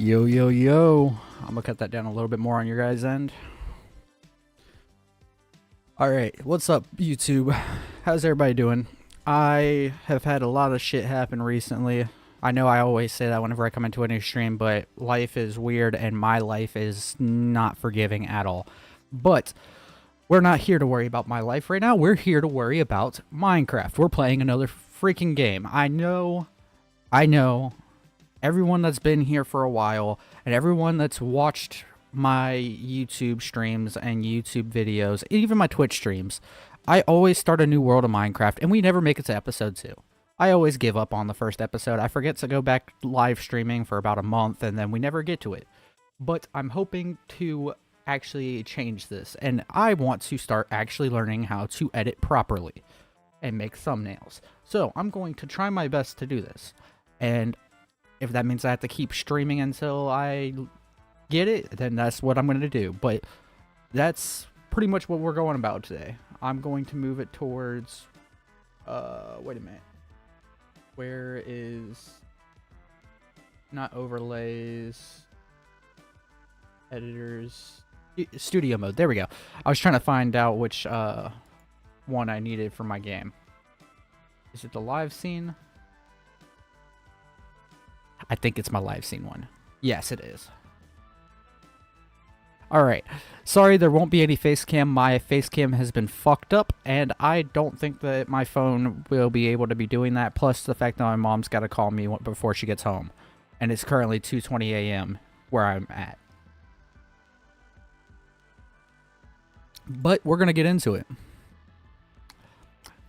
Yo, yo, yo. I'm gonna cut that down a little bit more on your guys' end. Alright, what's up, YouTube? How's everybody doing? I have had a lot of shit happen recently. I know I always say that whenever I come into a new stream, but life is weird and my life is not forgiving at all. But we're not here to worry about my life right now. We're here to worry about Minecraft. We're playing another freaking game. I know. Everyone that's been here for a while and everyone that's watched my YouTube streams and YouTube videos, even my Twitch streams, I always start a new world of Minecraft and we never make it to episode 2. I always give up on the first episode. I forget to go back live streaming for about a month and then we never get to it. But I'm hoping to actually change this, and I want to start actually learning how to edit properly and make thumbnails. So I'm going to try my best to do this, and if that means I have to keep streaming until I get it, then that's what I'm going to do. But that's pretty much what we're going about today. I'm going to move it towards wait a minute, where is not overlays, editors, studio mode. There we go. I was trying to find out which one I needed for my game. Is it the live scene? I think it's my live scene one. Yes, it is. Alright. Sorry there won't be any face cam. My face cam has been fucked up, and I don't think that my phone will be able to be doing that, plus the fact that my mom's got to call me before she gets home. And it's currently 2:20 a.m. where I'm at. But we're going to get into it.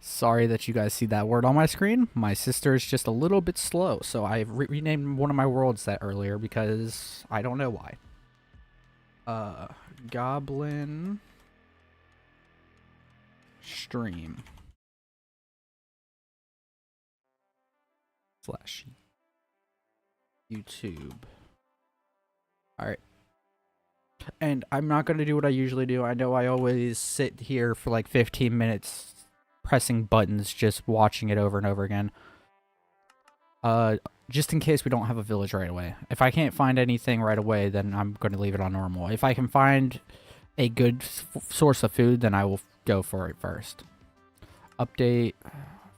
Sorry that you guys see that word on my screen. My sister is just a little bit slow, so I renamed one of my worlds that earlier because I don't know why. Goblin stream / YouTube. Alright. And I'm not going to do what I usually do. I know I always sit here for like 15 minutes pressing buttons, just watching it over and over again. Just in case we don't have a village right away. If I can't find anything right away, then I'm going to leave it on normal. If I can find a good source of food, then I will go for it first. Update.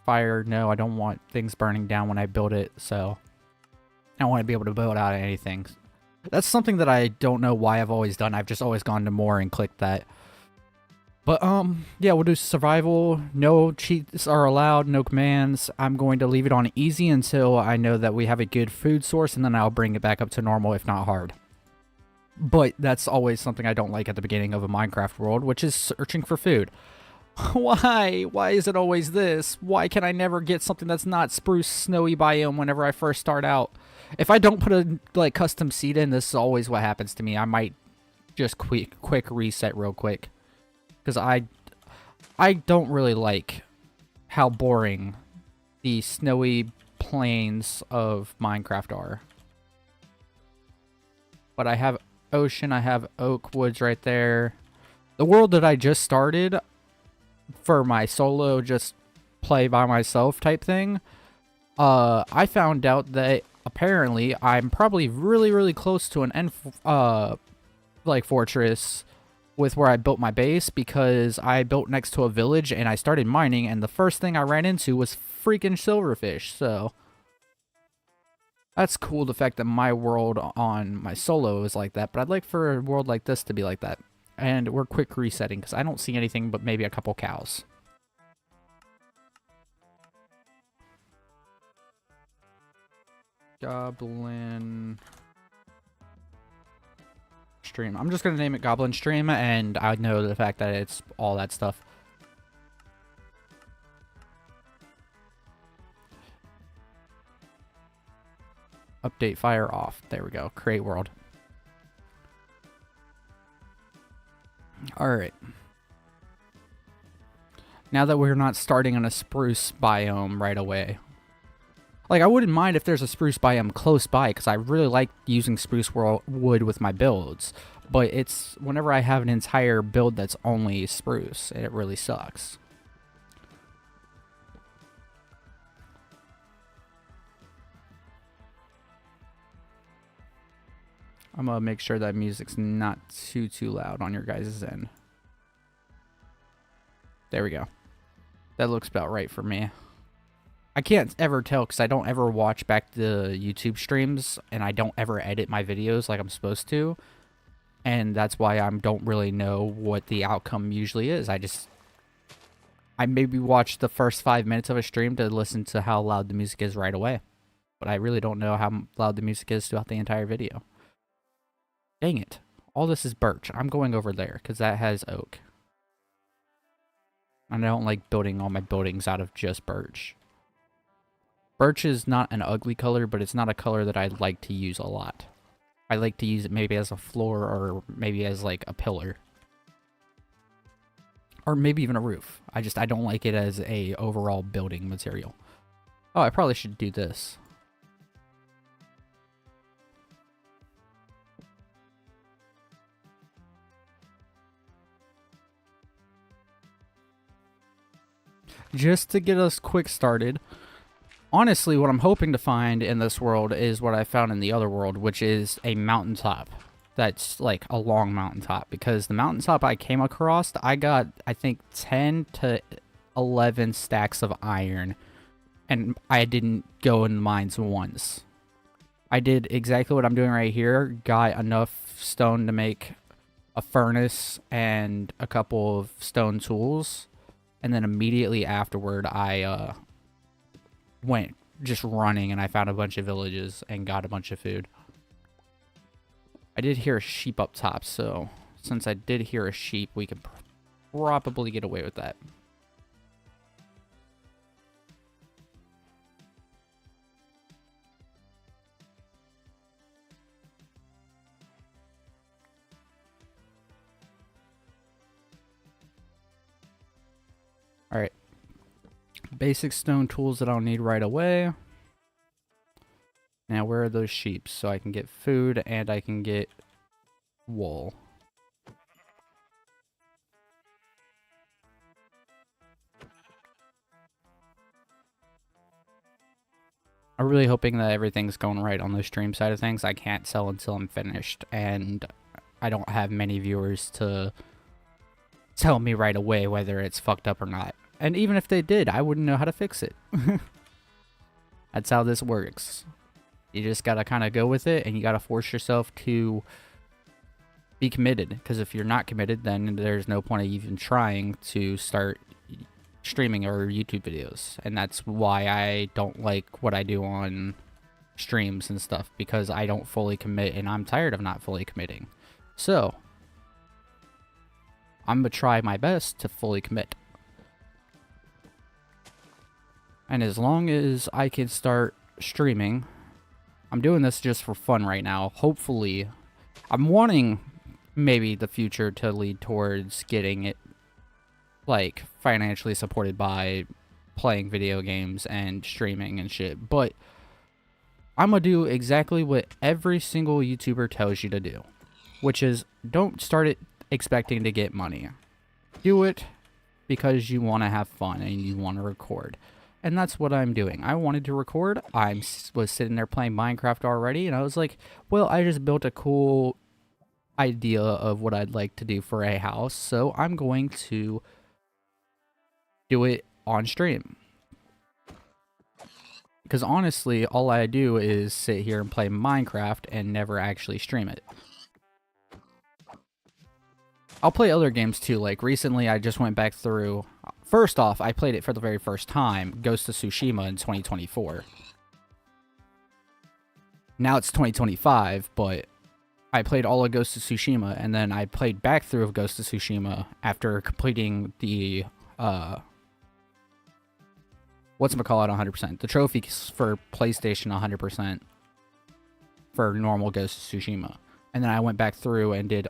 Fire. No, I don't want things burning down when I build it, so I want to be able to build out anything. That's something that I don't know why I've always done. I've just always gone to more and clicked that. But, yeah, we'll do survival. No cheats are allowed, no commands. I'm going to leave it on easy until I know that we have a good food source, and then I'll bring it back up to normal, if not hard. But that's always something I don't like at the beginning of a Minecraft world, which is searching for food. Why? Why is it always this? Why can I never get something that's not spruce snowy biome whenever I first start out? If I don't put a, like, custom seed in, this is always what happens to me. I might just quick reset real quick. Because I don't really like how boring the snowy plains of Minecraft are. But I have ocean, I have oak woods right there. The world that I just started for my solo just play by myself type thing, I found out that apparently I'm probably really close to an end like fortress with where I built my base, because I built next to a village and I started mining, and the first thing I ran into was freaking silverfish. So that's cool, the fact that my world on my solo is like that, but I'd like for a world like this to be like that. And we're quick resetting because I don't see anything but maybe a couple cows. Goblin stream. I'm just going to name it Goblin Stream, and I know the fact that it's all that stuff. Update fire off. There we go. Create world. Alright. Now that we're not starting on a spruce biome right away. Like, I wouldn't mind if there's a spruce biome close by, because I really like using spruce wood with my builds. But it's whenever I have an entire build that's only spruce, it really sucks. I'm gonna make sure that music's not too loud on your guys' end. There we go. That looks about right for me. I can't ever tell because I don't ever watch back the YouTube streams and I don't ever edit my videos like I'm supposed to. And that's why I don't really know what the outcome usually is. I maybe watch the first 5 minutes of a stream to listen to how loud the music is right away. But I really don't know how loud the music is throughout the entire video. Dang it. All this is birch. I'm going over there because that has oak. And I don't like building all my buildings out of just birch. Birch is not an ugly color, but it's not a color that I like to use a lot. I like to use it maybe as a floor or maybe as like a pillar. Or maybe even a roof. I don't like it as a overall building material. Oh, I probably should do this. Just to get us quick started. Honestly, what I'm hoping to find in this world is what I found in the other world, which is a mountaintop. That's like a long mountaintop, because the mountaintop I came across, I got, I think, 10 to 11 stacks of iron, and I didn't go in the mines once. I did exactly what I'm doing right here, got enough stone to make a furnace and a couple of stone tools, and then immediately afterward, I went just running and I found a bunch of villages and got a bunch of food. I did hear a sheep up top, so since I did hear a sheep, we can probably get away with that. Alright. Basic stone tools that I'll need right away. Now, where are those sheep? So I can get food and I can get wool. I'm really hoping that everything's going right on the stream side of things. I can't tell until I'm finished, and I don't have many viewers to tell me right away whether it's fucked up or not. And even if they did, I wouldn't know how to fix it. That's how this works. You just gotta kind of go with it, and you gotta force yourself to be committed. Because if you're not committed, then there's no point of even trying to start streaming or YouTube videos. And that's why I don't like what I do on streams and stuff, because I don't fully commit, and I'm tired of not fully committing. So, I'm gonna try my best to fully commit. And as long as I can start streaming, I'm doing this just for fun right now. Hopefully, I'm wanting maybe the future to lead towards getting it, like, financially supported by playing video games and streaming and shit. But I'm gonna do exactly what every single YouTuber tells you to do, which is don't start it expecting to get money. Do it because you want to have fun and you want to record. And that's what I'm doing. I wanted to record. I was sitting there playing Minecraft already, and I was like, well, I just built a cool idea of what I'd like to do for a house, so I'm going to do it on stream. Because honestly, all I do is sit here and play Minecraft and never actually stream it. I'll play other games too. Like recently, I just went back through. First off, I played it for the very first time, Ghost of Tsushima, in 2024. Now it's 2025, but I played all of Ghost of Tsushima, and then I played back through Ghost of Tsushima after completing the whatchamacallit 100%. The trophies for PlayStation 100% for normal Ghost of Tsushima. And then I went back through and did,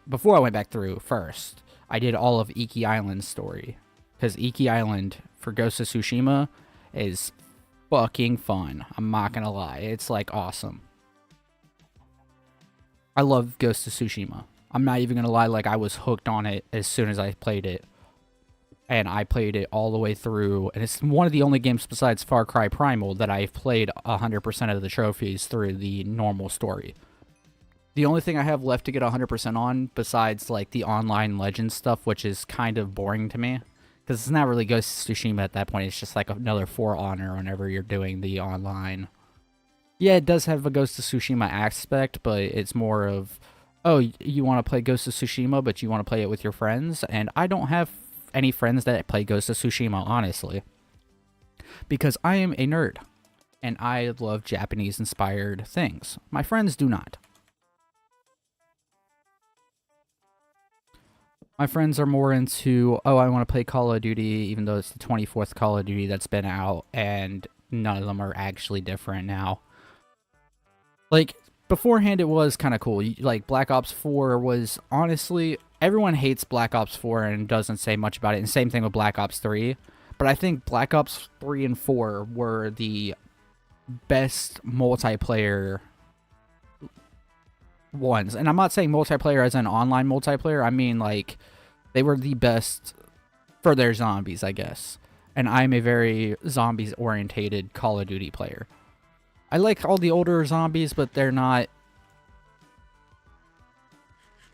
before I went back through first, I did all of Iki Island's story. Because Iki Island for Ghost of Tsushima is fucking fun. I'm not gonna lie. It's like awesome. I love Ghost of Tsushima. I'm not even gonna lie, like I was hooked on it as soon as I played it. And I played it all the way through. And it's one of the only games besides Far Cry Primal that I've played 100% of the trophies through the normal story. The only thing I have left to get 100% on, besides like the online Legends stuff, which is kind of boring to me, because it's not really Ghost of Tsushima at that point. It's just like another For Honor whenever you're doing the online. Yeah, it does have a Ghost of Tsushima aspect, but it's more of, oh, you want to play Ghost of Tsushima, but you want to play it with your friends, and I don't have any friends that play Ghost of Tsushima, honestly, because I am a nerd, and I love Japanese-inspired things. My friends do not. My friends are more into, oh, I want to play Call of Duty, even though it's the 24th Call of Duty that's been out, and none of them are actually different now. Like, beforehand, it was kind of cool. Like, Black Ops 4 was, honestly, everyone hates Black Ops 4 and doesn't say much about it, and same thing with Black Ops 3. But I think Black Ops 3 and 4 were the best multiplayer ones. And I'm not saying multiplayer as an online multiplayer. I mean, like, they were the best for their zombies, I guess. And I'm a very zombies-orientated Call of Duty player. I like all the older zombies, but they're not...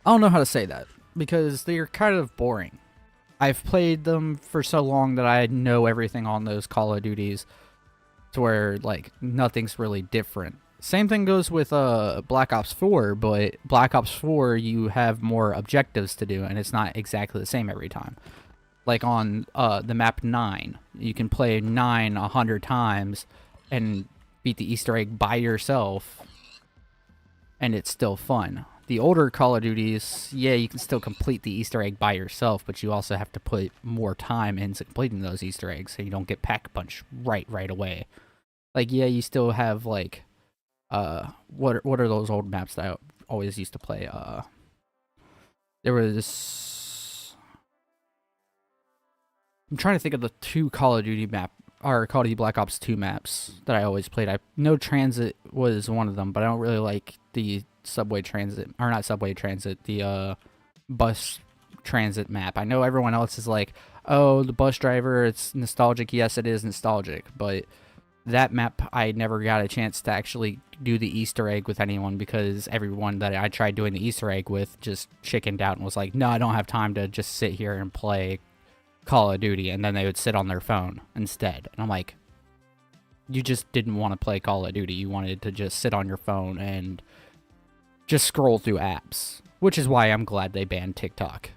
I don't know how to say that, because they're kind of boring. I've played them for so long that I know everything on those Call of Duties, to where, like, nothing's really different. Same thing goes with Black Ops 4, but Black Ops 4, you have more objectives to do, and it's not exactly the same every time. Like on the map 9, you can play 9 100 times and beat the Easter egg by yourself, and it's still fun. The older Call of Duties, yeah, you can still complete the Easter egg by yourself, but you also have to put more time into completing those Easter eggs so you don't get pack-punched right away. Like, yeah, you still have, like... what are those old maps that I always used to play? There was... I'm trying to think of the two Call of Duty Call of Duty Black Ops 2 maps that I always played. I know Transit was one of them, but I don't really like the subway transit, or not subway transit, the bus transit map. I know everyone else is like, oh, the bus driver, it's nostalgic. Yes, it is nostalgic, but that map, I never got a chance to actually do the Easter egg with anyone, because everyone that I tried doing the Easter egg with just chickened out and was like, no, I don't have time to just sit here and play Call of Duty, and then they would sit on their phone instead. And I'm like, you just didn't want to play Call of Duty. You wanted to just sit on your phone and just scroll through apps, which is why I'm glad they banned TikTok.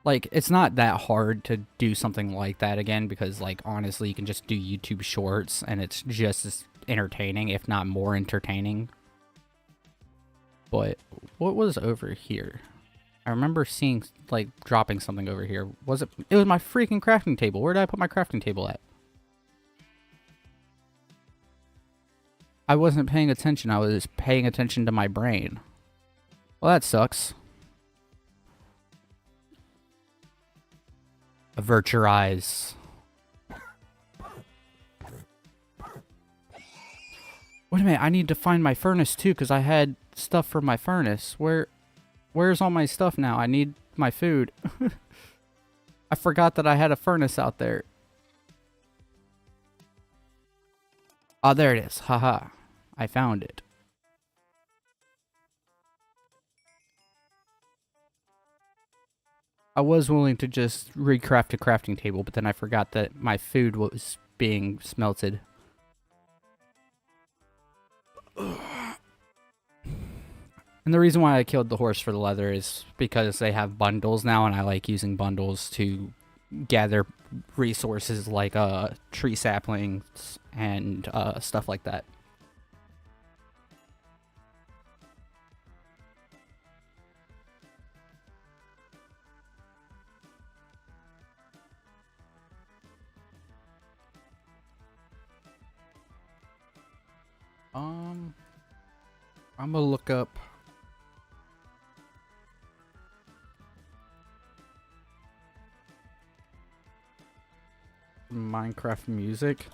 Like, it's not that hard to do something like that again, because, like, honestly, you can just do YouTube Shorts, and it's just as entertaining, if not more entertaining. But what was over here? I remember seeing, like, dropping something over here. Was it? It was my freaking crafting table. Where did I put my crafting table at? I wasn't paying attention. I was paying attention to my brain. Well, that sucks. Avert your eyes. Wait a minute, I need to find my furnace too, because I had stuff for my furnace. Where's all my stuff now? I need my food. I forgot that I had a furnace out there. Oh, there it is. Haha. I found it. I was willing to just recraft a crafting table, but then I forgot that my food was being smelted. And the reason why I killed the horse for the leather is because they have bundles now, and I like using bundles to gather resources like tree saplings and stuff like that. I'm gonna look up Minecraft music.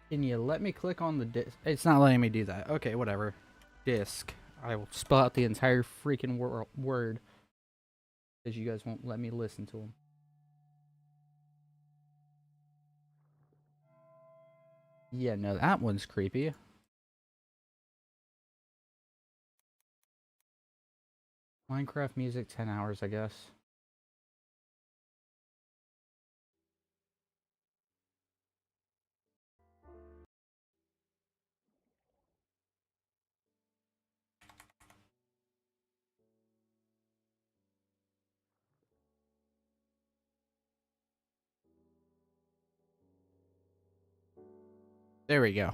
Can you let me click on the disc? It's not letting me do that. Okay, whatever. Disc. I will spell out the entire freaking word, because you guys won't let me listen to them. Yeah, no, that one's creepy. Minecraft music, 10 hours, I guess. There we go.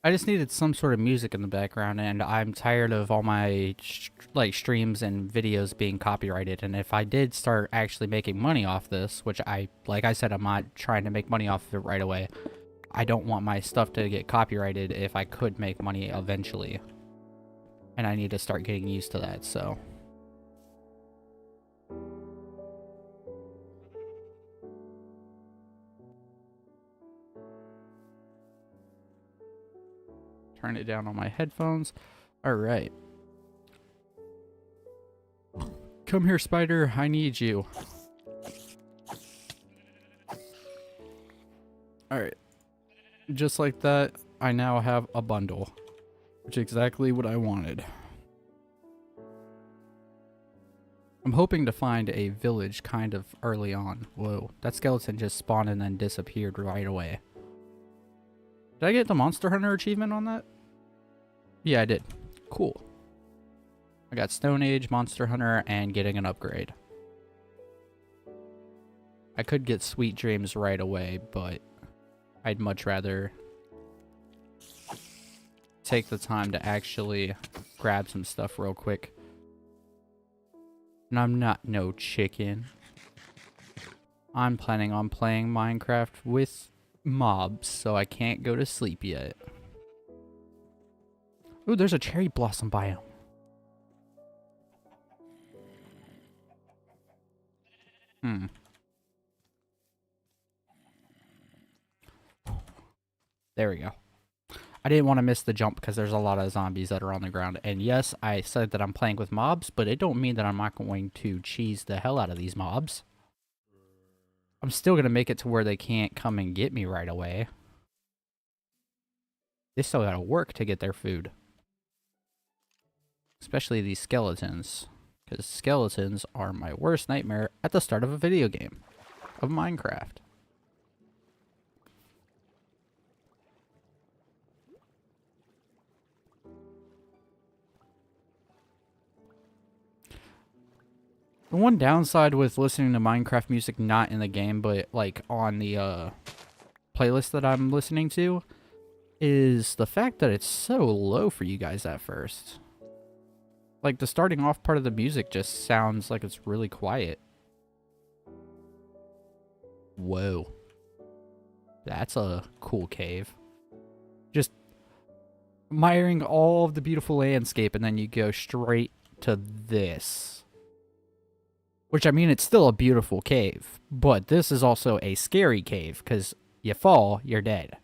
I just needed some sort of music in the background, and I'm tired of all my streams and videos being copyrighted. And if I did start actually making money off this, which like I said, I'm not trying to make money off of it right away. I don't want my stuff to get copyrighted if I could make money eventually. And I need to start getting used to that, so. Turn it down on my headphones. Alright. Come here, spider. I need you. Alright. Just like that, I now have a bundle. Which is exactly what I wanted. I'm hoping to find a village kind of early on. Whoa, that skeleton just spawned and then disappeared right away. Did I get the Monster Hunter achievement on that? Yeah, I did. Cool. I got Stone Age, Monster Hunter, and getting an upgrade. I could get Sweet Dreams right away, but I'd much rather take the time to actually grab some stuff real quick. And I'm not no chicken. I'm planning on playing Minecraft with mobs, so I can't go to sleep yet. Ooh, there's a cherry blossom biome. There we go. I didn't want to miss the jump because there's a lot of zombies that are on the ground. And yes, I said that I'm playing with mobs, but it don't mean that I'm not going to cheese the hell out of these mobs. I'm still going to make it to where they can't come and get me right away. They still got to work to get their food. Especially these skeletons. Because skeletons are my worst nightmare at the start of a video game. Of Minecraft. The one downside with listening to Minecraft music not in the game, but like on the playlist that I'm listening to, is the fact that it's so low for you guys at first. Like the starting off part of the music just sounds like it's really quiet. Whoa. That's a cool cave. Just admiring all of the beautiful landscape, and then you go straight to this. Which, I mean, it's still a beautiful cave, but this is also a scary cave, because you fall, you're dead.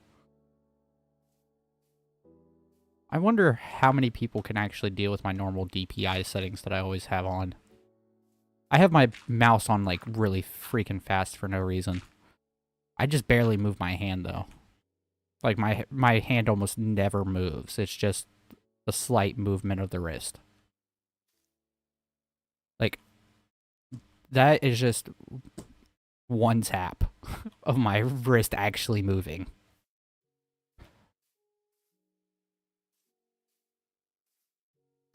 I wonder how many people can actually deal with my normal DPI settings that I always have on. I have my mouse on, like, really freaking fast for no reason. I just barely move my hand, though. Like, my hand almost never moves. It's just a slight movement of the wrist. Like, that is just one tap of my wrist actually moving.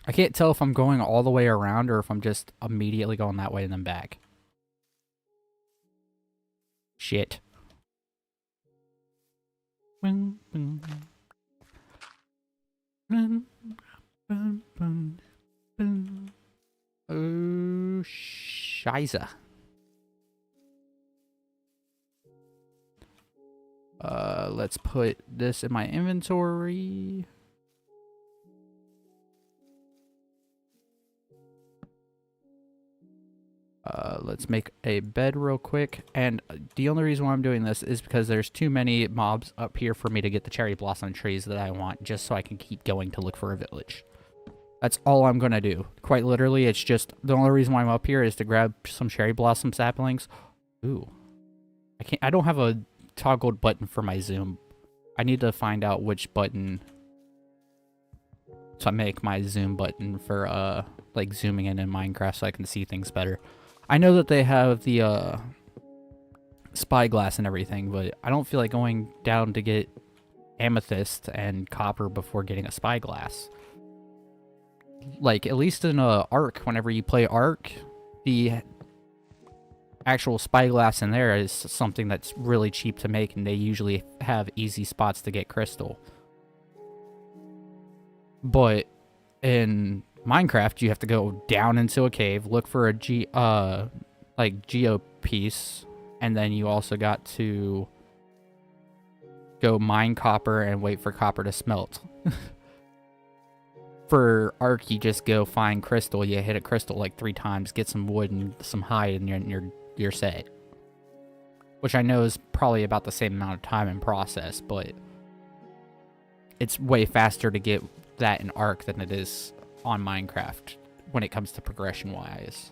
I can't tell if I'm going all the way around or if I'm just immediately going that way and then back. Shit. Oh, Shiza. Let's put this in my inventory. Let's make a bed real quick. And the only reason why I'm doing this is because there's too many mobs up here for me to get the cherry blossom trees that I want, just so I can keep going to look for a village. That's all I'm gonna do. Quite literally, it's just the only reason why I'm up here is to grab some cherry blossom saplings. Ooh. I don't have a toggled button for my zoom. I need to find out which button to make my zoom button for like zooming in Minecraft so I can see things better. I know that they have the spyglass and everything, but I don't feel like going down to get amethyst and copper before getting a spyglass. Like, at least in Ark, whenever you play Ark, the actual spyglass in there is something that's really cheap to make, and they usually have easy spots to get crystal. But in Minecraft, you have to go down into a cave, look for a geo piece, and then you also got to go mine copper and wait for copper to smelt. For Ark, you just go find crystal. You hit a crystal like 3 times, get some wood and some hide, and you're set. Which I know is probably about the same amount of time and process, but it's way faster to get that in Ark than it is on Minecraft when it comes to progression-wise.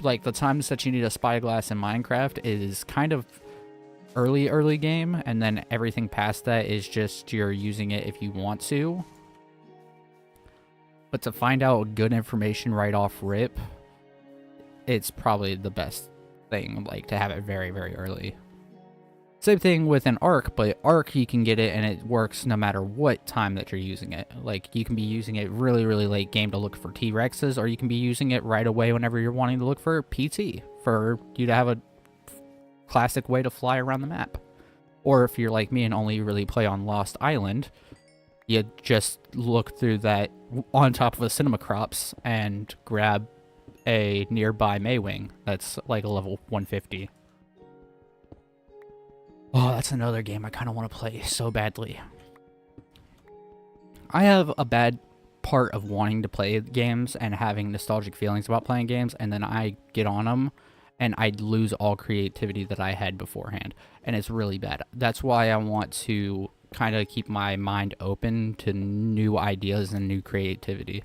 Like, the times that you need a spyglass in Minecraft is kind of early game, and then everything past that is just you're using it if you want to. But to find out good information right off rip, it's probably the best thing, like, to have it very, very early. Same thing with an Ark, but Ark, you can get it and it works no matter what time that you're using it. Like, you can be using it really, really late game to look for T-Rexes, or you can be using it right away whenever you're wanting to look for PT, for you to have a classic way to fly around the map. Or if you're like me and only really play on Lost Island, you just look through that on top of a cinema crops and grab a nearby Maywing that's like a level 150. Oh, that's another game I kind of want to play so badly. I have a bad part of wanting to play games and having nostalgic feelings about playing games, and then I get on them and I lose all creativity that I had beforehand, and it's really bad. That's why I want to kind of keep my mind open to new ideas and new creativity.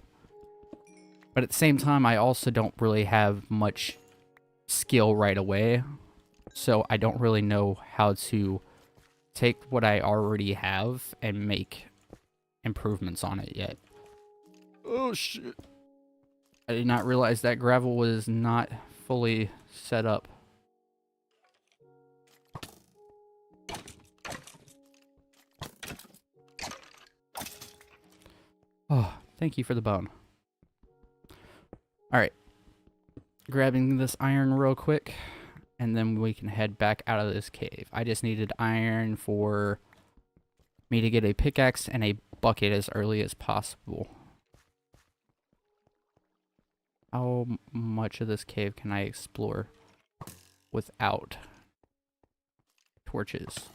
But at the same time, I also don't really have much skill right away, so I don't really know how to take what I already have and make improvements on it yet. Oh shit. I did not realize that gravel was not fully set up. Oh, thank you for the bone. Alright. Grabbing this iron real quick, and then we can head back out of this cave. I just needed iron for me to get a pickaxe and a bucket as early as possible. How much of this cave can I explore without torches?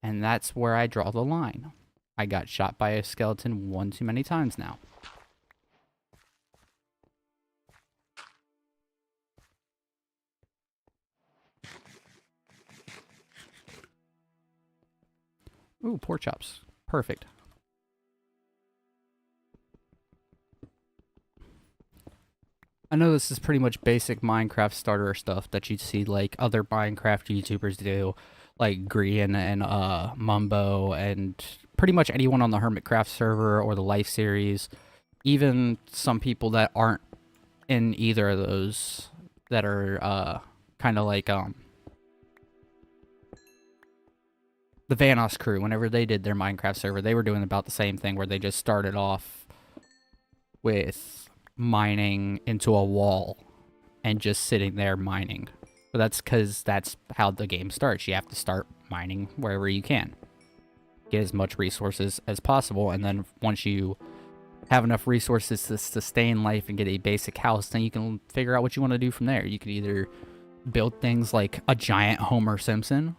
And that's where I draw the line. I got shot by a skeleton one too many times now. Ooh, pork chops. Perfect. I know this is pretty much basic Minecraft starter stuff that you see like other Minecraft YouTubers do, like Grian and Mumbo, and pretty much anyone on the Hermitcraft server or the Life series. Even some people that aren't in either of those, that are kind of like the Vanos crew. Whenever they did their Minecraft server, they were doing about the same thing, where they just started off with mining into a wall and just sitting there mining. But that's because that's how the game starts. You have to start mining wherever you can, get as much resources as possible, and then once you have enough resources to sustain life and get a basic house, then you can figure out what you want to do from there. You can either build things like a giant Homer Simpson,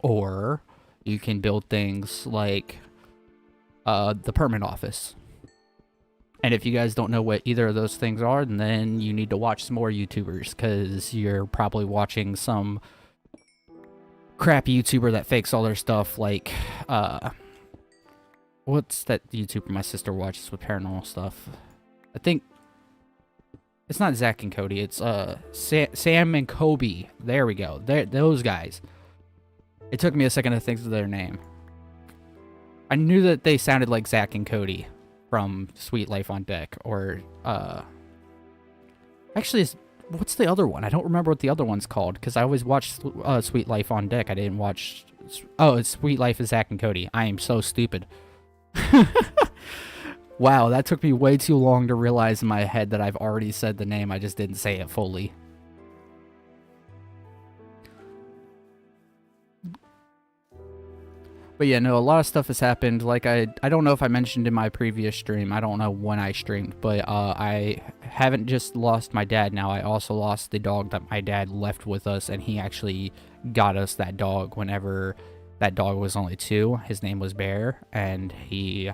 or you can build things like the permit office. And if you guys don't know what either of those things are, then you need to watch some more YouTubers, because you're probably watching some crap YouTuber that fakes all their stuff, like What's that YouTuber my sister watches with paranormal stuff? I think it's not Zach and Cody. It's Sam and Kobe. There we go. Those guys. It took me a second to think of their name. I knew that they sounded like Zach and Cody from Sweet Life on Deck, or actually, what's the other one? I don't remember what the other one's called because I always watched Sweet Life on Deck. I didn't watch. Oh, it's Sweet Life of Zach and Cody. I am so stupid. Wow, that took me way too long to realize in my head that I've already said the name. I just didn't say it fully. But yeah, no, a lot of stuff has happened. Like, I don't know if I mentioned in my previous stream. I don't know when I streamed. But I haven't just lost my dad now. I also lost the dog that my dad left with us. And he actually got us that dog whenever that dog was only 2. His name was Bear. And he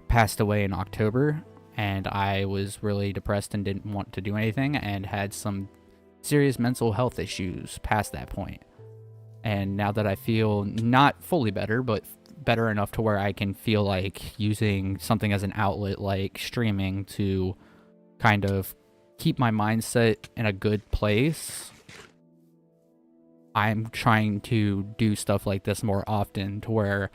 passed away in October. And I was really depressed and didn't want to do anything. And had some serious mental health issues past that point. And now that I feel not fully better, but better enough to where I can feel like using something as an outlet like streaming to kind of keep my mindset in a good place, I'm trying to do stuff like this more often to where,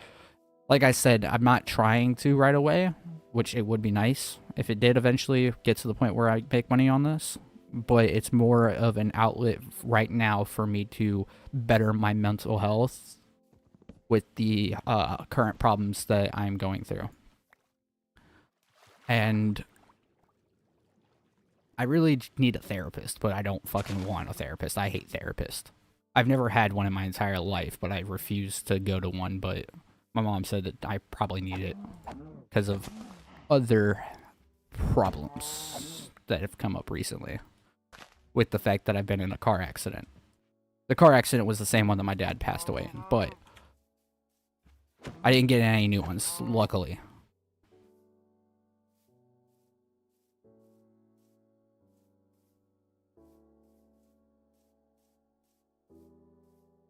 like I said, I'm not trying to right away, which it would be nice if it did eventually get to the point where I make money on this. But it's more of an outlet right now for me to better my mental health with the current problems that I'm going through. And I really need a therapist, but I don't fucking want a therapist. I hate therapists. I've never had one in my entire life, but I refuse to go to one. But my mom said that I probably need it because of other problems that have come up recently. With the fact that I've been in a car accident. The car accident was the same one that my dad passed away in, but I didn't get any new ones, luckily.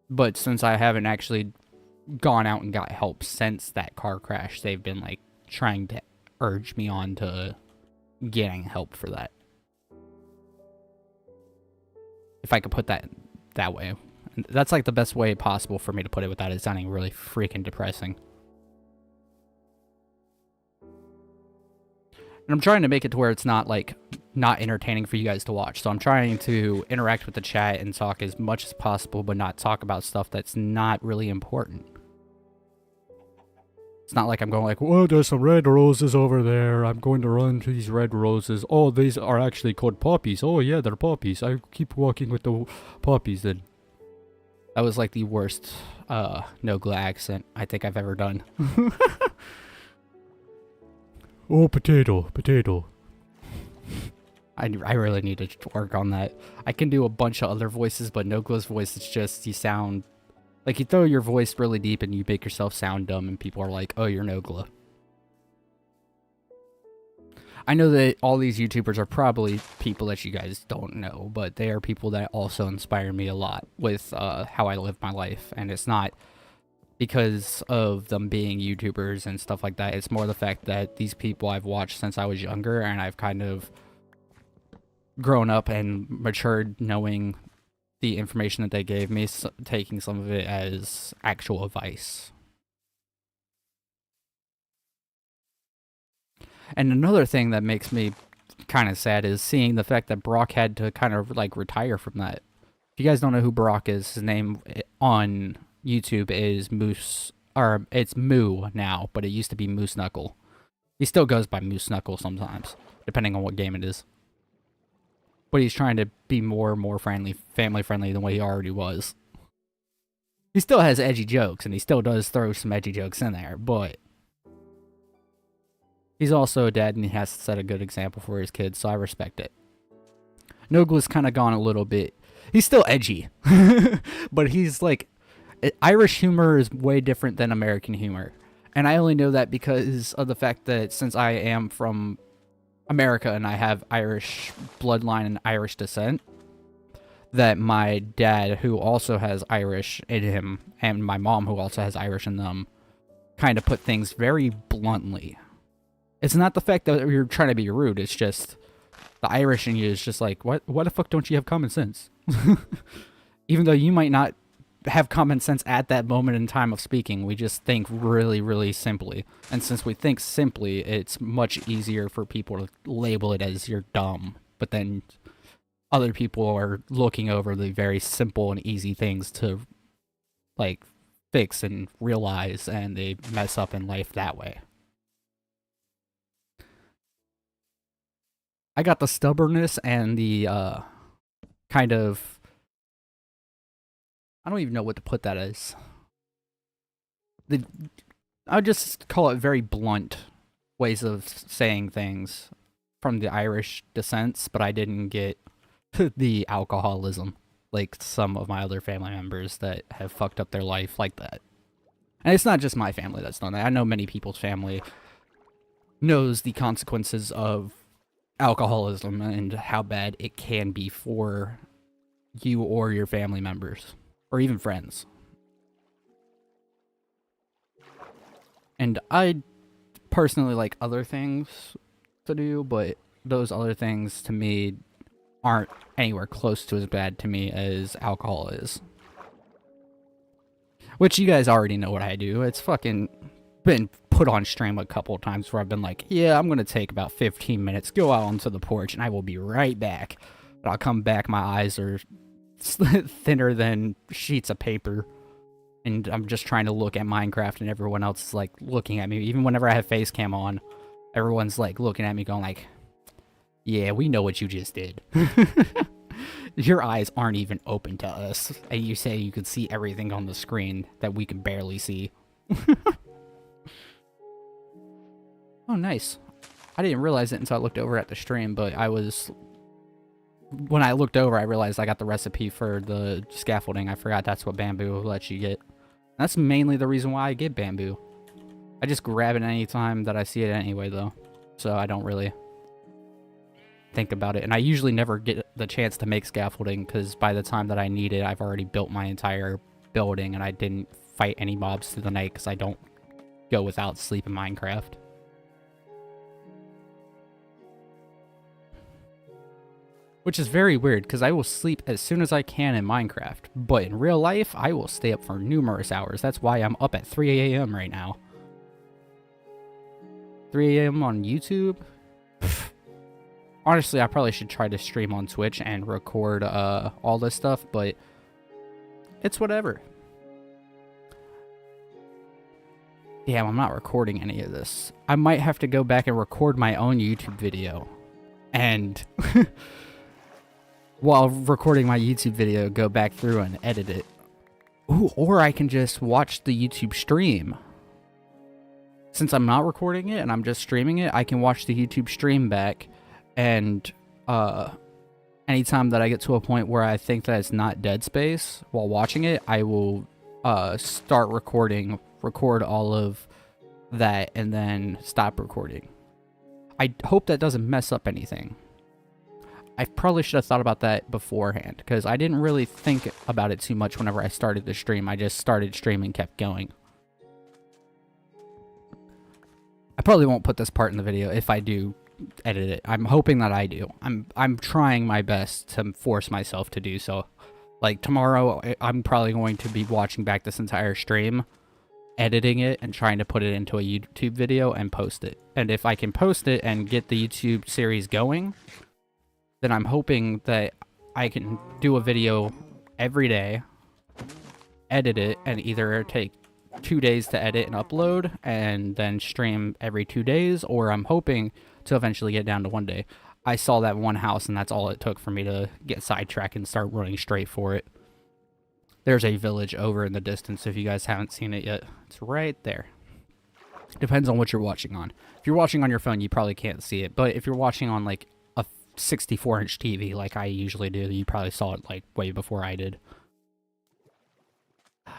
But since I haven't actually gone out and got help since that car crash, they've been like trying to urge me on to getting help for that. If I could put that way. That's like the best way possible for me to put it without it sounding really freaking depressing. And I'm trying to make it to where it's not like not entertaining for you guys to watch. So I'm trying to interact with the chat and talk as much as possible, but not talk about stuff that's not really important. It's not like I'm going like, well, there's some red roses over there. I'm going to run to these red roses. Oh, these are actually called poppies. Oh, yeah, they're poppies. I keep walking with the poppies then. That was like the worst no-gla accent I think I've ever done. Oh, potato, potato. I really need to work on that. I can do a bunch of other voices, but no-gla's voice is just, you sound... Like, you throw your voice really deep and you make yourself sound dumb and people are like, oh, you're no-gla. I know that all these YouTubers are probably people that you guys don't know, but they are people that also inspire me a lot with how I live my life. And it's not because of them being YouTubers and stuff like that. It's more the fact that these people I've watched since I was younger and I've kind of grown up and matured knowing the information that they gave me, taking some of it as actual advice. And another thing that makes me kind of sad is seeing the fact that Brock had to kind of like retire from that. If you guys don't know who Brock is, his name on YouTube is Moose, or it's Moo now, but it used to be Moose Knuckle. He still goes by Moose Knuckle sometimes, depending on what game it is. But he's trying to be more and more family friendly than what he already was. He still has edgy jokes, and he still does throw some edgy jokes in there, but he's also a dad, and he has to set a good example for his kids, so I respect it. Nogla's kind of gone a little bit. He's still edgy, but he's like... Irish humor is way different than American humor. And I only know that because of the fact that since I am from America and I have Irish bloodline and Irish descent, that my dad, who also has Irish in him, and my mom, who also has Irish in them, kind of put things very bluntly. It's not the fact that you're trying to be rude, it's just the Irish in you is just like, what the fuck don't you have common sense? Even though you might not have common sense at that moment in time of speaking, we just think really, really simply. And since we think simply, it's much easier for people to label it as you're dumb. But then other people are looking over the very simple and easy things to, like, fix and realize, and they mess up in life that way. I got the stubbornness and the kind of, I don't even know what to put that as. I would just call it very blunt ways of saying things from the Irish descents, but I didn't get the alcoholism like some of my other family members that have fucked up their life like that. And it's not just my family that's done that. I know many people's family knows the consequences of alcoholism and how bad it can be for you or your family members, or even friends. And I personally like other things to do, but those other things to me aren't anywhere close to as bad to me as alcohol is. Which you guys already know what I do. It's fucking been put on stream a couple of times where I've been like, yeah, I'm going to take about 15 minutes, go out onto the porch, and I will be right back. But I'll come back, my eyes are thinner than sheets of paper. And I'm just trying to look at Minecraft, and everyone else is, like, looking at me. Even whenever I have face cam on, everyone's, like, looking at me going, like, yeah, we know what you just did. Your eyes aren't even open to us. And you say you can see everything on the screen that we can barely see. Oh, nice. I didn't realize it until I looked over at the stream, but when I looked over, I realized I got the recipe for the scaffolding. I forgot that's what bamboo lets you get. That's mainly the reason why I get bamboo. I just grab it anytime that I see it anyway, though. So I don't really think about it. And I usually never get the chance to make scaffolding, because by the time that I need it, I've already built my entire building, and I didn't fight any mobs through the night, because I don't go without sleep in Minecraft. Which is very weird, because I will sleep as soon as I can in Minecraft. But in real life, I will stay up for numerous hours. That's why I'm up at 3 a.m. right now. 3 a.m. on YouTube? Honestly, I probably should try to stream on Twitch and record all this stuff, but it's whatever. Damn, I'm not recording any of this. I might have to go back and record my own YouTube video. And while recording my YouTube video, go back through and edit it. Ooh, or I can just watch the YouTube stream. Since I'm not recording it and I'm just streaming it, I can watch the YouTube stream back, and anytime that I get to a point where I think that it's not dead space while watching it, I will start recording, record all of that, and then stop recording. I hope that doesn't mess up anything. I probably should have thought about that beforehand, because I didn't really think about it too much whenever I started the stream. I just started streaming, kept going. I probably won't put this part in the video if I do edit it. I'm hoping that I do. I'm trying my best to force myself to do so. Like tomorrow, I'm probably going to be watching back this entire stream, editing it, and trying to put it into a YouTube video and post it. And if I can post it and get the YouTube series going, then I'm hoping that I can do a video every day, edit it, and either take 2 days to edit and upload, and then stream every 2 days, or I'm hoping to eventually get down to 1 day. I saw that one house, and that's all it took for me to get sidetracked and start running straight for it. There's a village over in the distance if you guys haven't seen it yet. It's right there. Depends on what you're watching on. If you're watching on your phone, you probably can't see it, but if you're watching on like a 64-inch TV like I usually do, you probably saw it like way before I did.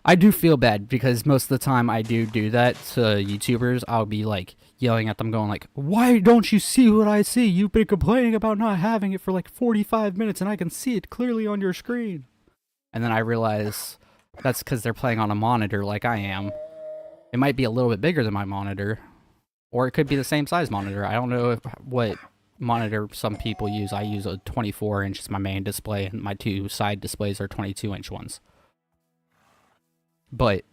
I do feel bad because most of the time I do that to YouTubers. I'll be like yelling at them going like, why don't you see what I see? You've been complaining about not having it for like 45 minutes and I can see it clearly on your screen. And then I realize that's because they're playing on a monitor like I am. It might be a little bit bigger than my monitor, or it could be the same size monitor. I don't know what monitor some people use. I use a 24-inch as my main display, and my two side displays are 22-inch ones. But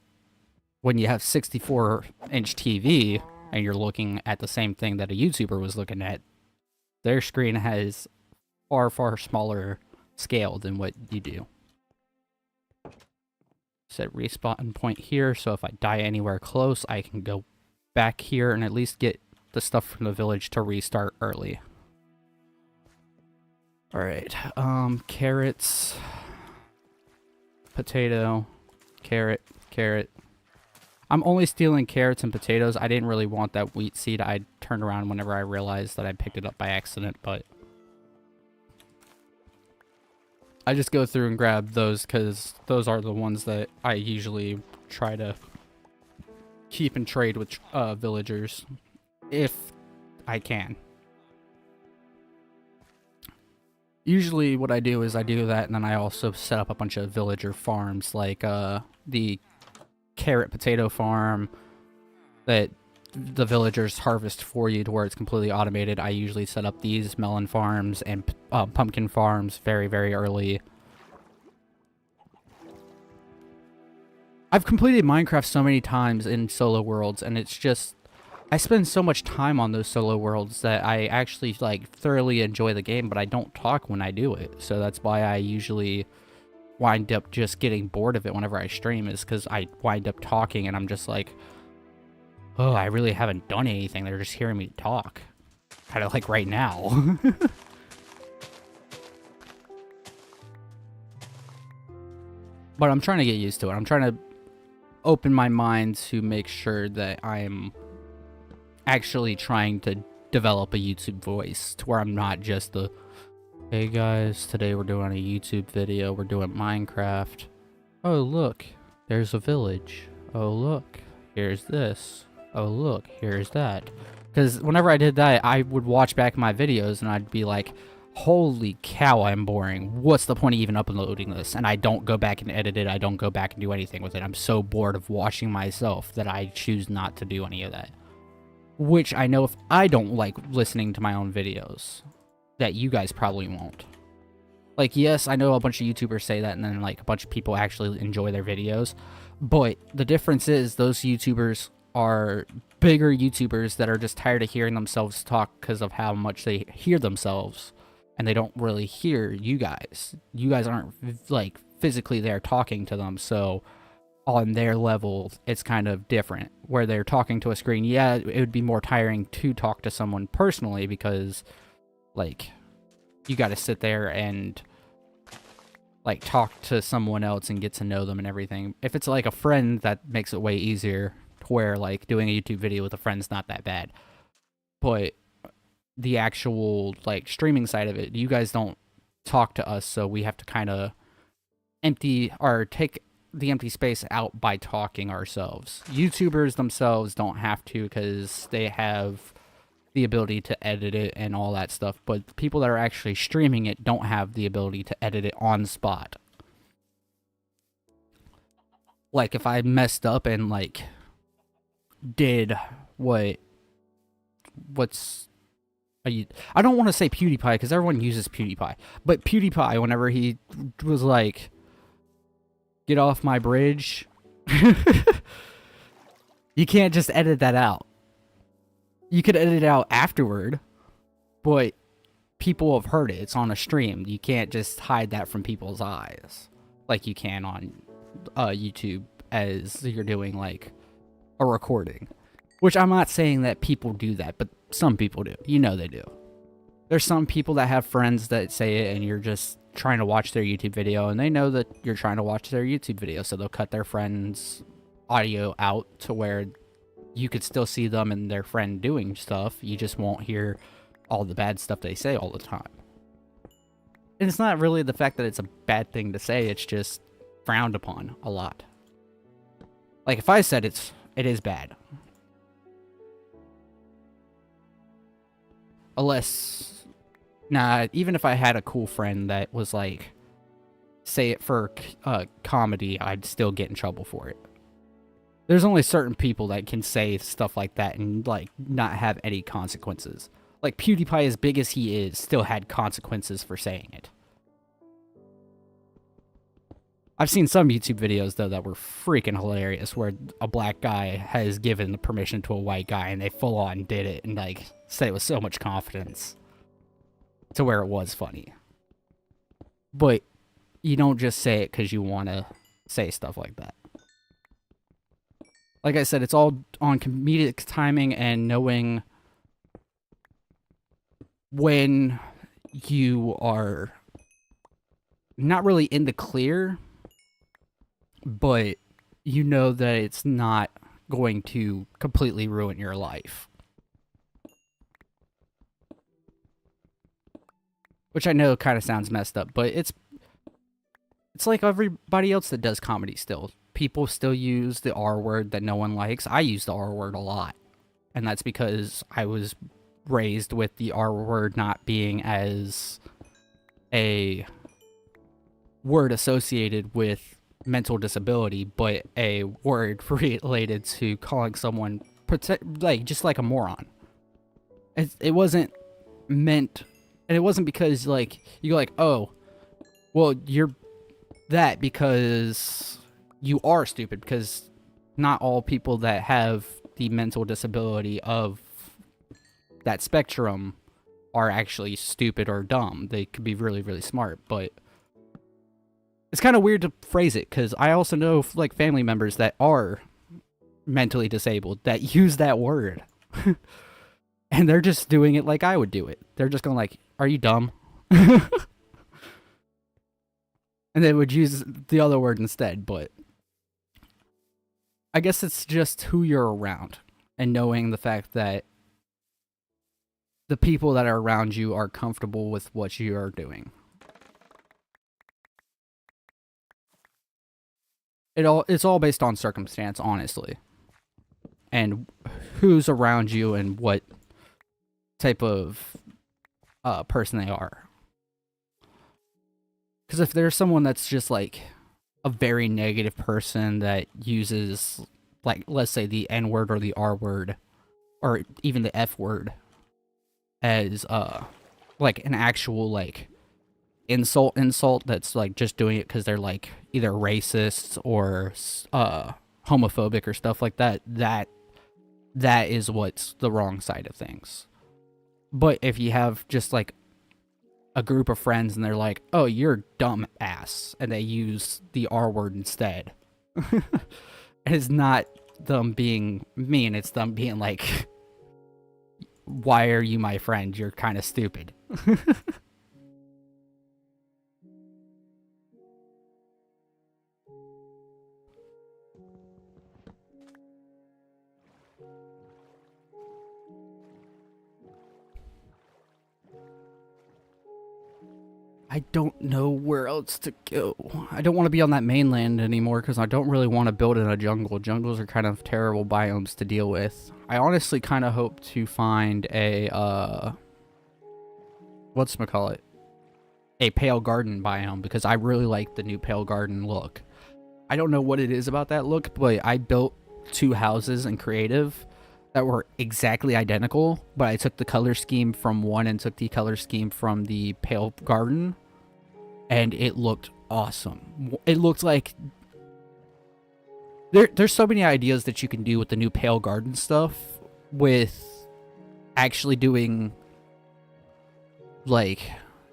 when you have 64-inch TV and you're looking at the same thing that a YouTuber was looking at, their screen has far, far smaller scale than what you do. Set respawn point here, so if I die anywhere close, I can go back here and at least get the stuff from the village to restart early. Alright, carrots, potato, carrot, carrot. I'm only stealing carrots and potatoes. I didn't really want that wheat seed. I turned around whenever I realized that I picked it up by accident, but I just go through and grab those because those are the ones that I usually try to keep and trade with villagers if I can. Usually what I do is I do that, and then I also set up a bunch of villager farms, like the carrot potato farm that the villagers harvest for you to where it's completely automated. I usually set up these melon farms and pumpkin farms very, very early. I've completed Minecraft so many times in solo worlds, and it's just, I spend so much time on those solo worlds that I actually like thoroughly enjoy the game, but I don't talk when I do it. So that's why I usually wind up just getting bored of it whenever I stream, is because I wind up talking and I'm just like, oh, I really haven't done anything. They're just hearing me talk. Kind of like right now. But I'm trying to get used to it. I'm trying to open my mind to make sure that I'm actually trying to develop a YouTube voice to where I'm not just the, hey guys, today we're doing a YouTube video, we're doing Minecraft. Oh look, there's a village. Oh look, here's this. Oh look, here's that. Because whenever I did that, I would watch back my videos and I'd be like, holy cow, I'm boring. What's the point of even uploading this? And I don't go back and edit it. I don't go back and do anything with it. I'm so bored of watching myself that I choose not to do any of that. Which I know if I don't like listening to my own videos, that you guys probably won't. Like, yes, I know a bunch of YouTubers say that, and then like a bunch of people actually enjoy their videos. But the difference is those YouTubers are bigger YouTubers that are just tired of hearing themselves talk because of how much they hear themselves. And they don't really hear you guys. You guys aren't, like, physically there talking to them, so on their level, it's kind of different. Where they're talking to a screen, yeah, it would be more tiring to talk to someone personally because, like, you gotta sit there and, like, talk to someone else and get to know them and everything. If it's, like, a friend, that makes it way easier, to where, like, doing a YouTube video with a friend's not that bad. But the actual like streaming side of it, you guys don't talk to us, so we have to kind of empty or take the empty space out by talking ourselves. YouTubers themselves don't have to because they have the ability to edit it and all that stuff, but people that are actually streaming it don't have the ability to edit it on spot. Like if I messed up and like did what's I don't want to say PewDiePie because everyone uses PewDiePie, but PewDiePie, whenever he was like, get off my bridge, you can't just edit that out. You could edit it out afterward, but people have heard it. It's on a stream. You can't just hide that from people's eyes like you can on YouTube as you're doing like a recording. Which I'm not saying that people do that, but some people do. You know they do. There's some people that have friends that say it and you're just trying to watch their YouTube video and they know that you're trying to watch their YouTube video, so they'll cut their friend's audio out to where you could still see them and their friend doing stuff. You just won't hear all the bad stuff they say all the time. And it's not really the fact that it's a bad thing to say, it's just frowned upon a lot. Like if I said it is bad. Unless, nah, even if I had a cool friend that was like, say it for comedy, I'd still get in trouble for it. There's only certain people that can say stuff like that and like not have any consequences. Like PewDiePie, as big as he is, still had consequences for saying it. I've seen some YouTube videos though that were freaking hilarious, where a black guy has given permission to a white guy and they full on did it and like said it with so much confidence to where it was funny. But you don't just say it because you want to say stuff like that. Like I said, it's all on comedic timing and knowing when you are not really in the clear, but you know that it's not going to completely ruin your life. Which I know kind of sounds messed up, but it's like everybody else that does comedy still. People still use the R word that no one likes. I use the R word a lot. And that's because I was raised with the R word not being as a word associated with mental disability, but a word related to calling someone like just like a moron. It wasn't meant, and it wasn't because like you go like, oh, well, you're that because you are stupid, because not all people that have the mental disability of that spectrum are actually stupid or dumb. They could be really, really smart, but it's kind of weird to phrase it, because I also know like family members that are mentally disabled that use that word. And they're just doing it like I would do it. They're just going like, are you dumb? And they would use the other word instead, but I guess it's just who you're around and knowing the fact that the people that are around you are comfortable with what you are doing. It's all based on circumstance, honestly. And who's around you and what type of person they are. Because if there's someone that's just like a very negative person that uses, like, let's say the N word or the R word or even the F word as like an actual like insult that's like just doing it because they're like either racist or homophobic or stuff like that, that is what's the wrong side of things. But if you have just like a group of friends and they're like, oh, you're dumb ass, and they use the R word instead, it's not them being mean, it's them being like, why are you my friend? You're kind of stupid. I don't know where else to go. I don't want to be on that mainland anymore because I don't really want to build in a jungle. Jungles are kind of terrible biomes to deal with. I honestly kind of hope to find a, whatchamacallit? A Pale Garden biome, because I really like the new Pale Garden look. I don't know what it is about that look, but I built 2 houses in creative that were exactly identical, but I took the color scheme from one and took the color scheme from the Pale Garden, and it looked awesome. It looked like there's so many ideas that you can do with the new Pale Garden stuff, with actually doing, like,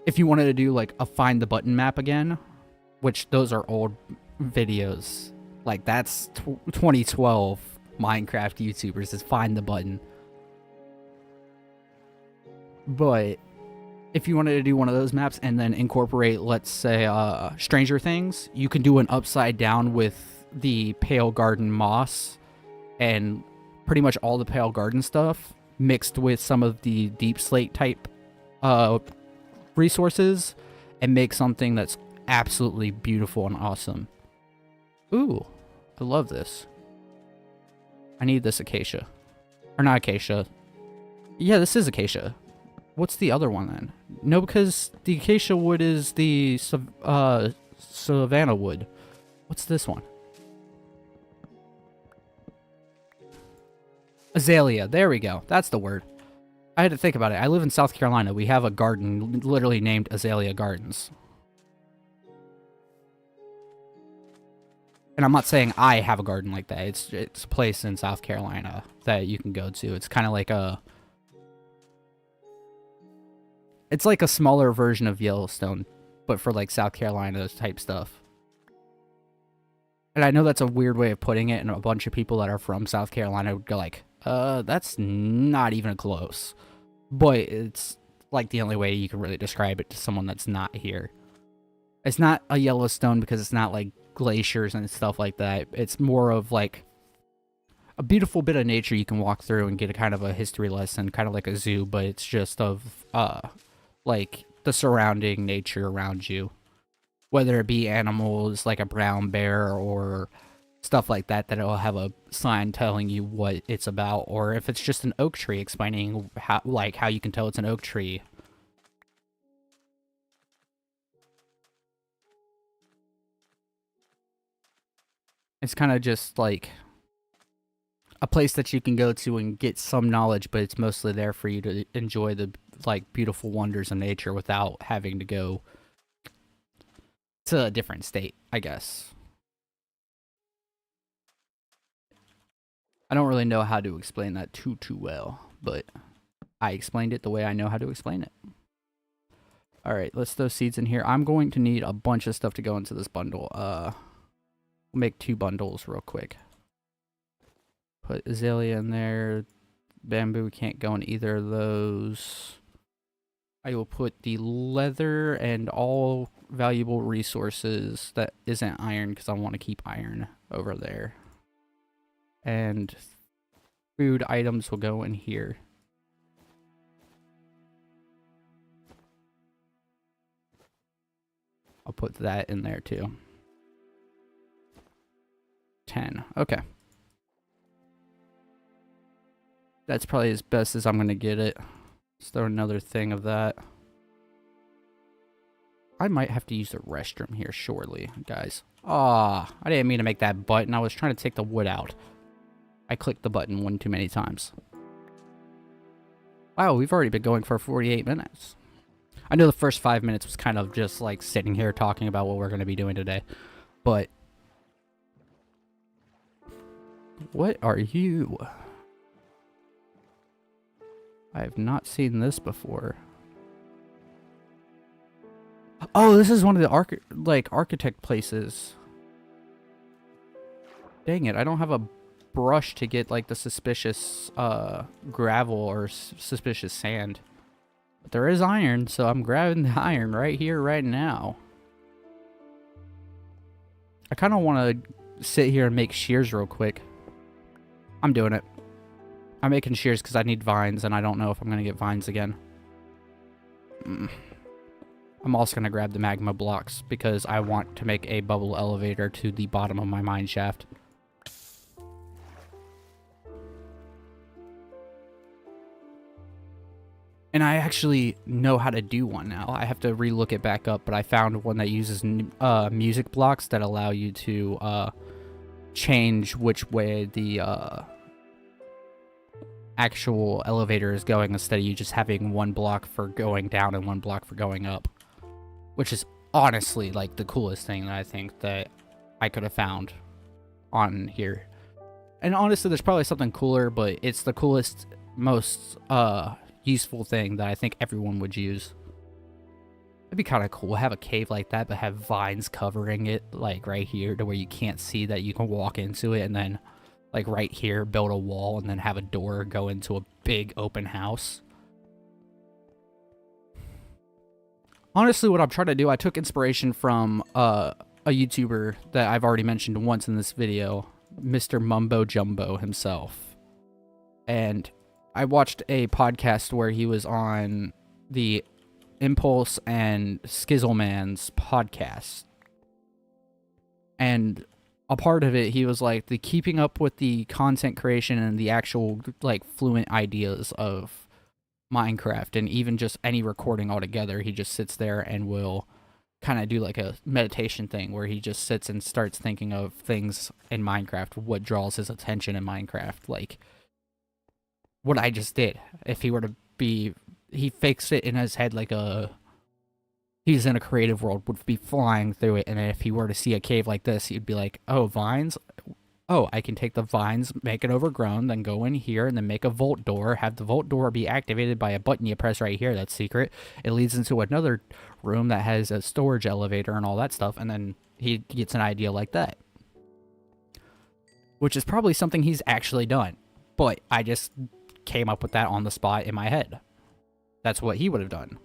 if you wanted to do like a find the button map again, which those are old videos, like that's 2012 Minecraft YouTubers is find the button. But if you wanted to do one of those maps and then incorporate, let's say, Stranger Things, you can do an upside down with the Pale Garden moss and pretty much all the Pale Garden stuff mixed with some of the Deep Slate type resources and make something that's absolutely beautiful and awesome. Ooh, I love this. I need this acacia. Or not acacia. Yeah, this is acacia. What's the other one then? No, because the acacia wood is the savannah wood. What's this one? Azalea. There we go. That's the word. I had to think about it. I live in South Carolina. We have a garden literally named Azalea Gardens. And I'm not saying I have a garden like that. It's a place in South Carolina that you can go to. It's kind of like a... It's like a smaller version of Yellowstone, but for like South Carolina type stuff. And I know that's a weird way of putting it, and a bunch of people that are from South Carolina would go like, that's not even close. But it's like the only way you can really describe it to someone that's not here. It's not a Yellowstone because it's not like glaciers and stuff like that. It's more of like a beautiful bit of nature you can walk through and get a kind of a history lesson, kind of like a zoo, but it's just of like the surrounding nature around you, whether it be animals like a brown bear or stuff like that it'll have a sign telling you what it's about, or if it's just an oak tree explaining how you can tell it's an oak tree. It's kind of just like a place that you can go to and get some knowledge, but it's mostly there for you to enjoy the like beautiful wonders of nature without having to go to a different state, I guess. I don't really know how to explain that too well, but I explained it the way I know how to explain it. Alright, let's throw seeds in here. I'm going to need a bunch of stuff to go into this bundle. We'll make 2 bundles real quick. Put azalea in there. Bamboo can't go in either of those. I will put the leather and all valuable resources that isn't iron, because I want to keep iron over there. And food items will go in here. I'll put that in there too. 10. Okay. That's probably as best as I'm going to get it. Let's throw another thing of that. I might have to use the restroom here shortly, guys. Ah, I didn't mean to make that button. I was trying to take the wood out. I clicked the button one too many times. Wow, we've already been going for 48 minutes. I know the first 5 minutes was kind of just like sitting here talking about what we're going to be doing today. But what are you? I have not seen this before. Oh, this is one of the architect places. Dang it, I don't have a brush to get like the suspicious gravel or suspicious sand. But there is iron, so I'm grabbing the iron right here, right now. I kind of want to sit here and make shears real quick. I'm doing it. I'm making shears because I need vines, and I don't know if I'm going to get vines again. I'm also going to grab the magma blocks because I want to make a bubble elevator to the bottom of my mine shaft. And I actually know how to do one now. I have to relook it back up, but I found one that uses music blocks that allow you to change which way the actual elevator is going instead of you just having one block for going down and one block for going up. Which is honestly like the coolest thing that I think that I could have found on here. And honestly, there's probably something cooler, but it's the coolest, most useful thing that I think everyone would use. It'd be kind of cool. Have a cave like that, but have vines covering it, like right here, to where you can't see that you can walk into it, and then, like right here, build a wall, and then have a door go into a big open house. Honestly, what I'm trying to do, I took inspiration from a YouTuber that I've already mentioned once in this video, Mr. Mumbo Jumbo himself. And I watched a podcast where he was on the Impulse and Skizzleman's podcast. And a part of it, he was like, the keeping up with the content creation and the actual, like, fluent ideas of Minecraft, and even just any recording altogether, he just sits there and will kind of do like a meditation thing where he just sits and starts thinking of things in Minecraft, what draws his attention in Minecraft. Like, what I just did. If he were to be, he fakes it in his head like he's in a creative world, would be flying through it, and then if he were to see a cave like this, he'd be like, oh, vines? Oh, I can take the vines, make it overgrown, then go in here and then make a vault door, have the vault door be activated by a button you press right here, that's secret. It leads into another room that has a storage elevator and all that stuff, and then he gets an idea like that. Which is probably something he's actually done. But I just came up with that on the spot in my head. That's what he would have done.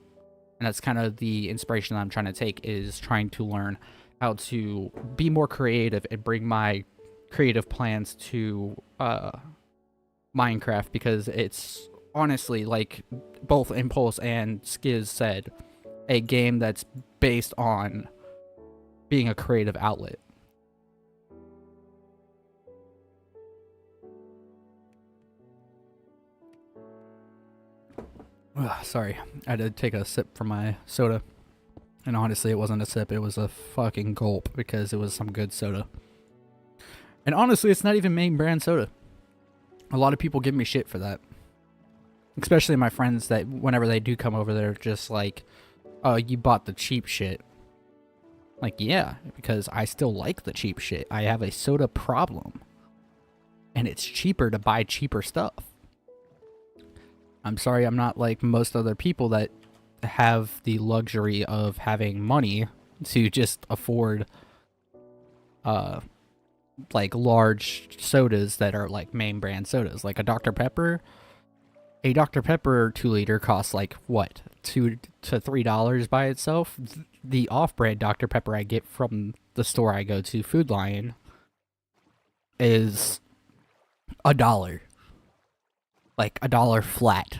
And that's kind of the inspiration that I'm trying to take, is trying to learn how to be more creative and bring my creative plans to Minecraft, because it's honestly, like both Impulse and Skiz said, a game that's based on being a creative outlet. Ugh, sorry, I had to take a sip from my soda. And honestly, it wasn't a sip, it was a fucking gulp, because it was some good soda. And honestly, it's not even main brand soda. A lot of people give me shit for that. Especially my friends, that whenever they do come over, they're just like, oh, you bought the cheap shit. Like, yeah, because I still like the cheap shit. I have a soda problem. And it's cheaper to buy cheaper stuff. I'm sorry, I'm not like most other people that have the luxury of having money to just afford like large sodas that are like main brand sodas. Like a Dr. Pepper. A Dr. Pepper 2-liter costs like what, $2 to $3 by itself? The off-brand Dr. Pepper I get from the store I go to, Food Lion, is $1. Like $1 flat.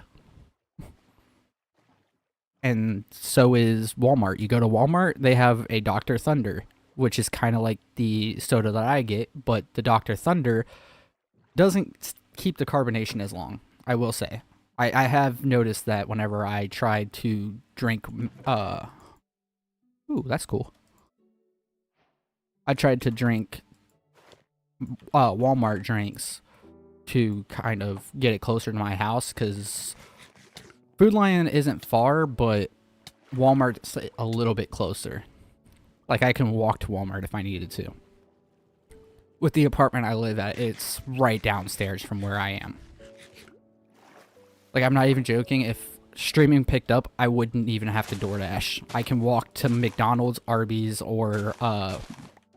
And so is Walmart. You go to Walmart, they have a Dr. Thunder, which is kind of like the soda that I get, but the Dr. Thunder doesn't keep the carbonation as long, I will say. I have noticed that whenever I try to drink, ooh, that's cool. I tried to drink Walmart drinks to kind of get it closer to my house, because Food Lion isn't far, but Walmart's a little bit closer. Like, I can walk to Walmart if I needed to. With the apartment I live at, it's right downstairs from where I am. Like, I'm not even joking. If streaming picked up, I wouldn't even have to DoorDash. I can walk to McDonald's, Arby's, or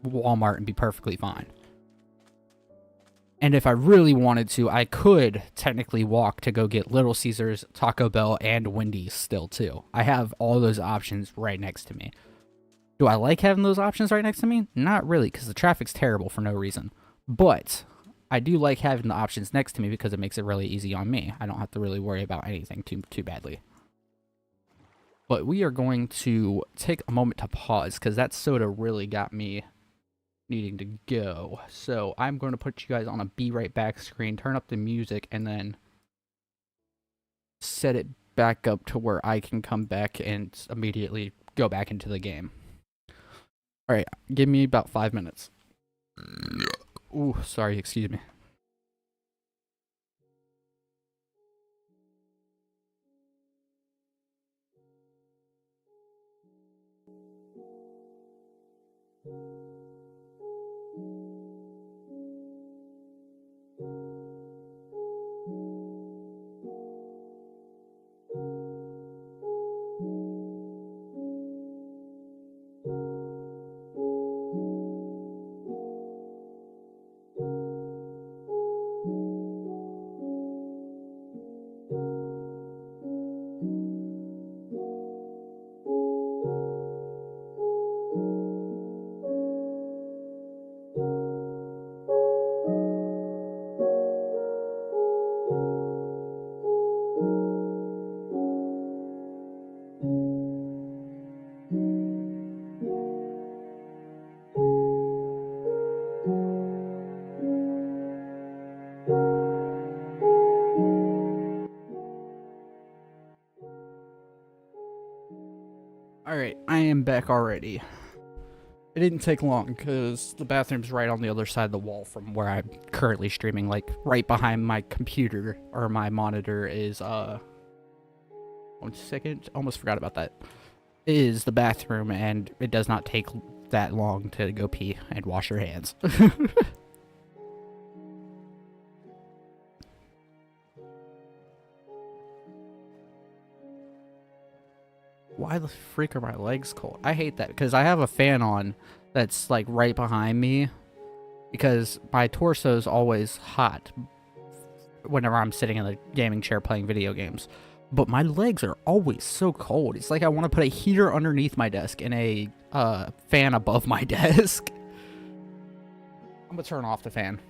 Walmart and be perfectly fine. And if I really wanted to, I could technically walk to go get Little Caesars, Taco Bell, and Wendy's still, too. I have all those options right next to me. Do I like having those options right next to me? Not really, because the traffic's terrible for no reason. But I do like having the options next to me because it makes it really easy on me. I don't have to really worry about anything too badly. But we are going to take a moment to pause, because that soda really got me needing to go. So I'm going to put you guys on a be right back screen, turn up the music, and then set it back up to where I can come back and immediately go back into the game. Alright, give me about 5 minutes. Ooh, sorry, excuse me. Alright, I am back already. It didn't take long because the bathroom's right on the other side of the wall from where I'm currently streaming. Like right behind my computer or my monitor is 1 second, almost forgot about that. Is the bathroom, and it does not take that long to go pee and wash your hands. Why the freak are my legs cold? I hate that because I have a fan on that's like right behind me because my torso is always hot whenever I'm sitting in the gaming chair playing video games. But my legs are always so cold. It's like I want to put a heater underneath my desk and a fan above my desk. I'm gonna turn off the fan.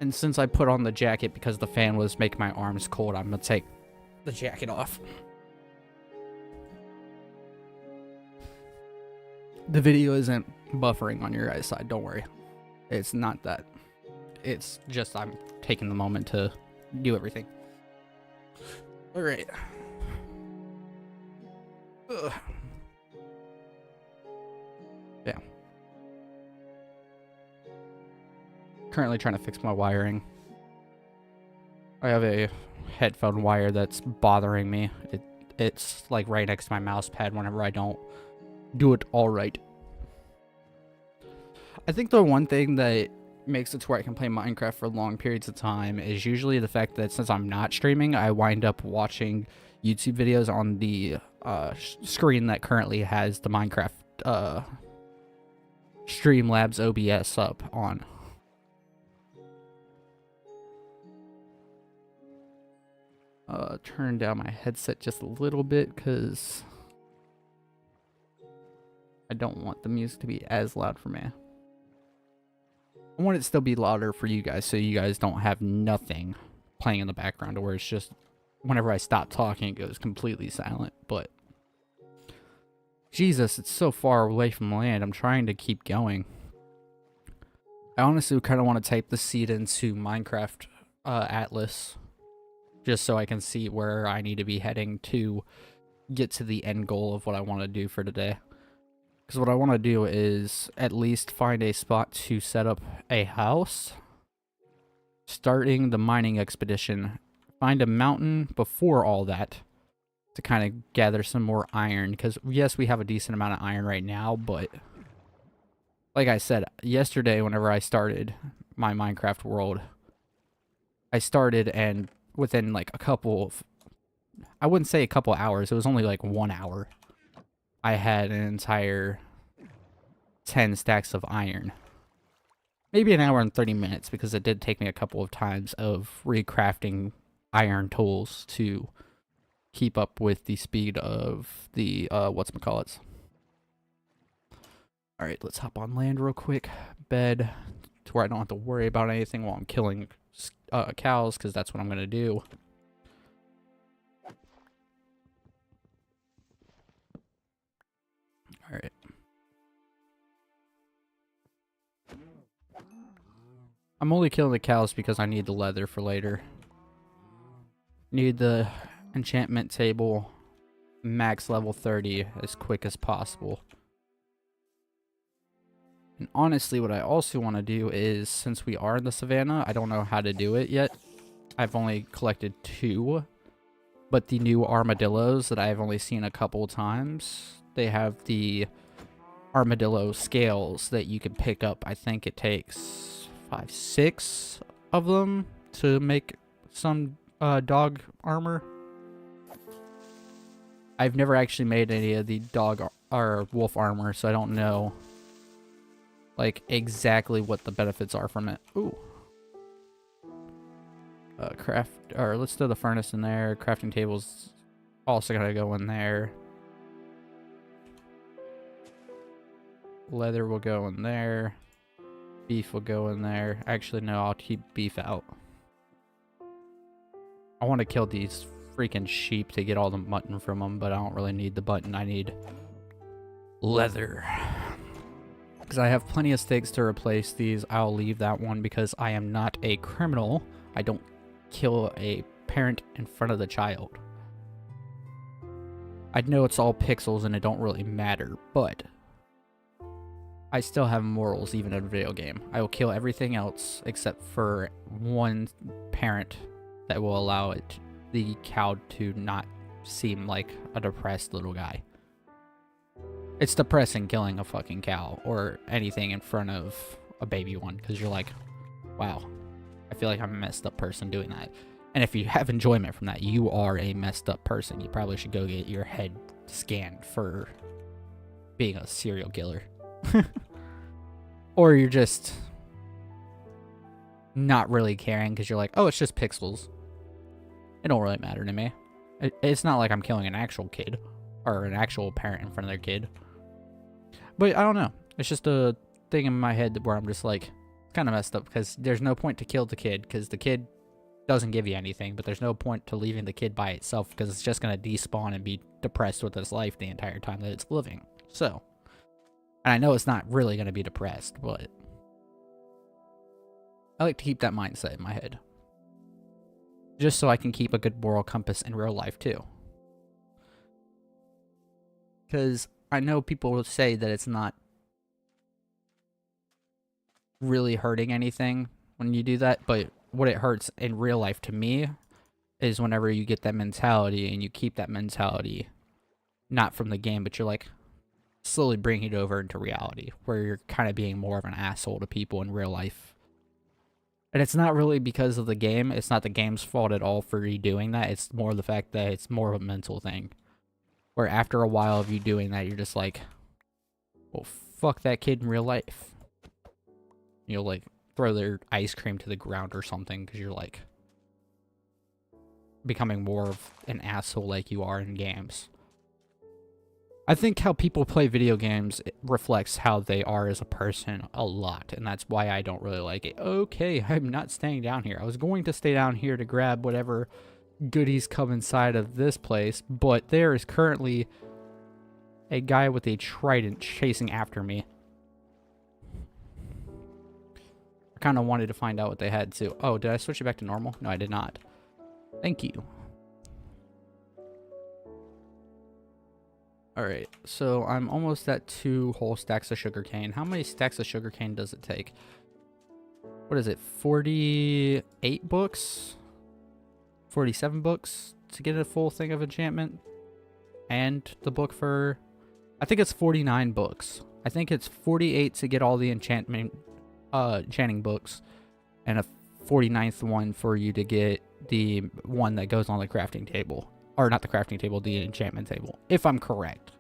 And since I put on the jacket because the fan was making my arms cold, I'm gonna take the jacket off. The video isn't buffering on your guys' side, don't worry. It's not that. It's just I'm taking the moment to do everything. Alright. Yeah. Currently trying to fix my wiring. I have a headphone wire that's bothering me. It's like right next to my mouse pad whenever I don't do it all right. I think the one thing that makes it to where I can play Minecraft for long periods of time is usually the fact that since I'm not streaming, I wind up watching YouTube videos on the screen that currently has the Minecraft Streamlabs OBS up on. Turn down my headset just a little bit because I don't want the music to be as loud for me. I want it to still be louder for you guys so you guys don't have nothing playing in the background where it's just whenever I stop talking it goes completely silent. But Jesus, it's so far away from land. I'm trying to keep going. I honestly kind of want to type the seed into Minecraft Atlas just so I can see where I need to be heading to get to the end goal of what I want to do for today. Because what I want to do is at least find a spot to set up a house, starting the mining expedition, find a mountain before all that to kind of gather some more iron. Because yes, we have a decent amount of iron right now, but like I said, yesterday whenever I started my Minecraft world, I started and within like a couple of, I wouldn't say a couple hours, it was only like 1 hour. I had an entire 10 stacks of iron. Maybe an hour and 30 minutes because it did take me a couple of times of recrafting iron tools to keep up with the speed of the whatchamacallits. Alright, let's hop on land real quick. Bed to where I don't have to worry about anything while I'm killing cows because that's what I'm going to do. Alright. I'm only killing the cows because I need the leather for later. Need the enchantment table max level 30 as quick as possible. And honestly, what I also want to do is, since we are in the savannah, I don't know how to do it yet. I've only collected 2. But the new armadillos that I've only seen a couple times, they have the armadillo scales that you can pick up. I think it takes 5, 6 of them to make some dog armor. I've never actually made any of the dog or wolf armor, so I don't know like exactly what the benefits are from it. Ooh. Craft, or let's throw the furnace in there. Crafting tables also gotta go in there. Leather will go in there. Beef will go in there. Actually, no, I'll keep beef out. I want to kill these freaking sheep to get all the mutton from them, but I don't really need the mutton. I need leather. Because I have plenty of steaks to replace these. I'll leave that one because I am not a criminal. I don't kill a parent in front of the child. I know it's all pixels and it don't really matter, but I still have morals even in a video game. I will kill everything else except for one parent that will allow the cow to not seem like a depressed little guy. It's depressing killing a fucking cow or anything in front of a baby one, because you're like, wow, I feel like I'm a messed up person doing that. And if you have enjoyment from that, you are a messed up person. You probably should go get your head scanned for being a serial killer. Or you're just not really caring because you're like, oh, it's just pixels. It don't really matter to me. It's not like I'm killing an actual kid or an actual parent in front of their kid. But I don't know. It's just a thing in my head where I'm just like, it's kind of messed up because there's no point to kill the kid because the kid doesn't give you anything, but there's no point to leaving the kid by itself because it's just going to despawn and be depressed with its life the entire time that it's living. So, and I know it's not really going to be depressed, but I like to keep that mindset in my head. Just so I can keep a good moral compass in real life too. Because I know people will say that it's not really hurting anything when you do that, but what it hurts in real life to me is whenever you get that mentality and you keep that mentality not from the game, but you're like slowly bringing it over into reality where you're kind of being more of an asshole to people in real life. And it's not really because of the game. It's not the game's fault at all for you doing that. It's more the fact that it's more of a mental thing. Where after a while of you doing that, you're just like, well, fuck that kid in real life. You'll like throw their ice cream to the ground or something because you're like becoming more of an asshole like you are in games. I think how people play video games reflects how they are as a person a lot, and that's why I don't really like it. Okay, I'm not staying down here. I was going to stay down here to grab whatever goodies come inside of this place, but there is currently a guy with a trident chasing after me. I kind of wanted to find out what they had too. Oh, did I switch it back to normal? No, I did not. Thank you. Alright, so I'm almost at 2 whole stacks of sugarcane. How many stacks of sugarcane does it take? What is it, 48 books? 47 books to get a full thing of enchantment? And the book for... I think it's 49 books. I think it's 48 to get all the enchanting books. And a 49th one for you to get the one that goes on the crafting table. Or not the crafting table, the enchantment table. If I'm correct.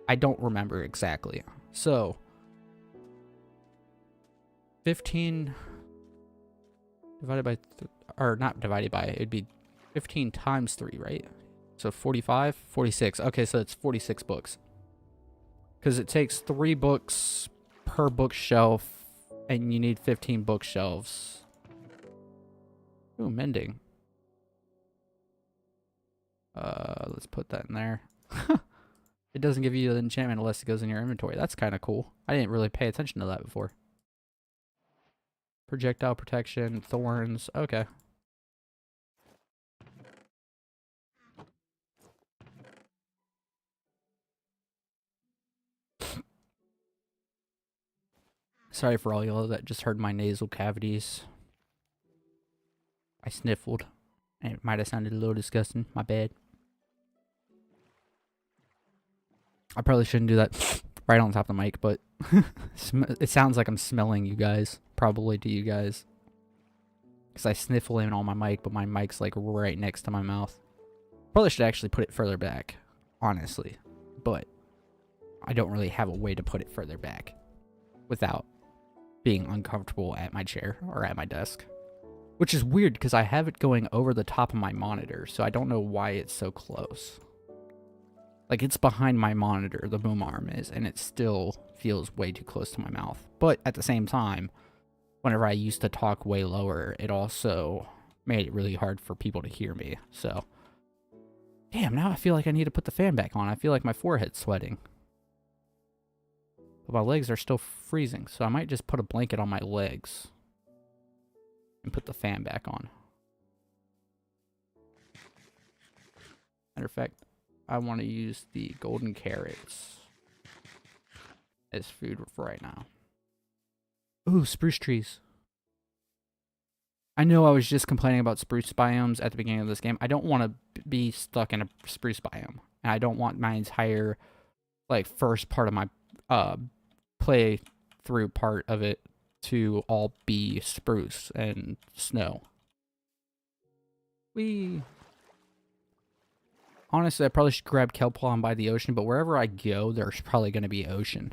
I don't remember exactly. So, 15 divided by... or not divided by, it'd be 15 times 3, right? So 45? 46. Okay, so it's 46 books. Because it takes 3 books per bookshelf, and you need 15 bookshelves. Ooh, mending. Let's put that in there. It doesn't give you the enchantment unless it goes in your inventory. That's kind of cool. I didn't really pay attention to that before. Projectile protection, thorns. Okay. Sorry for all y'all that just heard my nasal cavities. I sniffled. And it might have sounded a little disgusting. My bad. I probably shouldn't do that right on top of the mic, but it sounds like I'm smelling you guys. Probably to you guys. Because I sniffle in on my mic, but my mic's like right next to my mouth. Probably should actually put it further back, honestly. But I don't really have a way to put it further back without being uncomfortable at my chair or at my desk. Which is weird because I have it going over the top of my monitor, so I don't know why it's so close. Like, it's behind my monitor, the boom arm is, and it still feels way too close to my mouth. But at the same time, whenever I used to talk way lower, it also made it really hard for people to hear me. So, damn, now I feel like I need to put the fan back on. I feel like my forehead's sweating. But my legs are still freezing, so I might just put a blanket on my legs and put the fan back on. Matter of fact, I want to use the golden carrots as food for right now. Ooh, spruce trees. I know I was just complaining about spruce biomes at the beginning of this game. I don't want to be stuck in a spruce biome. And I don't want my entire, like, first part of my play through part of it to all be spruce and snow. Honestly, I probably should grab kelp while I'm by the ocean, but wherever I go, there's probably going to be ocean.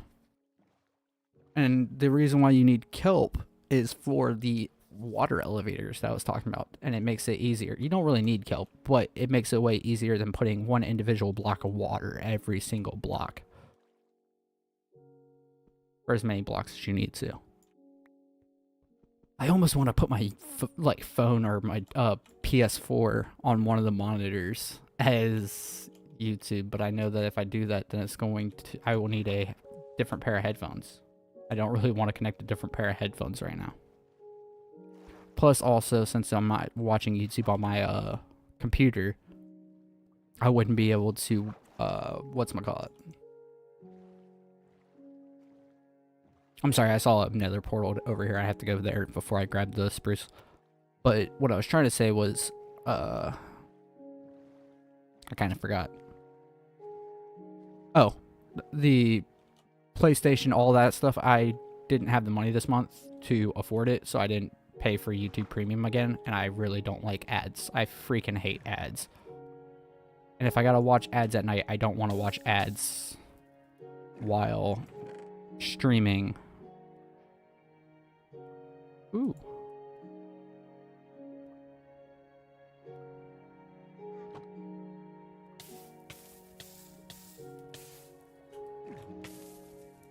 And the reason why you need kelp is for the water elevators that I was talking about, and it makes it easier. You don't really need kelp, but it makes it way easier than putting one individual block of water every single block. For as many blocks as you need to. I almost want to put my phone or my PS4 on one of the monitors as YouTube, but I know that if I do that, then I will need a different pair of headphones. I don't really want to connect a different pair of headphones right now. Plus, also, since I'm not watching YouTube on my computer, I wouldn't be able to whatchamacallit. I'm sorry, I saw another portal over here. I have to go there before I grab the spruce. But what I was trying to say was, I kind of forgot. Oh, the PlayStation, all that stuff, I didn't have the money this month to afford it, so I didn't pay for YouTube Premium again, and I really don't like ads. I freaking hate ads. And if I gotta watch ads at night, I don't want to watch ads while streaming. Ooh.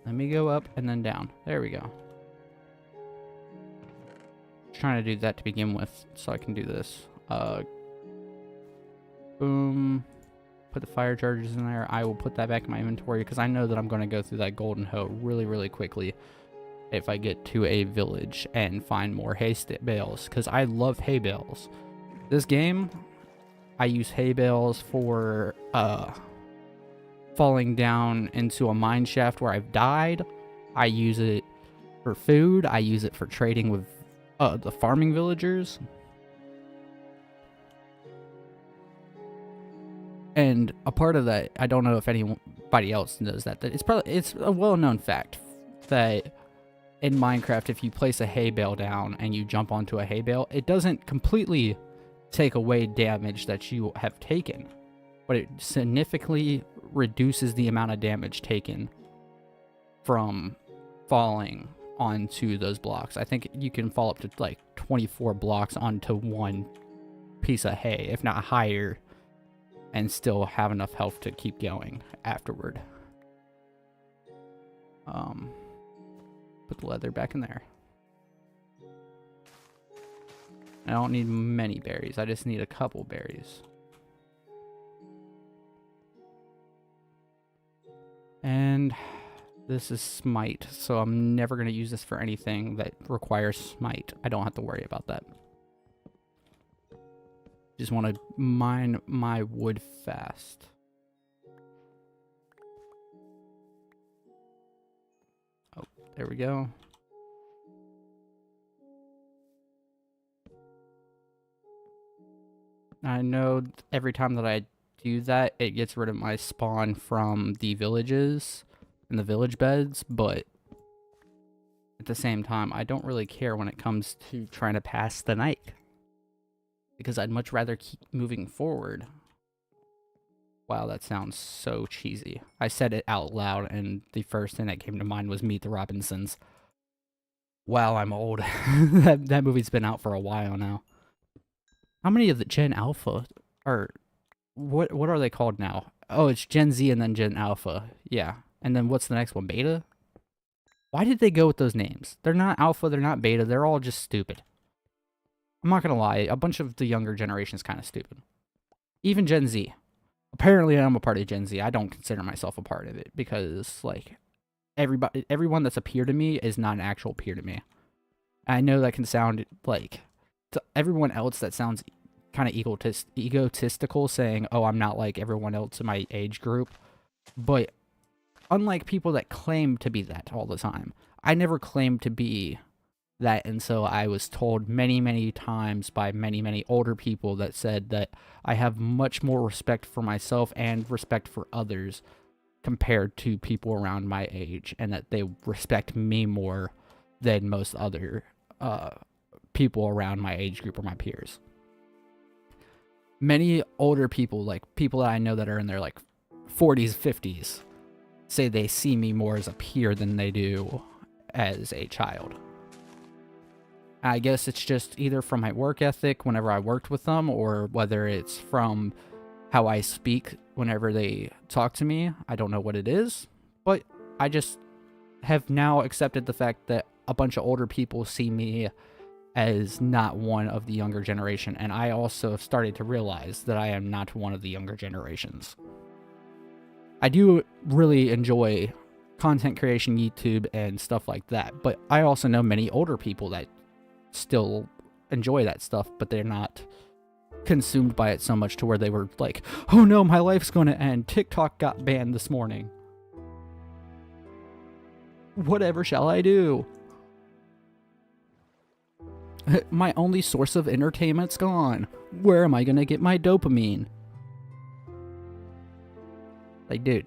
Let me go up and then down. There we go. Trying to do that to begin with, so I can do this. Boom. Put the fire charges in there. I will put that back in my inventory because I know that I'm going to go through that golden hoe really, really quickly if I get to a village and find more hay bales, because I love hay bales. This game, I use hay bales for falling down into a mine shaft where I've died. I use it for food. I use it for trading with the farming villagers. And a part of that, I don't know if anybody else knows that it's a well-known fact that in Minecraft, if you place a hay bale down and you jump onto a hay bale, it doesn't completely take away damage that you have taken, but it significantly reduces the amount of damage taken from falling onto those blocks. I think you can fall up to like 24 blocks onto one piece of hay, if not higher, and still have enough health to keep going afterward. Put the leather back in there. I don't need many berries. I just need a couple berries. And this is smite, so I'm never going to use this for anything that requires smite. I don't have to worry about that. Just want to mine my wood fast. Oh, there we go. I know every time that I do that, it gets rid of my spawn from the villages and the village beds, but at the same time, I don't really care when it comes to trying to pass the night, because I'd much rather keep moving forward. Wow, that sounds so cheesy. I said it out loud, and the first thing that came to mind was Meet the Robinsons. Wow, I'm old. that movie's been out for a while now. How many of the Gen Alpha are... What are they called now? Oh, it's Gen Z and then Gen Alpha. Yeah. And then what's the next one? Beta? Why did they go with those names? They're not Alpha, they're not Beta, they're all just stupid. I'm not gonna lie, a bunch of the younger generation is kind of stupid. Even Gen Z. Apparently I'm a part of Gen Z. I don't consider myself a part of it because, like, everyone that's a peer to me is not an actual peer to me. I know that can sound like, to everyone else that sounds kind of egotistical, saying, oh, I'm not like everyone else in my age group. But unlike people that claim to be that all the time, I never claimed to be that, and so I was told many, many times by many, many older people that said that I have much more respect for myself and respect for others compared to people around my age, and that they respect me more than most other people around my age group or my peers. Many older people, like people that I know that are in their like 40s, 50s, say they see me more as a peer than they do as a child. I guess it's just either from my work ethic whenever I worked with them, or whether it's from how I speak whenever they talk to me. I don't know what it is, but I just have now accepted the fact that a bunch of older people see me as not one of the younger generation, and I also have started to realize that I am not one of the younger generations. I do really enjoy content creation, YouTube, and stuff like that, but I also know many older people that still enjoy that stuff, but they're not consumed by it so much to where they were like, oh no, my life's gonna end, TikTok got banned this morning, whatever shall I do? My only source of entertainment's gone. Where am I gonna get my dopamine? Like, dude,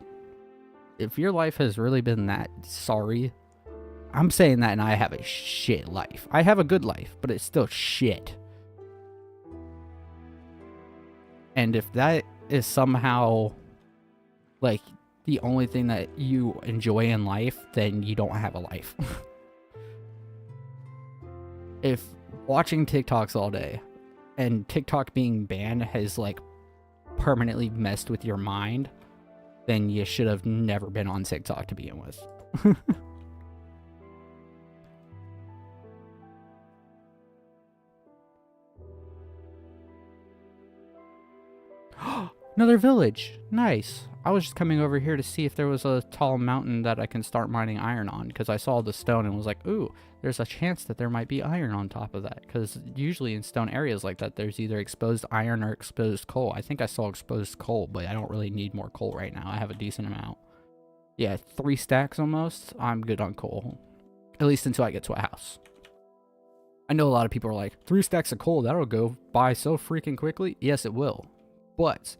if your life has really been that sorry, I'm saying that and I have a shit life. I have a good life, but it's still shit. And if that is somehow, like, the only thing that you enjoy in life, then you don't have a life. If watching TikToks all day and TikTok being banned has, like, permanently messed with your mind, then you should have never been on TikTok to begin with. Another village. Nice. I was just coming over here to see if there was a tall mountain that I can start mining iron on, because I saw the stone and was like, ooh, there's a chance that there might be iron on top of that, because usually in stone areas like that, there's either exposed iron or exposed coal. I think I saw exposed coal, but I don't really need more coal right now. I have a decent amount. Yeah, 3 stacks almost. I'm good on coal. At least until I get to a house. I know a lot of people are like, 3 stacks of coal, that'll go by so freaking quickly. Yes, it will. But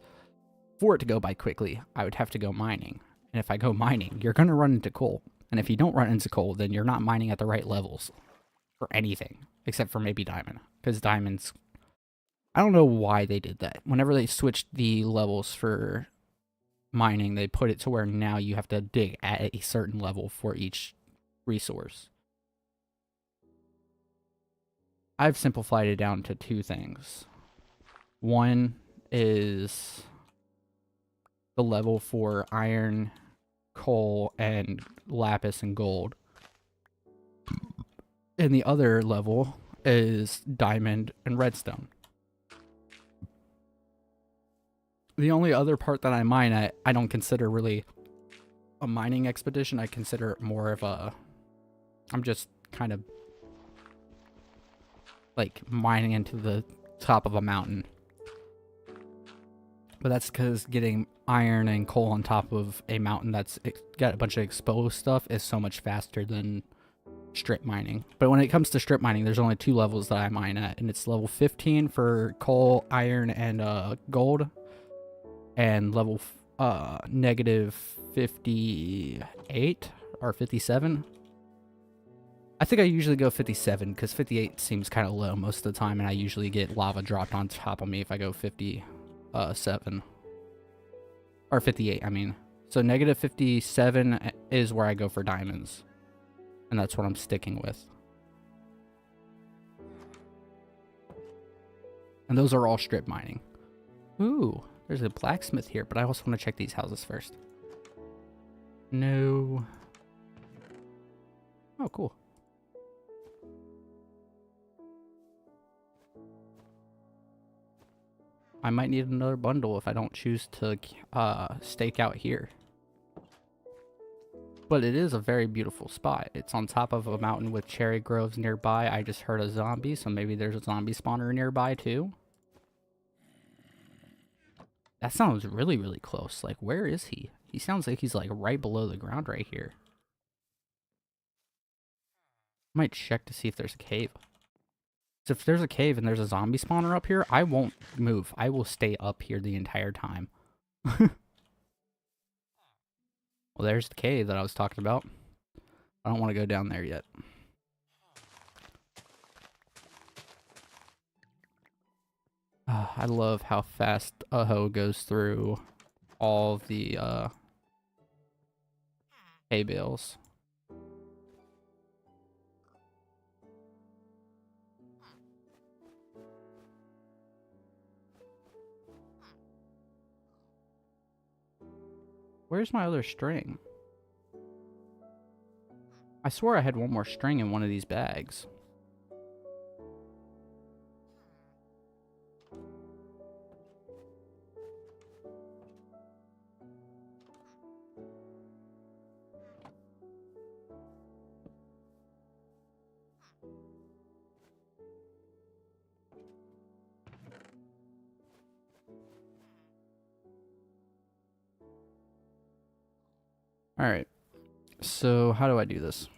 for it to go by quickly, I would have to go mining. And if I go mining, you're going to run into coal. And if you don't run into coal, then you're not mining at the right levels for anything, except for maybe diamond. Because diamonds, I don't know why they did that. Whenever they switched the levels for mining, they put it to where now you have to dig at a certain level for each resource. I've simplified it down to 2 things. One is the level for iron, coal, and lapis and gold. And the other level is diamond and redstone. The only other part that I mine at, I don't consider really a mining expedition. I consider it more of a, I'm just kind of like mining into the top of a mountain. But that's because getting iron and coal on top of a mountain that's got a bunch of exposed stuff is so much faster than strip mining. But when it comes to strip mining, there's only 2 levels that I mine at, and it's level 15 for coal, iron, and gold, and level negative 58 or 57. I think I usually go 57 because 58 seems kind of low most of the time, and I usually get lava dropped on top of me if I go 57 or 58, I mean. So negative 57 is where I go for diamonds, and that's what I'm sticking with. And those are all strip mining. Ooh, there's a blacksmith here, but I also want to check these houses first. No. Oh, cool. I might need another bundle if I don't choose to stake out here. But it is a very beautiful spot. It's on top of a mountain with cherry groves nearby. I just heard a zombie, so maybe there's a zombie spawner nearby too. That sounds really, really close. Like, where is he? He sounds like he's like right below the ground right here. Might check to see if there's a cave. So if there's a cave and there's a zombie spawner up here, I won't move. I will stay up here the entire time. Well, there's the cave that I was talking about. I don't want to go down there yet. I love how fast a hoe goes through all of the hay bales. Where's my other string? I swore I had one more string in one of these bags. Alright, so how do I do this?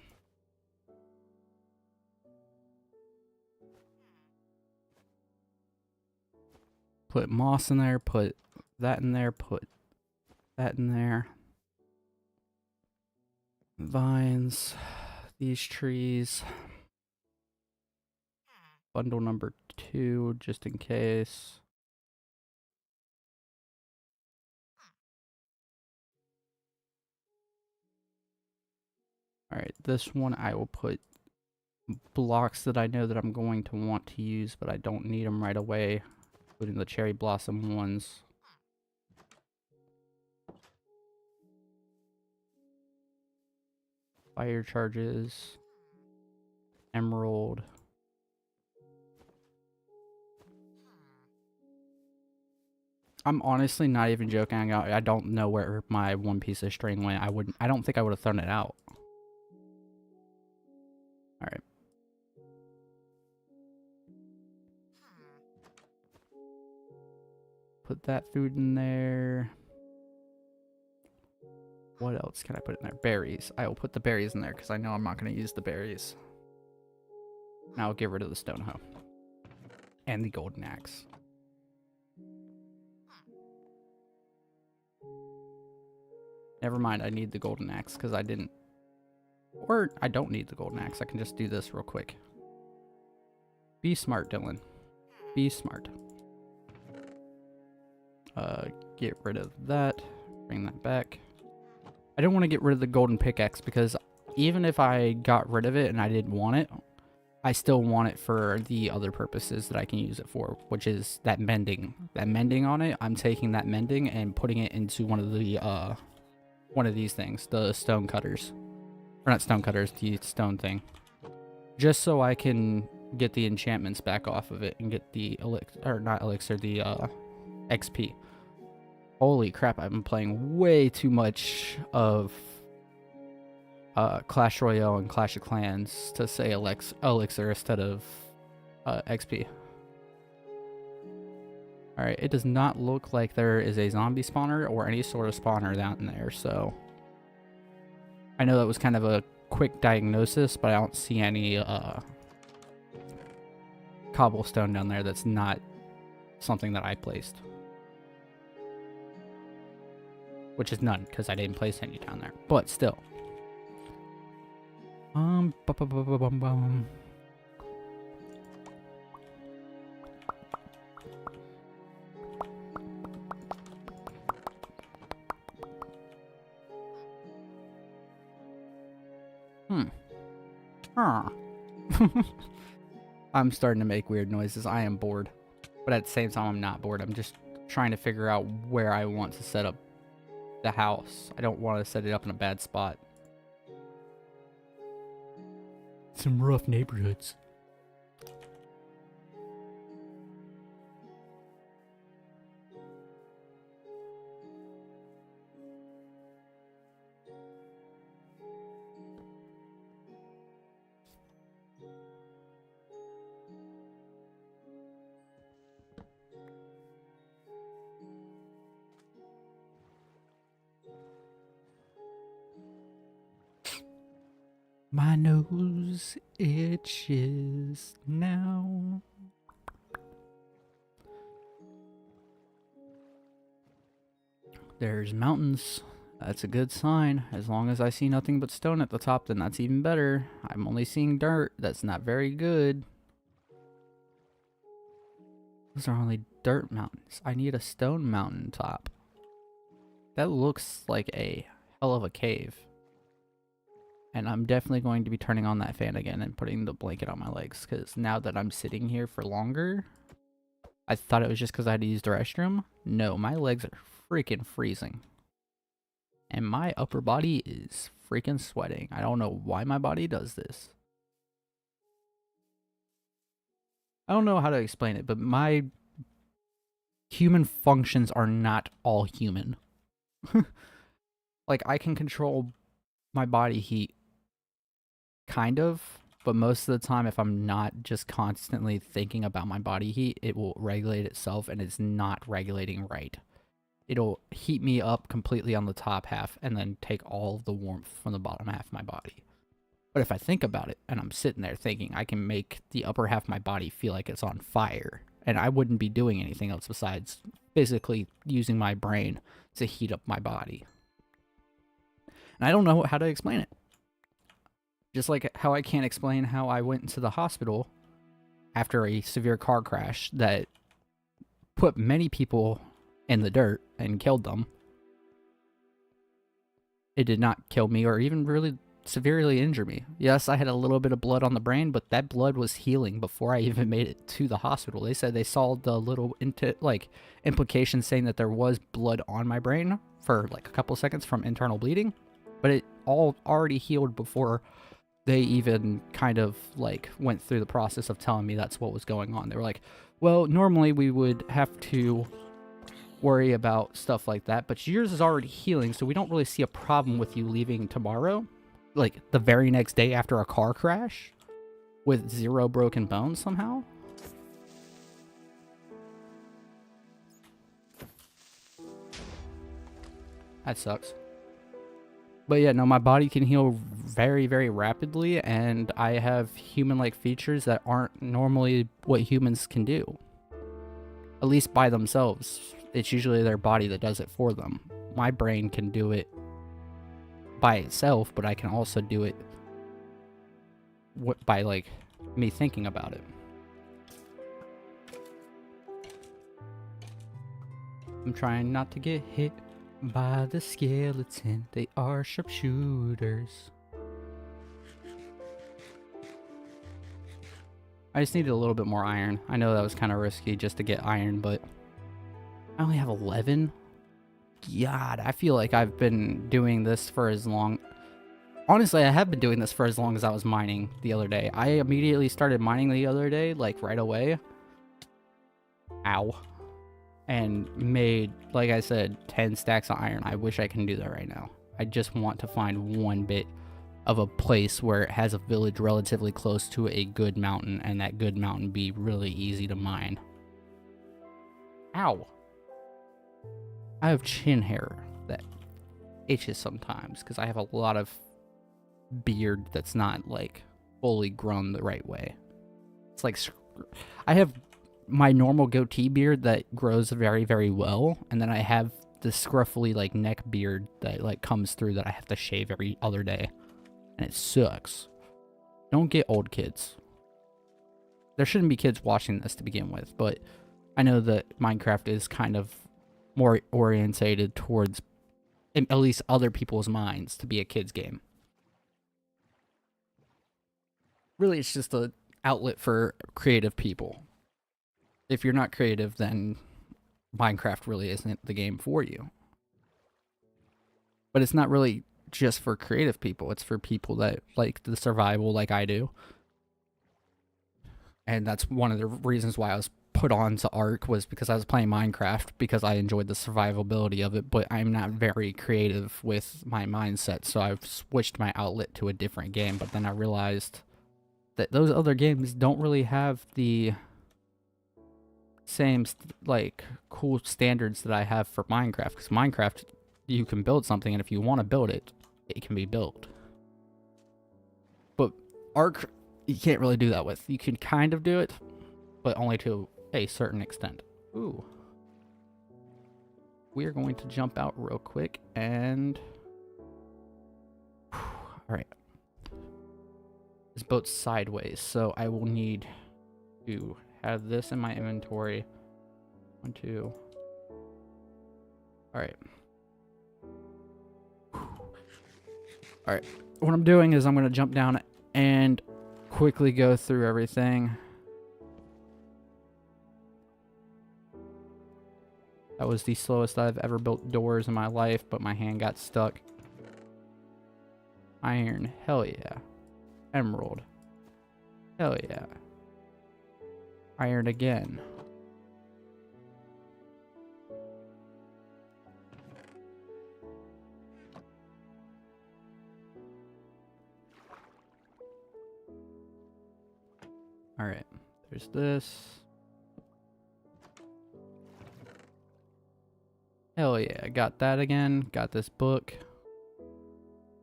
Put moss in there, put that in there, put that in there. Vines, these trees. Bundle number 2, just in case. Alright, this one I will put blocks that I know that I'm going to want to use, but I don't need them right away, including the cherry blossom ones. Fire charges. Emerald. I'm honestly not even joking. I don't know where my one piece of string went. I don't think I would have thrown it out. Alright. Put that food in there. What else can I put in there? Berries. I will put the berries in there because I know I'm not going to use the berries. Now I'll get rid of the stone hoe. And the golden axe. Never mind, I need the golden axe because I didn't. Or I don't need the golden axe. I can just do this real quick. Be smart, Dylan. Be smart. Get rid of that. Bring that back. I don't want to get rid of the golden pickaxe because even if I got rid of it and I didn't want it, I still want it for the other purposes that I can use it for, which is that mending. That mending on it, I'm taking that mending and putting it into one of these things, the stone cutters. Or not stone cutters, the stone thing. Just so I can get the enchantments back off of it and get the elixir, or not elixir, the XP. Holy crap, I've been playing way too much of Clash Royale and Clash of Clans to say elixir instead of XP. Alright, it does not look like there is a zombie spawner or any sort of spawner down there, so I know that was kind of a quick diagnosis, but I don't see any cobblestone down there that's not something that I placed. Which is none, because I didn't place any down there. But still. I'm starting to make weird noises. I am bored. But at the same time, I'm not bored. I'm just trying to figure out where I want to set up the house. I don't want to set it up in a bad spot. Some rough neighborhoods. My nose itches now. There's mountains. That's a good sign. As long as I see nothing but stone at the top, then that's even better. I'm only seeing dirt. That's not very good. Those are only dirt mountains. I need a stone mountain top. That looks like a hell of a cave. And I'm definitely going to be turning on that fan again and putting the blanket on my legs. Because now that I'm sitting here for longer, I thought it was just because I had to use the restroom. No, my legs are freaking freezing. And my upper body is freaking sweating. I don't know why my body does this. I don't know how to explain it, but my human functions are not all human. Like, I can control my body heat, kind of, but most of the time, if I'm not just constantly thinking about my body heat, it will regulate itself, and it's not regulating right. It'll heat me up completely on the top half and then take all of the warmth from the bottom half of my body. But if I think about it and I'm sitting there thinking, I can make the upper half of my body feel like it's on fire, and I wouldn't be doing anything else besides physically using my brain to heat up my body. And I don't know how to explain it. Just like how I can't explain how I went into the hospital after a severe car crash that put many people in the dirt and killed them. It did not kill me or even really severely injure me. Yes, I had a little bit of blood on the brain, but that blood was healing before I even made it to the hospital. They said they saw the little implications saying that there was blood on my brain for like a couple seconds from internal bleeding, but it all already healed before they even kind of like went through the process of telling me that's what was going on. They were like, well, normally we would have to worry about stuff like that, but yours is already healing, so we don't really see a problem with you leaving tomorrow, like the very next day after a car crash with 0 broken bones somehow. That sucks. But yeah, no, my body can heal very, very rapidly, and I have human-like features that aren't normally what humans can do. At least by themselves. It's usually their body that does it for them. My brain can do it by itself, but I can also do it by, like, me thinking about it. I'm trying not to get hit by the skeleton. They are sharpshooters. I just needed a little bit more iron. I know that was kind of risky just to get iron, but I only have 11? God, I feel like I've been doing this for as long... Honestly, I have been doing this for as long as I was mining the other day. I immediately started mining the other day, like right away. Ow. And made, like I said, 10 stacks of iron. I wish I can do that right now. I just want to find one bit of a place where it has a village relatively close to a good mountain, and that good mountain be really easy to mine. Ow. I have chin hair that itches sometimes because I have a lot of beard that's not like fully grown the right way. It's like I have my normal goatee beard that grows very, very well, and then I have the scruffy like neck beard that like comes through that I have to shave every other day, and it sucks. Don't get old kids. There shouldn't be kids watching this to begin with, but I know that Minecraft is kind of more orientated towards at least other people's minds to be a kid's game. Really, it's just an outlet for creative people. If you're not creative, then Minecraft really isn't the game for you. But it's not really just for creative people. It's for people that like the survival like I do. And that's one of the reasons why I was put on to Ark, was because I was playing Minecraft because I enjoyed the survivability of it, but I'm not very creative with my mindset, so I've switched my outlet to a different game. But then I realized that those other games don't really have the same like cool standards that I have for Minecraft, because Minecraft, you can build something, and if you want to build it, it can be built. Arc, you can't really do that with. You can kind of do it, but only to a certain extent. Ooh. We are going to jump out real quick and... Alright. This boat's sideways, so I will need to have this in my inventory. 1, 2. Alright. Alright. What I'm doing is I'm going to jump down and quickly go through everything. That was the slowest I've ever built doors in my life, but my hand got stuck. Iron. Hell yeah. Emerald. Hell yeah. Iron again. Alright. There's this. Hell yeah. I got that again. Got this book.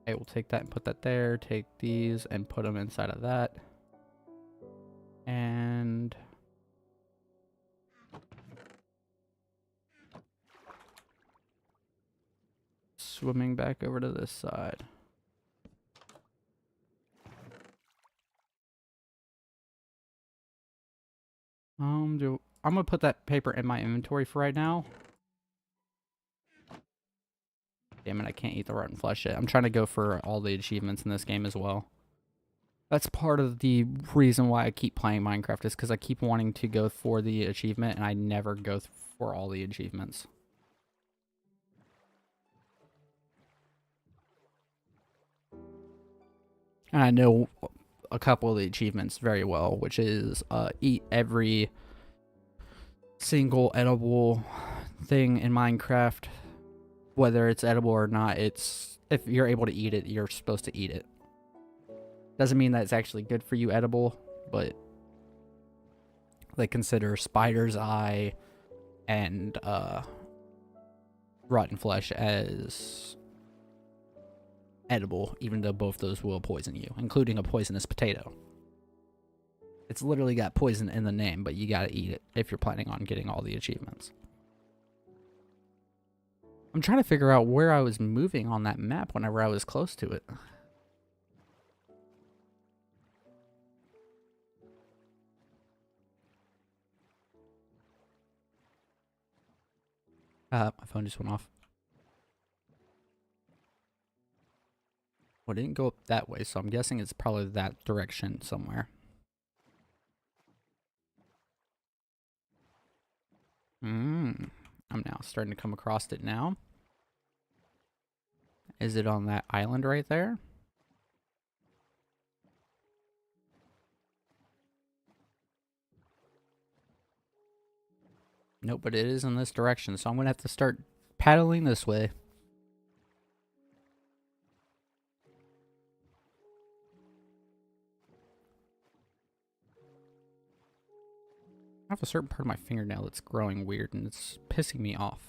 I will take that and put that there. Take these and put them inside of that. And... swimming back over to this side. I'm gonna put that paper in my inventory for right now. Damn it, I can't eat the rotten flesh yet. I'm trying to go for all the achievements in this game as well. That's part of the reason why I keep playing Minecraft, is because I keep wanting to go for the achievement and I never go for all the achievements. And I know a couple of the achievements very well, which is eat every single edible thing in Minecraft. Whether it's edible or not, it's if you're able to eat it, you're supposed to eat it. Doesn't mean that it's actually good for you edible, but they consider spider's eye and rotten flesh as edible, even though both those will poison you, including a poisonous potato. It's literally got poison in the name, but you gotta eat it if you're planning on getting all the achievements. I'm trying to figure out where I was moving on that map whenever I was close to it. My phone just went off. Well, it didn't go up that way, so I'm guessing it's probably that direction somewhere. I'm now starting to come across it now. Is it on that island right there? Nope, but it is in this direction, so I'm going to have to start paddling this way. I have a certain part of my fingernail that's growing weird, and it's pissing me off.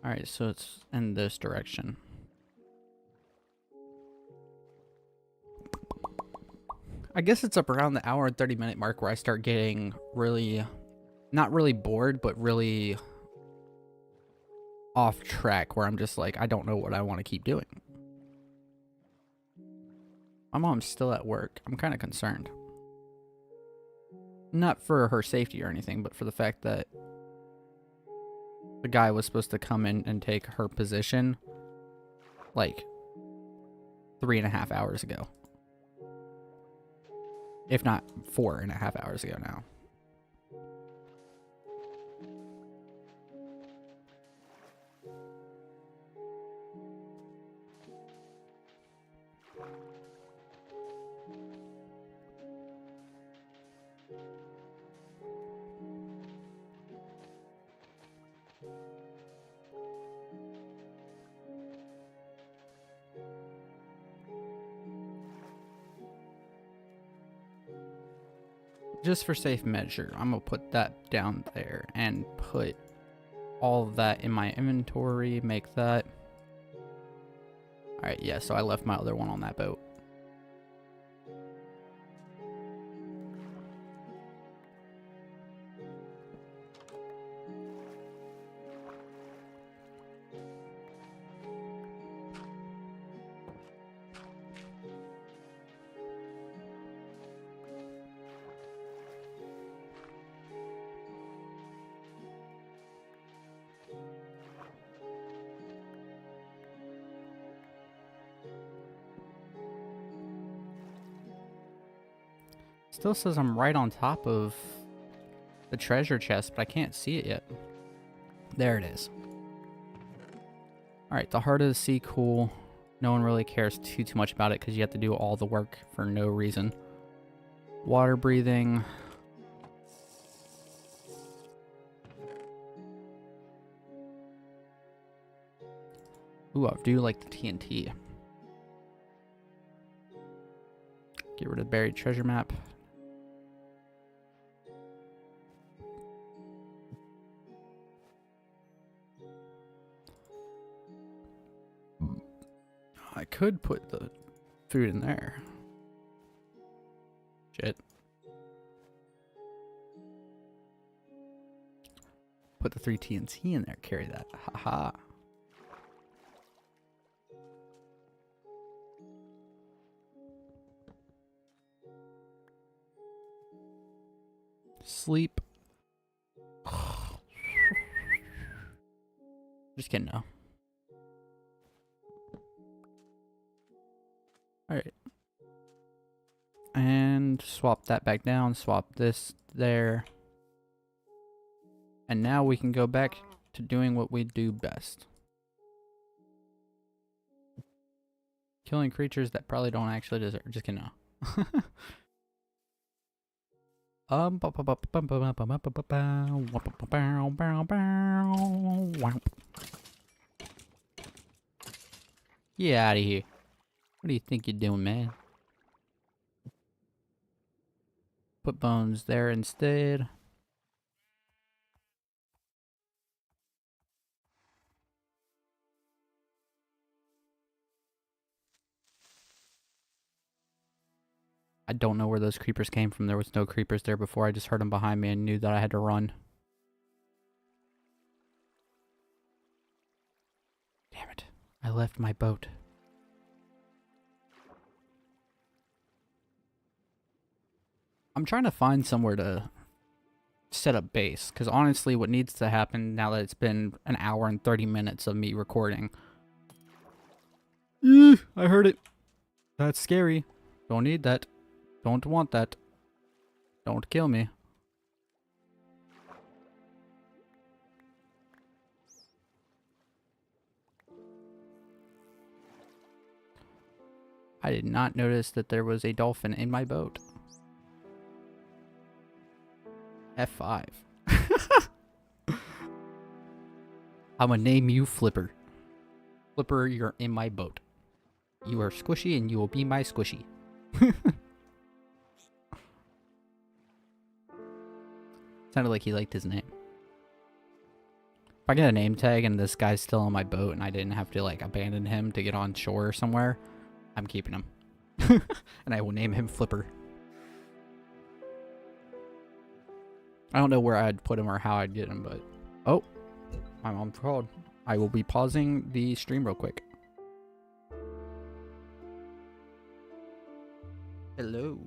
Alright, so it's in this direction. I guess it's up around the hour and 30-minute mark where I start getting really, not really bored, but really off track, where I'm just like, I don't know what I want to keep doing. My mom's still at work. I'm kind of concerned. Not for her safety or anything, but for the fact that the guy was supposed to come in and take her position like 3.5 hours ago. If not 4.5 hours ago now. Just for safe measure, I'm gonna put that down there and put all of that in my inventory. Make that. Alright, yeah, so I left my other one on that boat. Still says I'm right on top of the treasure chest, but I can't see it yet. There it is. Alright, the heart of the sea, cool. No one really cares too much about it because you have to do all the work for no reason. Water breathing. Ooh, I do like the TNT. Get rid of the buried treasure map. I could put the food in there. Shit. Put the 3 TNT in there. Carry that. Haha. Sleep. Just kidding now. Alright. And swap that back down. Swap this there. And now we can go back to doing what we do best. Killing creatures that probably don't actually deserve. Just kidding now. Get out of here. What do you think you're doing, man? Put bones there instead. I don't know where those creepers came from. There was no creepers there before. I just heard them behind me and knew that I had to run. Damn it. I left my boat. I'm trying to find somewhere to set up base. Because honestly, what needs to happen now that it's been an hour and 30 minutes of me recording. I heard it. That's scary. Don't need that. Don't want that. Don't kill me. I did not notice that there was a dolphin in my boat. F5. I'm gonna name you Flipper. Flipper, you're in my boat. You are squishy and you will be my squishy. Sounded like he liked his name. If I get a name tag and this guy's still on my boat and I didn't have to like abandon him to get on shore somewhere, I'm keeping him. And I will name him Flipper. I don't know where I'd put him or how I'd get him, but... Oh! My mom called. I will be pausing the stream real quick. Hello.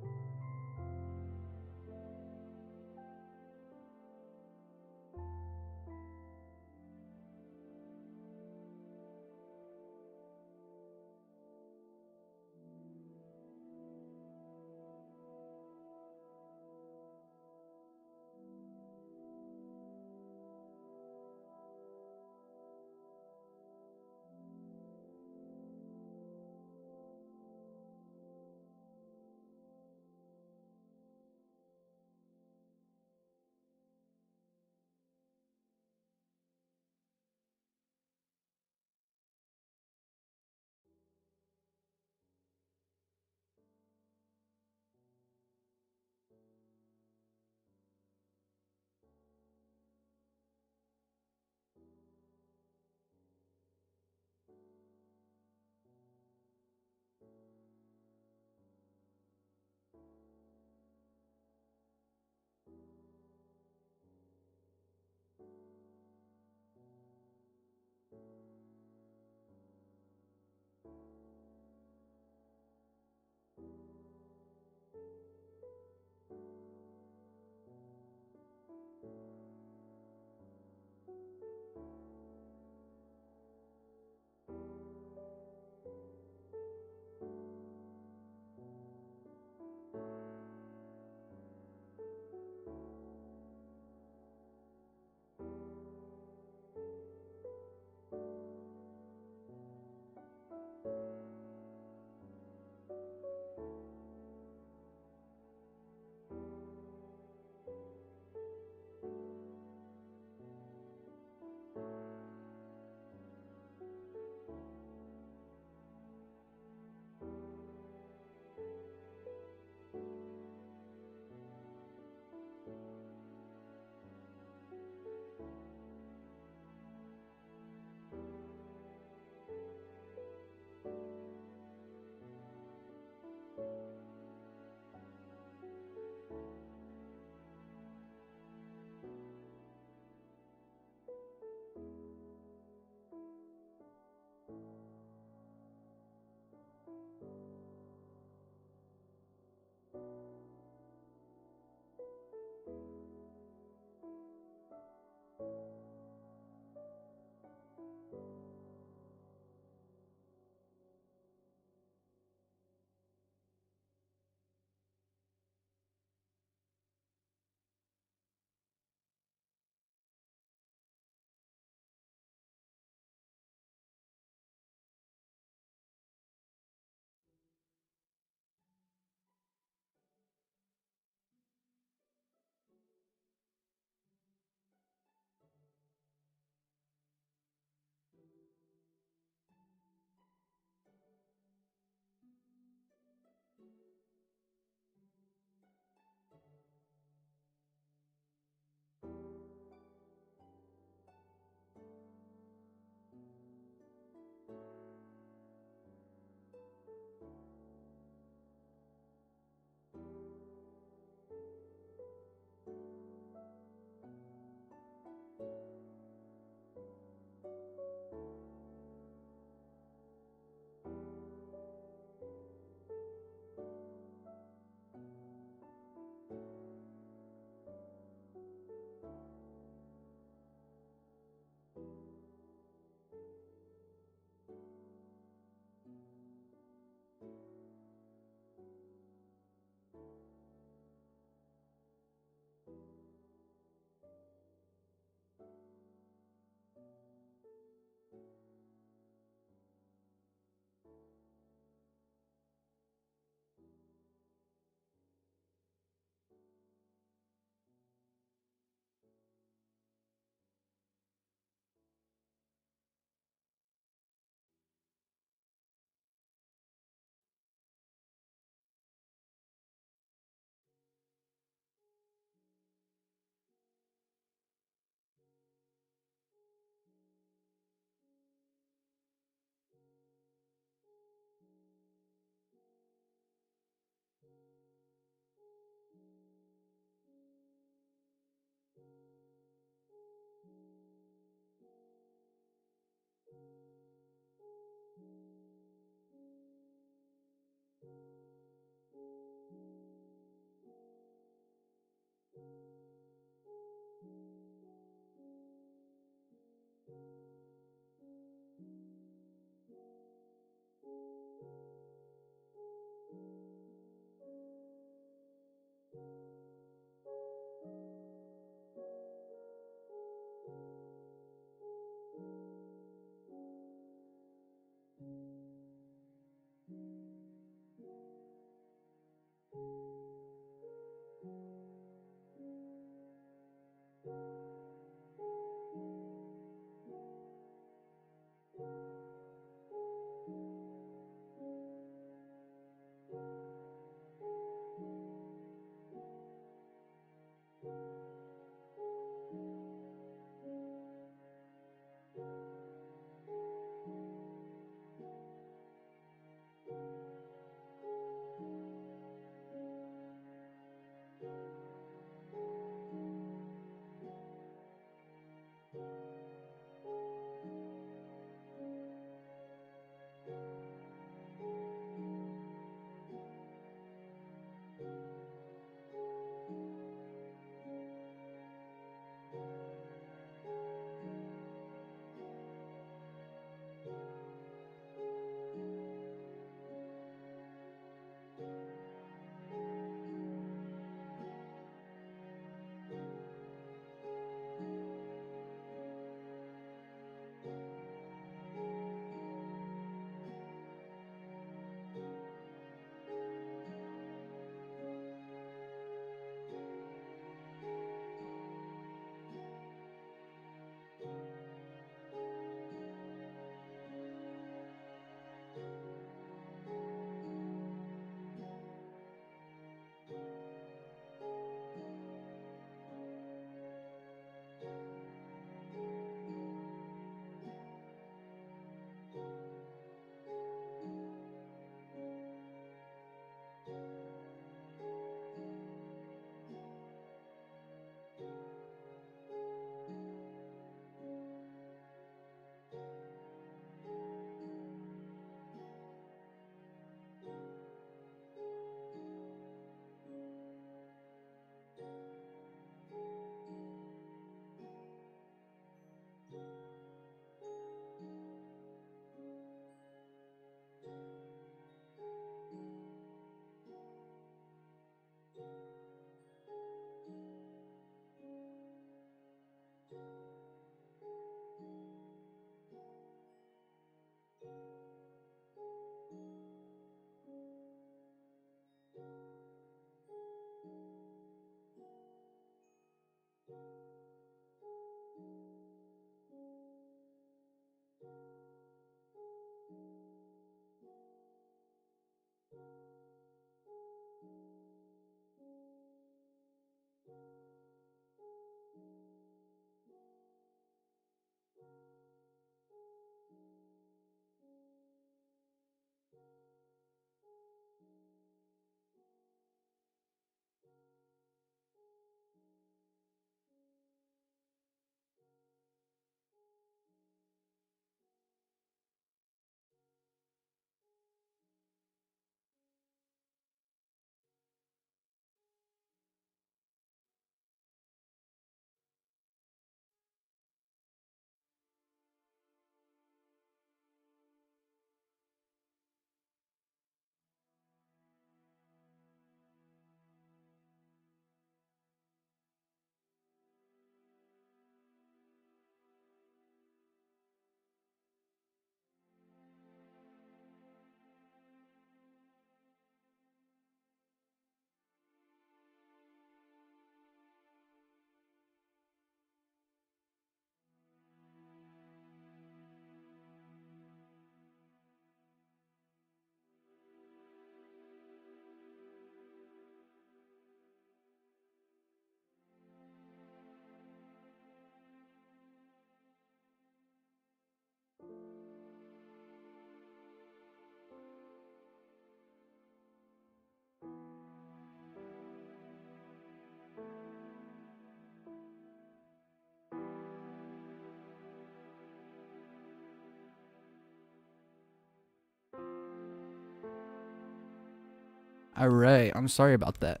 Alright, I'm sorry about that.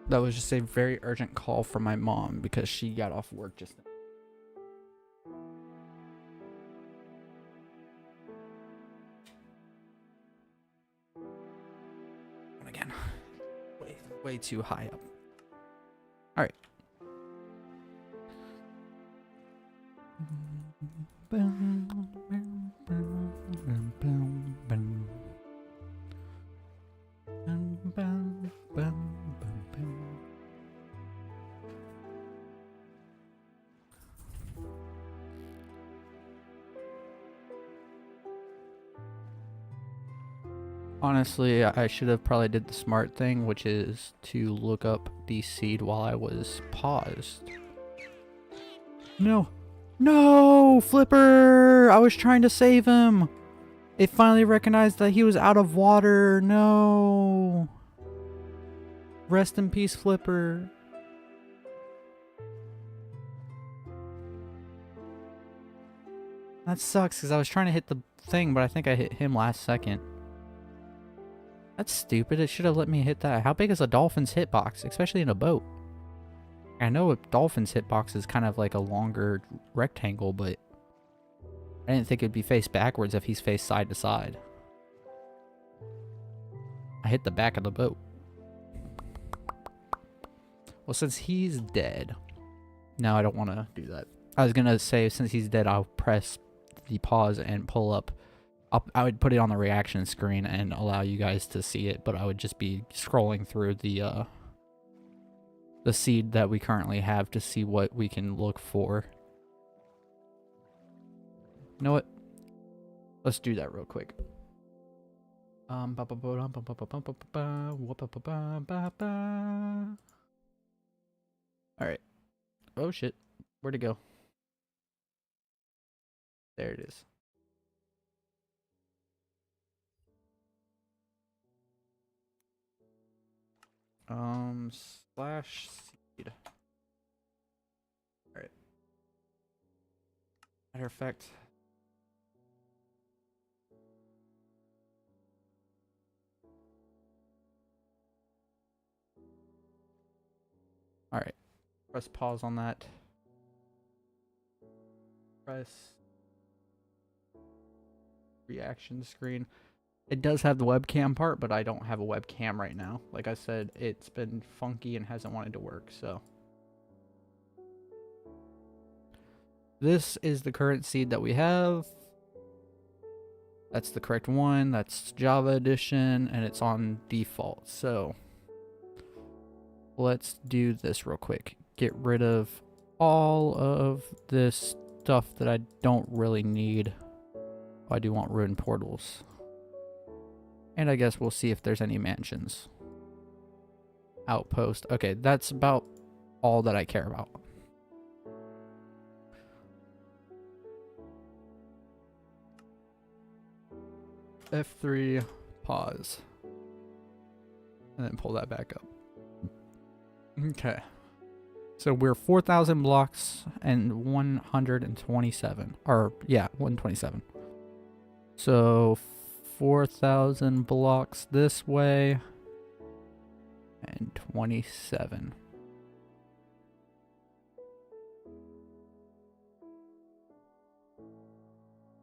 That was just a very urgent call from my mom because she got off work just now. Again. Way too high up. Alright. Honestly, I should have probably did the smart thing, which is to look up the seed while I was paused. No. No! Flipper! I was trying to save him! It finally recognized that he was out of water. No! Rest in peace, Flipper. That sucks, because I was trying to hit the thing, but I think I hit him last second. That's stupid. It should have let me hit that. How big is a dolphin's hitbox, especially in a boat? I know a dolphin's hitbox is kind of like a longer rectangle, but I didn't think it'd be faced backwards if he's faced side to side. I hit the back of the boat. Well, since he's dead... No, I don't want to do that. I was going to say, since he's dead, I'll press the pause and pull up. I would put it on the reaction screen and allow you guys to see it, but I would just be scrolling through the seed that we currently have to see what we can look for. You know what? Let's do that real quick. Alright. Oh shit. Where'd it go? There it is. Slash seed. Alright. Matter of fact. Alright. Press pause on that. Press reaction screen. It does have the webcam part, but I don't have a webcam right now. Like I said, it's been funky and hasn't wanted to work, so. This is the current seed that we have. That's the correct one. That's Java edition, and it's on default. So, let's do this real quick. Get rid of all of this stuff that I don't really need. I do want ruined portals. And I guess we'll see if there's any mansions. Outpost. Okay, that's about all that I care about. F3, pause. And then pull that back up. Okay. So we're 4,000 blocks and 127. Or, yeah, 127. So 4,000 blocks this way and 27.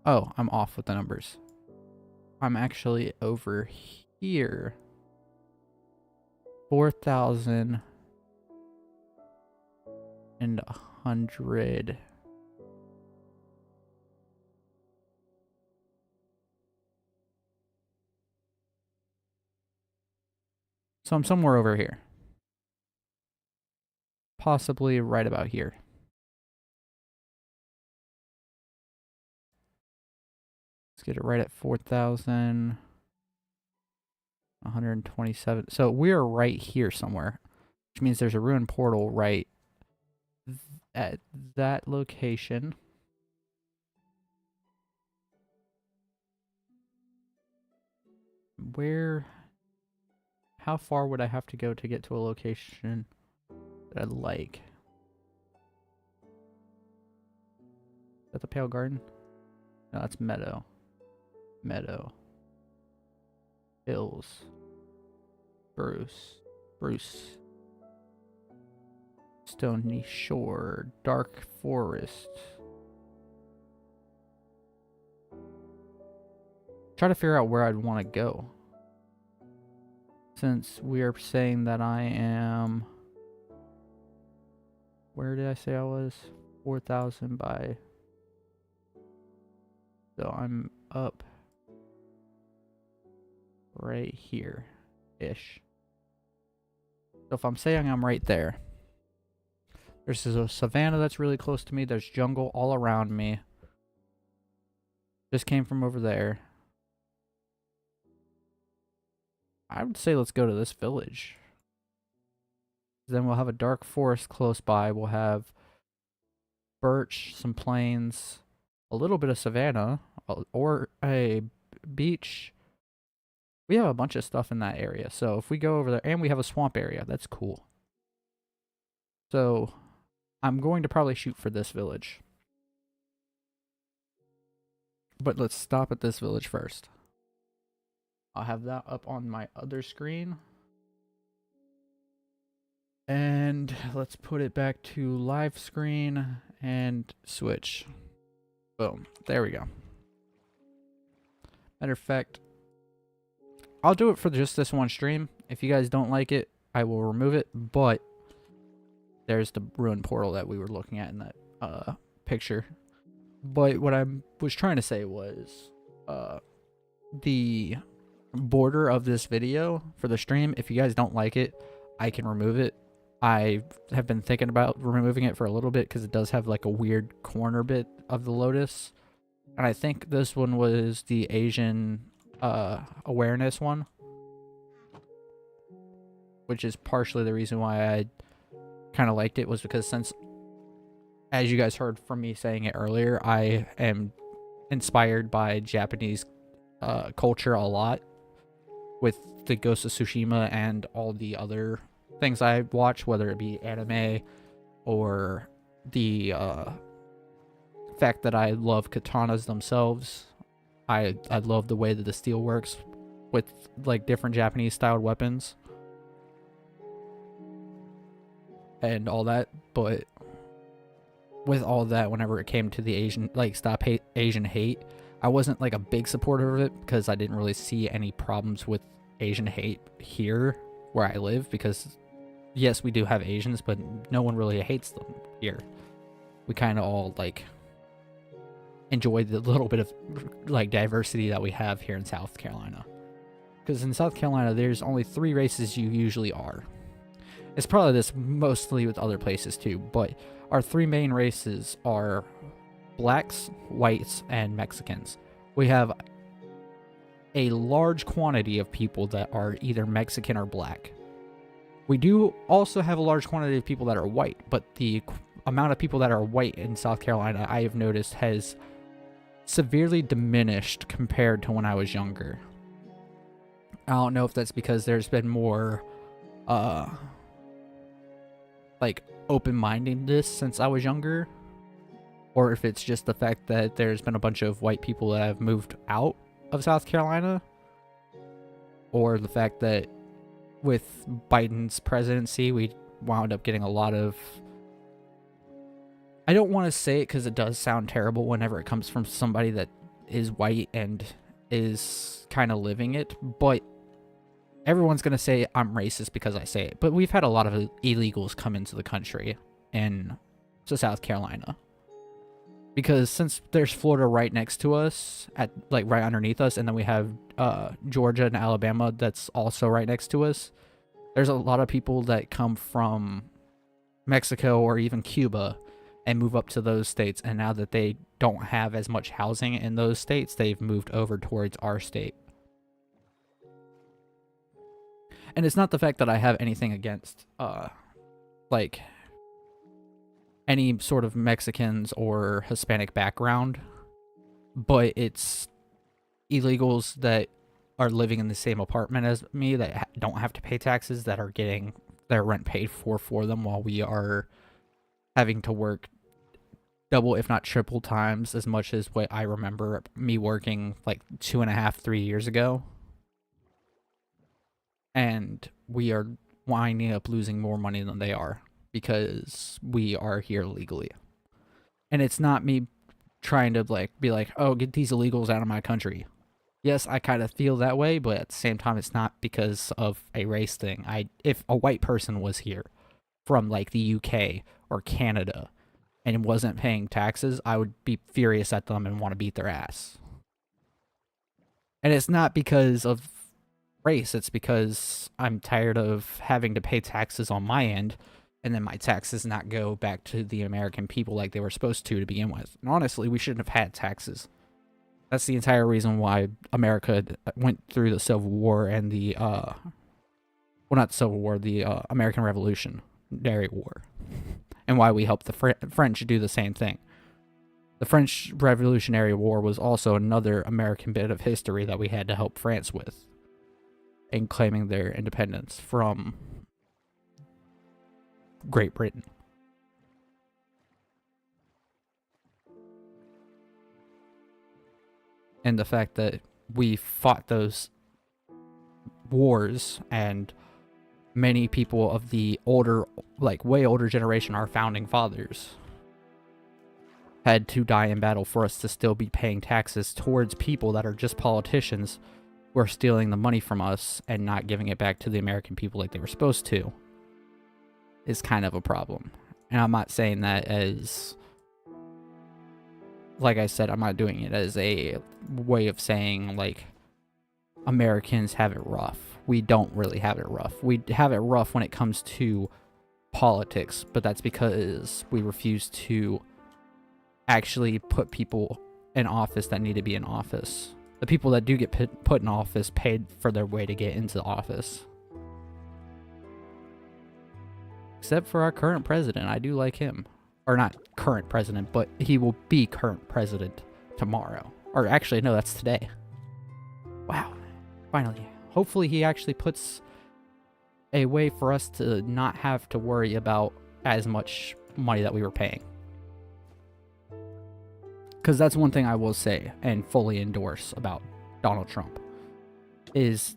Oh, I'm off with the numbers. I'm actually over here. 4,000 and 100. So I'm somewhere over here. Possibly right about here. Let's get it right at 4,000. 127. So we're right here somewhere, which means there's a ruined portal right at that location. Where... How far would I have to go to get to a location that I'd like? Is that the Pale Garden? No, that's Meadow. Meadow. Hills. Bruce. Stony Shore. Dark Forest. Try to figure out where I'd want to go. Since we are saying that I am... Where did I say I was? 4,000 by... So I'm up right here-ish. So if I'm saying I'm right there, there's a savanna that's really close to me. There's jungle all around me. Just came from over there. I would say let's go to this village. Then we'll have a dark forest close by. We'll have birch, some plains, a little bit of savanna, or a beach. We have a bunch of stuff in that area. So if we go over there, and we have a swamp area, that's cool. So I'm going to probably shoot for this village. But let's stop at this village first. I'll have that up on my other screen. And let's put it back to live screen and switch. Boom. There we go. Matter of fact, I'll do it for just this one stream. If you guys don't like it, I will remove it. But there's the ruined portal that we were looking at in that picture. But what I was trying to say was the border of this video for the stream, if you guys don't like it, I can remove it. I have been thinking about removing it for a little bit because it does have like a weird corner bit of the lotus. And I think this one was the Asian awareness one, which is partially the reason why I kind of liked it, was because since, as you guys heard from me saying it earlier, I am inspired by Japanese culture a lot with the Ghost of Tsushima and all the other things I watch, whether it be anime or the fact that I love katanas themselves. I love the way that the steel works with like different Japanese styled weapons and all that. But with all that, whenever it came to the Asian, like, stop Asian hate, I wasn't like a big supporter of it because I didn't really see any problems with Asian hate here where I live, because yes, we do have Asians, but no one really hates them here. We kind of all like enjoy the little bit of like diversity that we have here in South Carolina, because in South Carolina there's only 3 races you usually are. It's probably this mostly with other places too, but our 3 main races are blacks, whites, and Mexicans. We have a large quantity of people that are either Mexican or black. We do also have a large quantity of people that are white, but the amount of people that are white in South Carolina, I have noticed, has severely diminished compared to when I was younger. I don't know if that's because there's been more like open-mindedness since I was younger, or if it's just the fact that there's been a bunch of white people that have moved out of South Carolina, or the fact that with Biden's presidency we wound up getting a lot of, I don't want to say it because it does sound terrible whenever it comes from somebody that is white and is kind of living it, but everyone's going to say I'm racist because I say it. But we've had a lot of illegals come into the country and to South Carolina, because since there's Florida right next to us, at like right underneath us, and then we have Georgia and Alabama that's also right next to us, there's a lot of people that come from Mexico or even Cuba and move up to those states, and now that they don't have as much housing in those states, they've moved over towards our state. And it's not the fact that I have anything against like any sort of Mexicans or Hispanic background, but it's illegals that are living in the same apartment as me that don't have to pay taxes, that are getting their rent paid for them, while we are having to work double if not triple times as much as what I remember me working like 2.5-3 years ago. And we are winding up losing more money than they are because we are here legally. And it's not me trying to like be like, oh, get these illegals out of my country. Yes, I kind of feel that way, but at the same time, it's not because of a race thing. If a white person was here from like the UK or Canada and wasn't paying taxes, I would be furious at them and want to beat their ass. And it's not because of race, it's because I'm tired of having to pay taxes on my end and then my taxes not go back to the American people like they were supposed to begin with. And honestly, we shouldn't have had taxes. That's the entire reason why America went through the Civil War and the, well, not the Civil War, the American Revolutionary War. And why we helped the French do the same thing. The French Revolutionary War was also another American bit of history that we had to help France with in claiming their independence from Great Britain. And the fact that we fought those wars and many people of the older, like way older generation, our founding fathers, had to die in battle for us to still be paying taxes towards people that are just politicians who are stealing the money from us and not giving it back to the American people like they were supposed to, is kind of a problem. And I'm not saying that as, like I said, I'm not doing it as a way of saying, like, Americans have it rough. We don't really have it rough. We have it rough when it comes to politics, but that's because we refuse to actually put people in office that need to be in office. The people that do get put in office paid for their way to get into office. Except for our current president. I do like him. Or not current president, but he will be current president tomorrow. Or actually, no, that's today. Wow. Finally. Hopefully he actually puts a way for us to not have to worry about as much money that we were paying. Because that's one thing I will say and fully endorse about Donald Trump. Is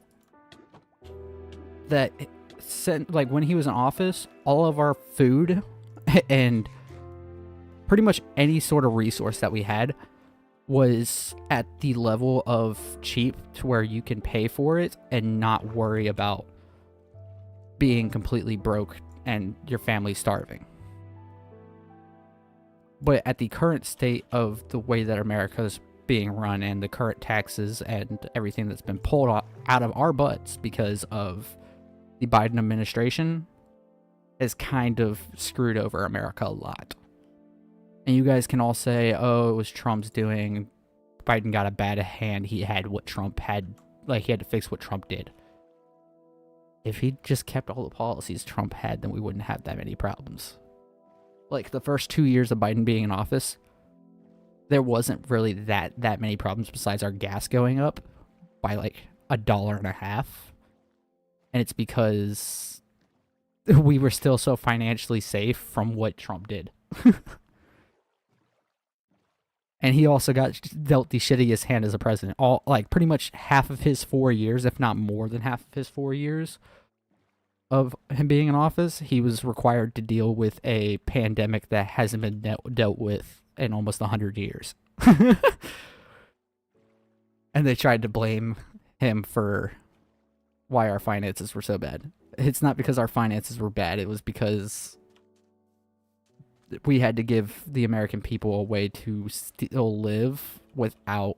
that, like, when he was in office, all of our food and pretty much any sort of resource that we had was at the level of cheap to where you can pay for it and not worry about being completely broke and your family starving. But at the current state of the way that America is being run and the current taxes and everything that's been pulled out of our butts because of the Biden administration has kind of screwed over America a lot. And you guys can all say, oh, it was Trump's doing. Biden got a bad hand. He had what Trump had. Like, he had to fix what Trump did. If he just kept all the policies Trump had, then we wouldn't have that many problems. Like, the first 2 years of Biden being in office, there wasn't really that many problems besides our gas going up by, like, $1.50. And it's because we were still so financially safe from what Trump did. And he also got dealt the shittiest hand as a president. All, like, pretty much half of his 4 years, if not more than half of his 4 years of him being in office, he was required to deal with a pandemic that hasn't been dealt with in almost 100 years. And they tried to blame him for why our finances were so bad. It's not because our finances were bad. It was because we had to give the American people a way to still live without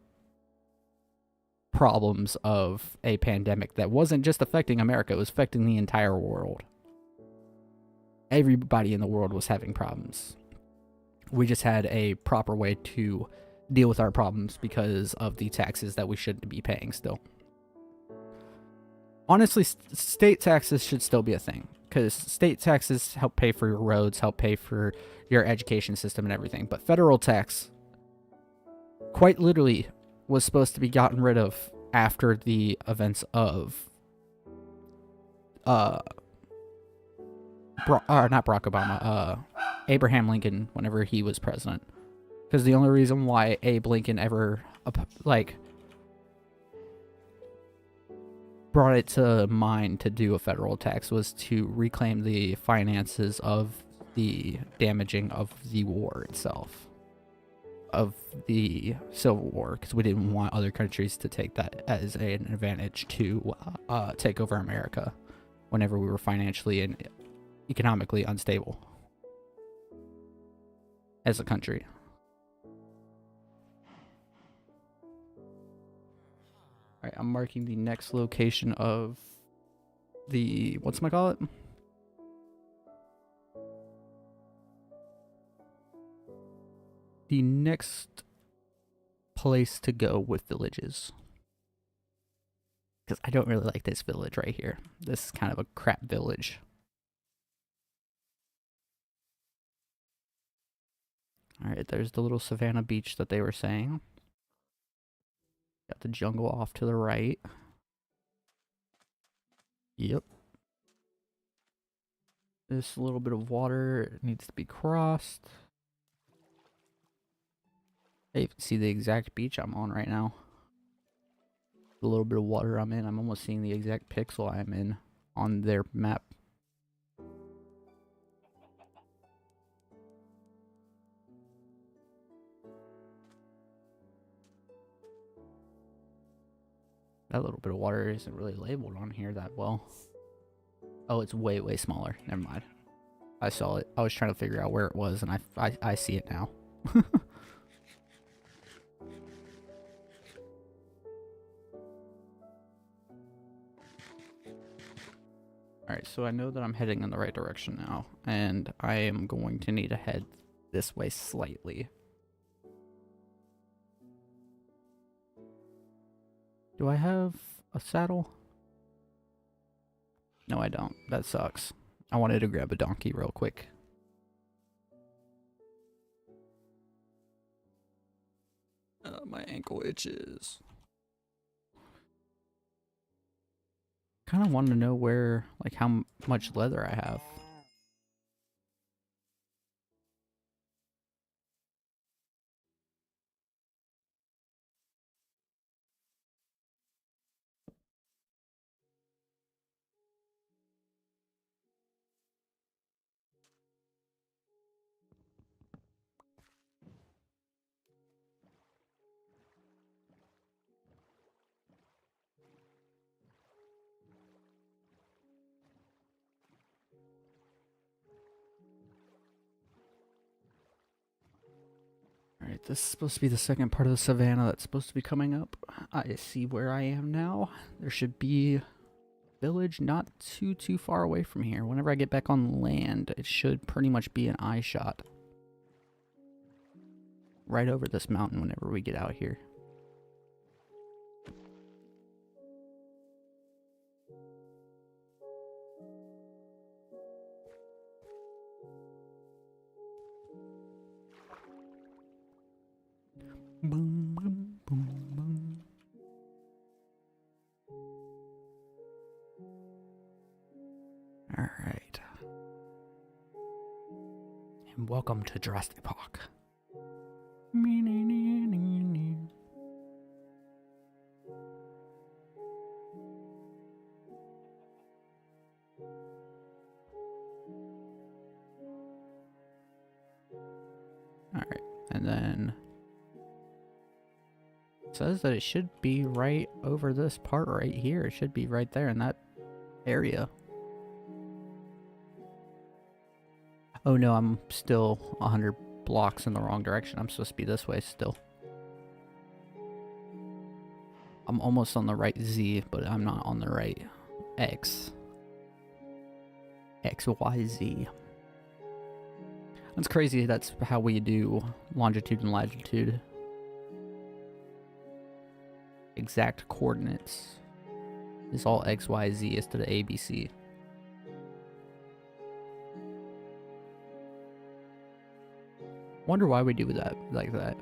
problems of a pandemic that wasn't just affecting America, it was affecting the entire world. Everybody in the world was having problems. We just had a proper way to deal with our problems because of the taxes that we shouldn't be paying still. Honestly, state taxes should still be a thing, because state taxes help pay for your roads, help pay for your education system and everything. But federal tax, quite literally, was supposed to be gotten rid of after the events of not Barack Obama, Abraham Lincoln, whenever he was president. Because the only reason why Abe Lincoln ever, like, brought it to mind to do a federal tax was to reclaim the finances of the damaging of the war itself, of the Civil War, because we didn't want other countries to take that as an advantage to take over America whenever we were financially and economically unstable as a country. Alright, I'm marking the next location of the, whatchamacallit? The next place to go with villages. Because I don't really like this village right here. This is kind of a crap village. Alright, there's the little savannah beach that they were saying. Got the jungle off to the right. Yep. This little bit of water needs to be crossed. Hey, you can see the exact beach I'm on right now. The little bit of water I'm in, I'm almost seeing the exact pixel I'm in on their map. That little bit of water isn't really labeled on here that well. Oh, it's way, way smaller. Never mind. I saw it. I was trying to figure out where it was, and I see it now. Alright, so I know that I'm heading in the right direction now, and I am going to need to head this way slightly. Do I have a saddle? No, I don't. That sucks. I wanted to grab a donkey real quick. My ankle itches. Kind of wanted to know where, like, how much leather I have. Alright, this is supposed to be the second part of the savannah that's supposed to be coming up. I see where I am now. There should be a village not too far away from here. Whenever I get back on land, it should pretty much be an eye shot. Right over this mountain whenever we get out here. Boom, boom, boom, boom. Alright. And welcome to Jurassic Park. Alright, and then it says that it should be right over this part right here. It should be right there in that area. Oh no, I'm still 100 blocks in the wrong direction. I'm supposed to be this way still. I'm almost on the right Z, but I'm not on the right X. X, Y, Z. That's crazy. That's how we do longitude and latitude. Exact coordinates is all X, Y, Z is to the ABC. Wonder why we do that like that.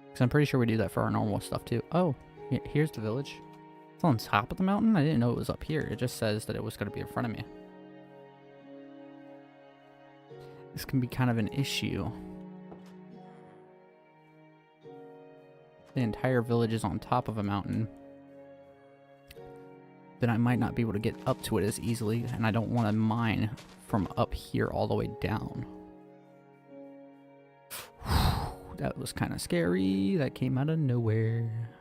Because I'm pretty sure we do that for our normal stuff too. Oh, here's the village. It's on top of the mountain? I didn't know it was up here. It just says that it was going to be in front of me. This can be kind of an issue. the entire village is on top of a mountain, then I might not be able to get up to it as easily, and I don't want to mine from up here all the way down. That was kind of scary. That came out of nowhere.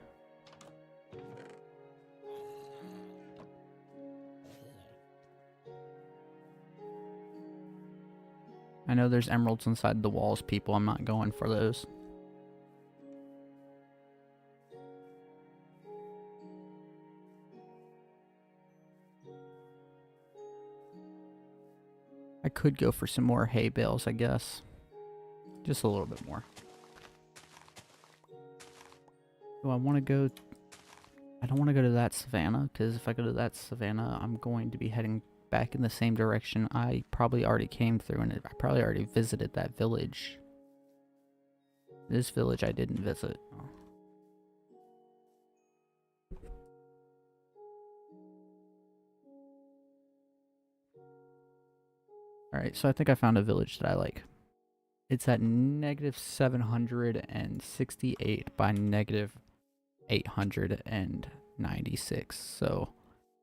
I know there's emeralds inside the walls, people. I'm not going for those. I could go for some more hay bales, I guess. Just a little bit more. Do I want to go... I don't want to go to that savannah, because if I go to that savannah, I'm going to be heading back in the same direction I probably already came through, and I probably already visited that village. This village I didn't visit. Alright, so I think I found a village that I like. It's at negative 768 by negative 896. So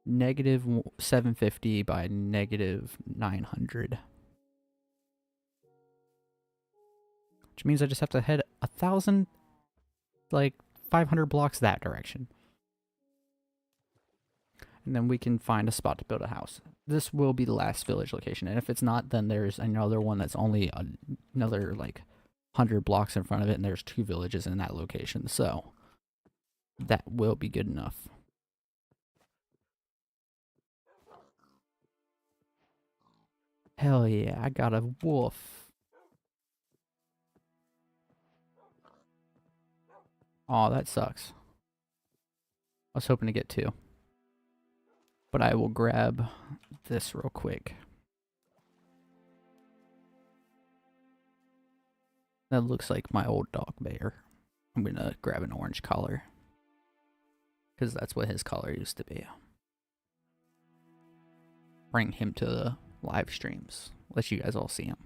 negative 750 by negative 900. Which means I just have to head 1,000, like 500 blocks that direction. And then we can find a spot to build a house. This will be the last village location, and if it's not, then there's another one that's only another like 100 blocks in front of it, and there's 2 villages in that location, so that will be good enough. Hell yeah, I got a wolf. Aw, that sucks. I was hoping to get 2. But I will grab this real quick. That looks like my old dog bear. I'm gonna grab an orange collar, because that's what his collar used to be. Bring him to the live streams. Let you guys all see him.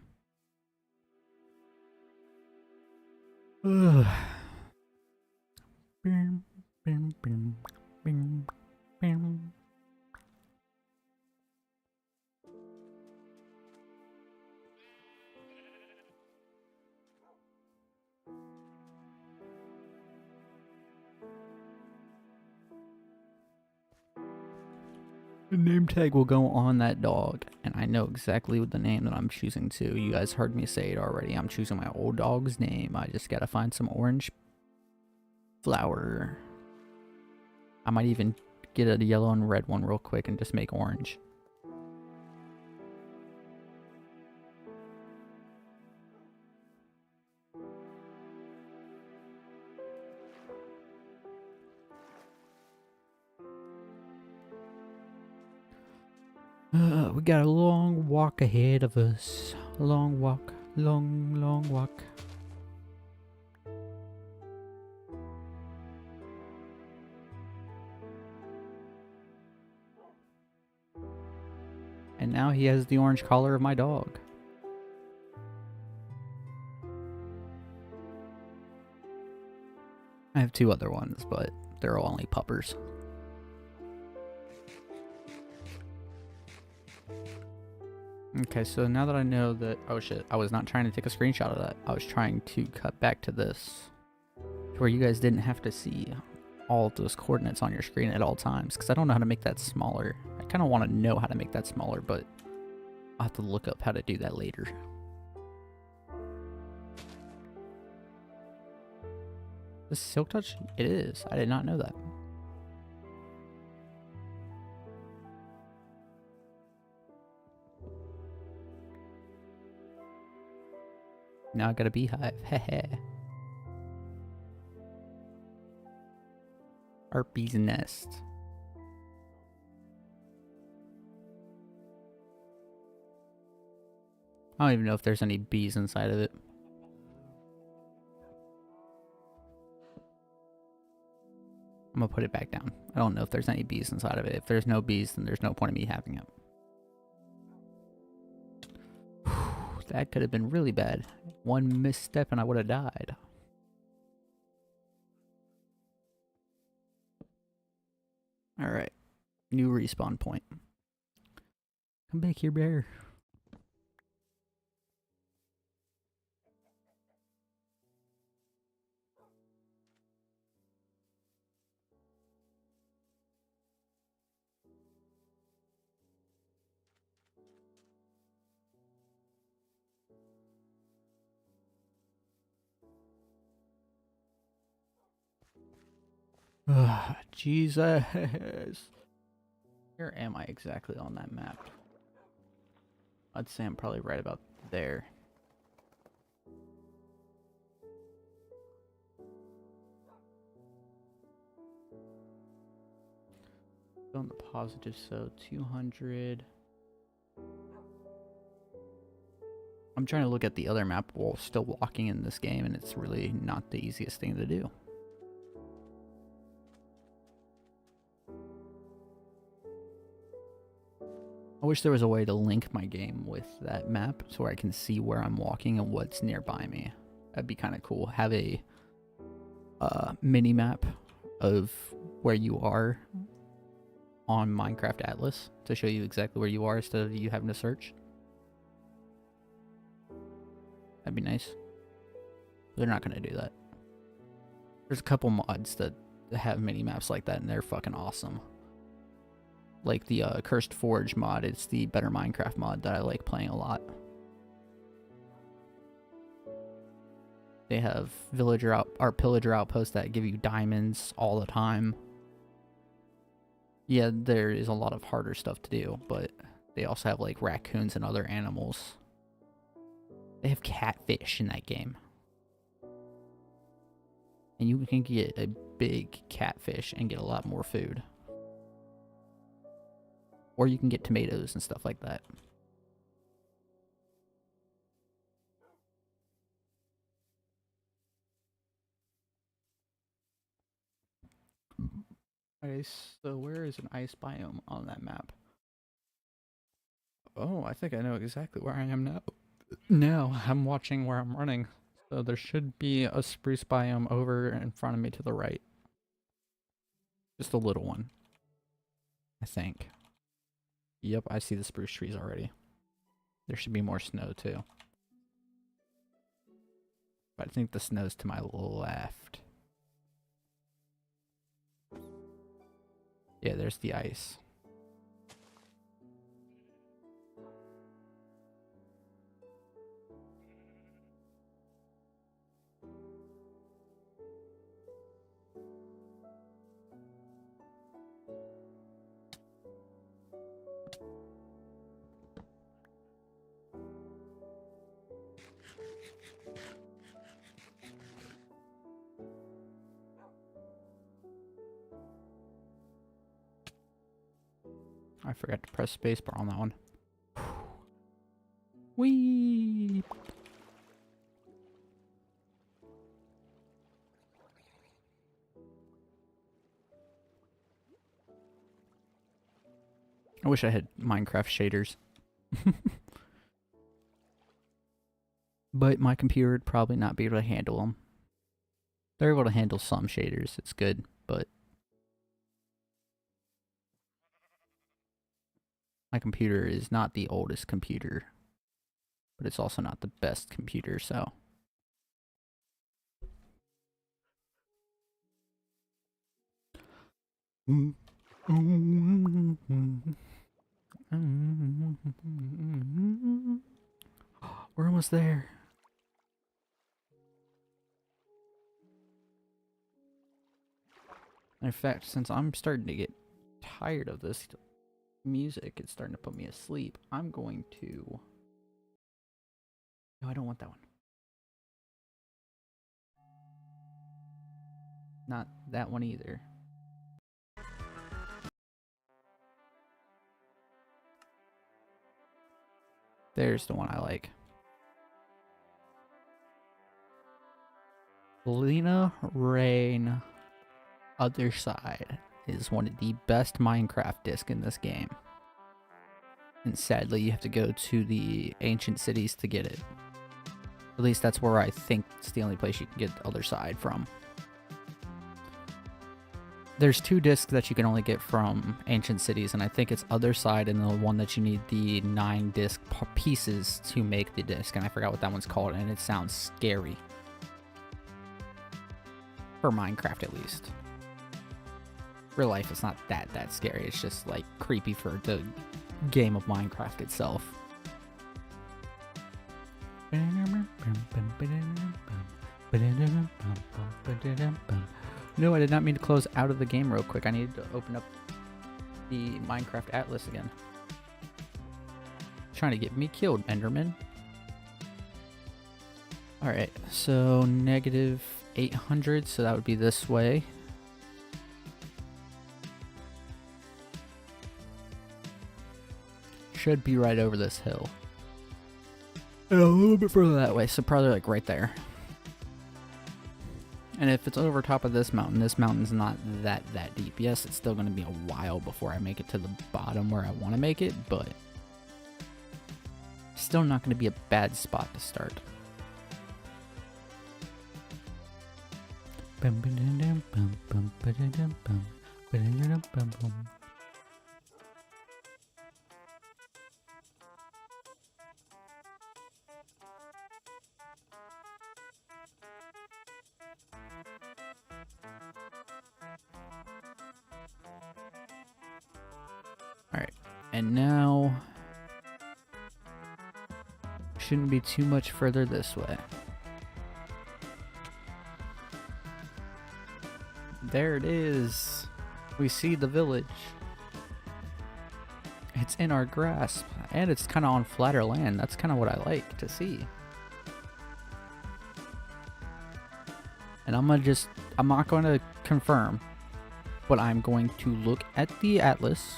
The name tag will go on that dog, and I know exactly what the name that I'm choosing to. You guys heard me say it already. I'm choosing my old dog's name. I just gotta find some orange flower. I might even get a yellow and red one real quick and just make orange. We got a long walk ahead of us. Long walk, long walk. And now he has the orange collar of my dog. I have 2 other ones, but they're all only puppers. Okay, so now that I know that... Oh shit, I was not trying to take a screenshot of that. I was trying to cut back to this, where you guys didn't have to see all of those coordinates on your screen at all times, because I don't know how to make that smaller. I kind of want to know how to make that smaller, but I'll have to look up how to do that later. This Silk Touch? It is. I did not know that. Now I got a beehive. Heh. Harpy's nest. I don't even know if there's any bees inside of it. I'm gonna put it back down. I don't know if there's any bees inside of it. If there's no bees, then there's no point in me having it. That could have been really bad. One misstep and I would have died. Alright. New respawn point. Come back here, bear. Jesus. Where am I exactly on that map? I'd say I'm probably right about there. On the positive, so 200. I'm trying to look at the other map while still walking in this game, and it's really not the easiest thing to do. I wish there was a way to link my game with that map so I can see where I'm walking and what's nearby me. That'd be kind of cool. Have a mini map of where you are on Minecraft Atlas to show you exactly where you are instead of you having to search. That'd be nice. They're not going to do that. There's a couple mods that have mini maps like that, and they're fucking awesome. Like the Cursed Forge mod, it's the better Minecraft mod that I like playing a lot. They have pillager outposts that give you diamonds all the time. Yeah, there is a lot of harder stuff to do, but they also have like raccoons and other animals. They have catfish in that game. And you can get a big catfish and get a lot more food. Or you can get tomatoes and stuff like that. Ice. So where is an ice biome on that map? Oh, I think I know exactly where I am now. Now I'm watching where I'm running. So there should be a spruce biome over in front of me to the right. Just a little one. I think. Yep, I see the spruce trees already. There should be more snow too. But I think the snow's to my left. Yeah, there's the ice. I forgot to press spacebar on that one. Whee! I wish I had Minecraft shaders. But my computer would probably not be able to handle them. They're able to handle some shaders, it's good, but my computer is not the oldest computer, but it's also not the best computer, so. We're almost there. In fact, since I'm starting to get tired of this music, it's starting to put me asleep, I'm going to... No, I don't want that one. Not that one either. There's the one I like. Lena Rain Other Side is one of the best Minecraft discs in this game. And sadly, you have to go to the ancient cities to get it. At least that's where I think it's the only place you can get the other side from. There's 2 discs that you can only get from Ancient Cities, and I think it's Other Side and the one that you need the 9 disc pieces to make the disc, and I forgot what that one's called, and it sounds scary. For Minecraft, at least. Real life, it's not that scary. It's just, like, creepy for the game of Minecraft itself. No, I did not mean to close out of the game real quick. I needed to open up the Minecraft Atlas again. Trying to get me killed, Enderman. Alright, so negative 800, so that would be this way. Should be right over this hill. And a little bit further that way, so probably like right there. And if it's over top of this mountain's not that deep. Yes, it's still going to be a while before I make it to the bottom where I want to make it, but still not going to be a bad spot to start. Alright, and now shouldn't be too much further this way. There it is. We see the village. It's in our grasp, and it's kind of on flatter land. That's kind of what I like to see. And I'm not going to confirm, but I'm going to look at the atlas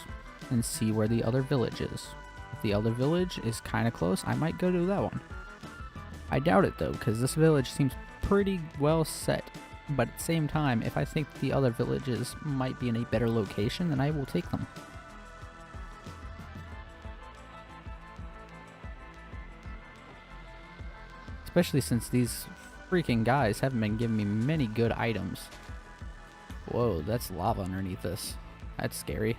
and see where the other village is. If the other village is kind of close, I might go to that one. I doubt it though, because this village seems pretty well set. But at the same time, if I think the other villages might be in a better location, then I will take them. Especially since these freaking guys haven't been giving me many good items. Whoa, that's lava underneath this. That's scary.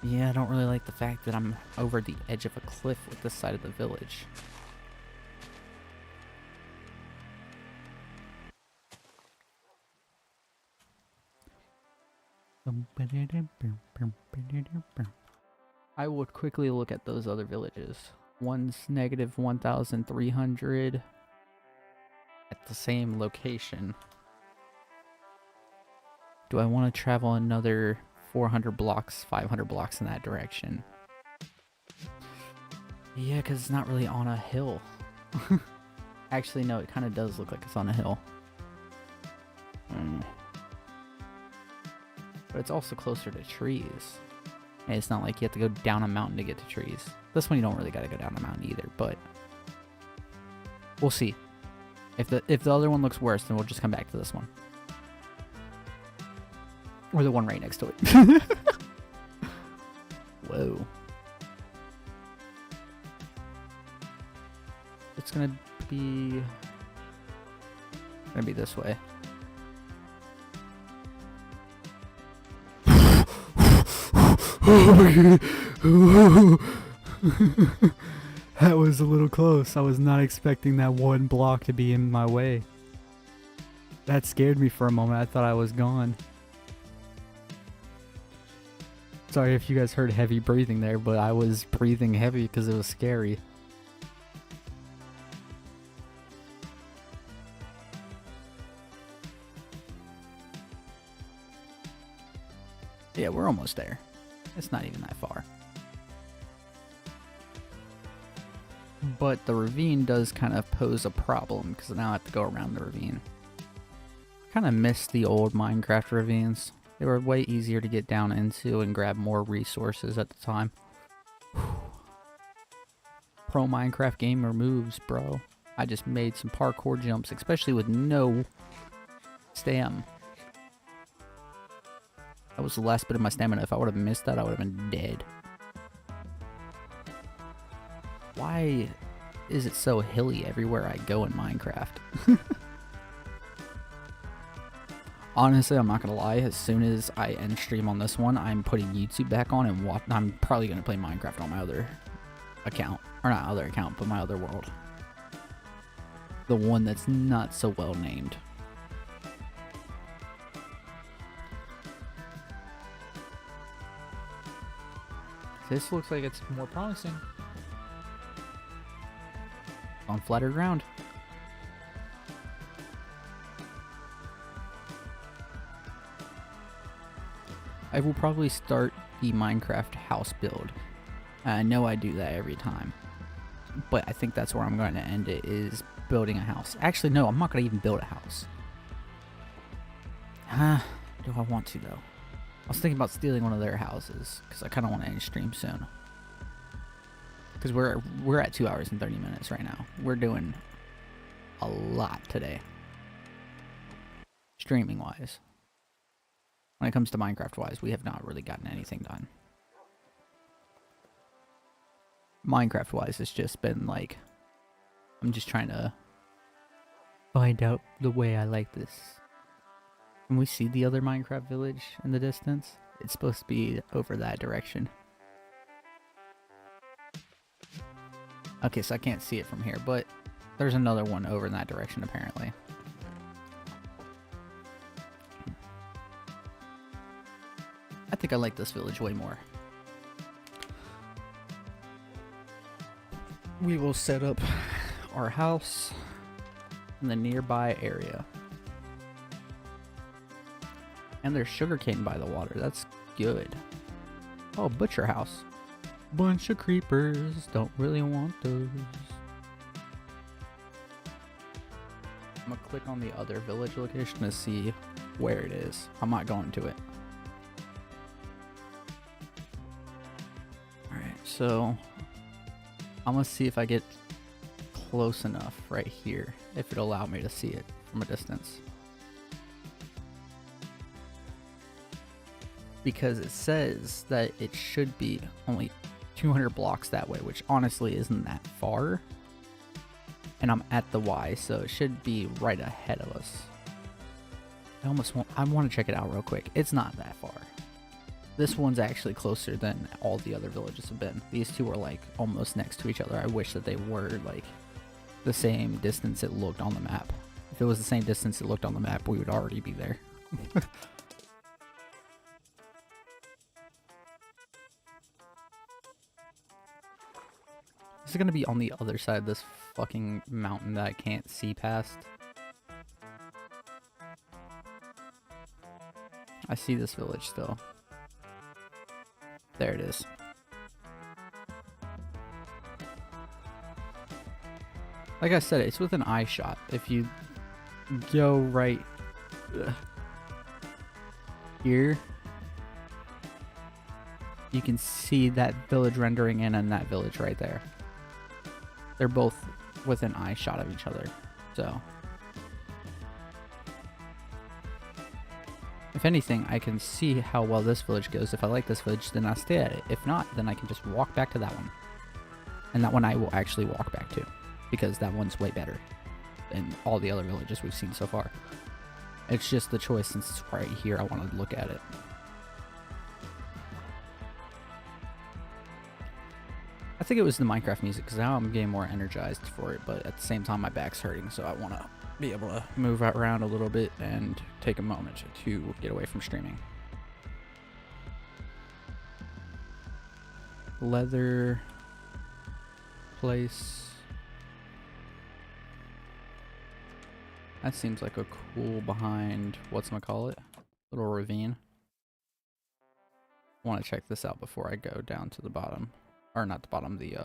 Yeah, I don't really like the fact that I'm over the edge of a cliff with this side of the village. I would quickly look at those other villages. One's negative 1,300 at the same location. Do I want to travel another 400 blocks, 500 blocks in that direction? Yeah, because it's not really on a hill. Actually, no, it kind of does look like it's on a hill. But it's also closer to trees. And it's not like you have to go down a mountain to get to trees. This one you don't really got to go down a mountain either, but we'll see. If the other one looks worse, then we'll just come back to this one. Or the one right next to it. Whoa. It's gonna be this way. Oh my god. That was a little close. I was not expecting that one block to be in my way. That scared me for a moment. I thought I was gone. Sorry if you guys heard heavy breathing there, but I was breathing heavy because it was scary. Yeah, we're almost there. It's not even that far. But the ravine does kind of pose a problem, because now I have to go around the ravine. I kind of miss the old Minecraft ravines. They were way easier to get down into and grab more resources at the time. Pro Minecraft gamer moves, bro. I just made some parkour jumps, especially with no stam. That was the last bit of my stamina. If I would have missed that, I would have been dead. Why is it so hilly everywhere I go in Minecraft? Honestly, I'm not gonna lie. As soon as I end stream on this one, I'm putting YouTube back on and I'm probably gonna play Minecraft on my other account, or not other account, but my other world, the one that's not so well named. This looks like it's more promising. On flatter ground. I will probably start the Minecraft house build. I know I do that every time, but I think that's where I'm going to end it, is building a house. Actually, no, I'm not going to even build a house. Do I want to, though? I was thinking about stealing one of their houses, because I kind of want to end stream soon. Because we're at 2 hours and 30 minutes right now. We're doing a lot today, streaming-wise. When it comes to Minecraft-wise, we have not really gotten anything done. Minecraft-wise, it's just been like, I'm just trying to find out the way I like this. Can we see the other Minecraft village in the distance? It's supposed to be over that direction. Okay, so I can't see it from here, but there's another one over in that direction apparently. I think I like this village way more. We will set up our house in the nearby area. And there's sugarcane by the water. That's good. Oh, butcher house. Bunch of creepers. Don't really want those. I'm gonna click on the other village location to see where it is. I'm not going to it. Alright, so I'm gonna see if I get close enough right here, if it'll allow me to see it from a distance. Because it says that it should be only 200 blocks that way, which honestly isn't that far. And I'm at the Y, so it should be right ahead of us. I want to check it out real quick. It's not that far. This one's actually closer than all the other villages have been. These two are like almost next to each other. I wish that they were like the same distance it looked on the map. If it was the same distance it looked on the map, we would already be there. This is gonna be on the other side of this fucking mountain that I can't see past. I see this village still. There it is. Like I said, it's with an eye shot. If you go right here, you can see that village rendering in and that village right there. They're both within eye shot of each other, so if anything, I can see how well this village goes. If I like this village, then I'll stay at it. If not, then I can just walk back to that one. And that one I will actually walk back to, because that one's way better than all the other villages we've seen so far. It's just the choice, since it's right here, I want to look at it. I think it was the Minecraft music, because now I'm getting more energized for it, but at the same time my back's hurting, so I want to be able to move around a little bit and take a moment to get away from streaming. Leather place. That seems like a cool behind, whatchamacallit, little ravine. I want to check this out before I go down to the bottom. Or not the bottom, the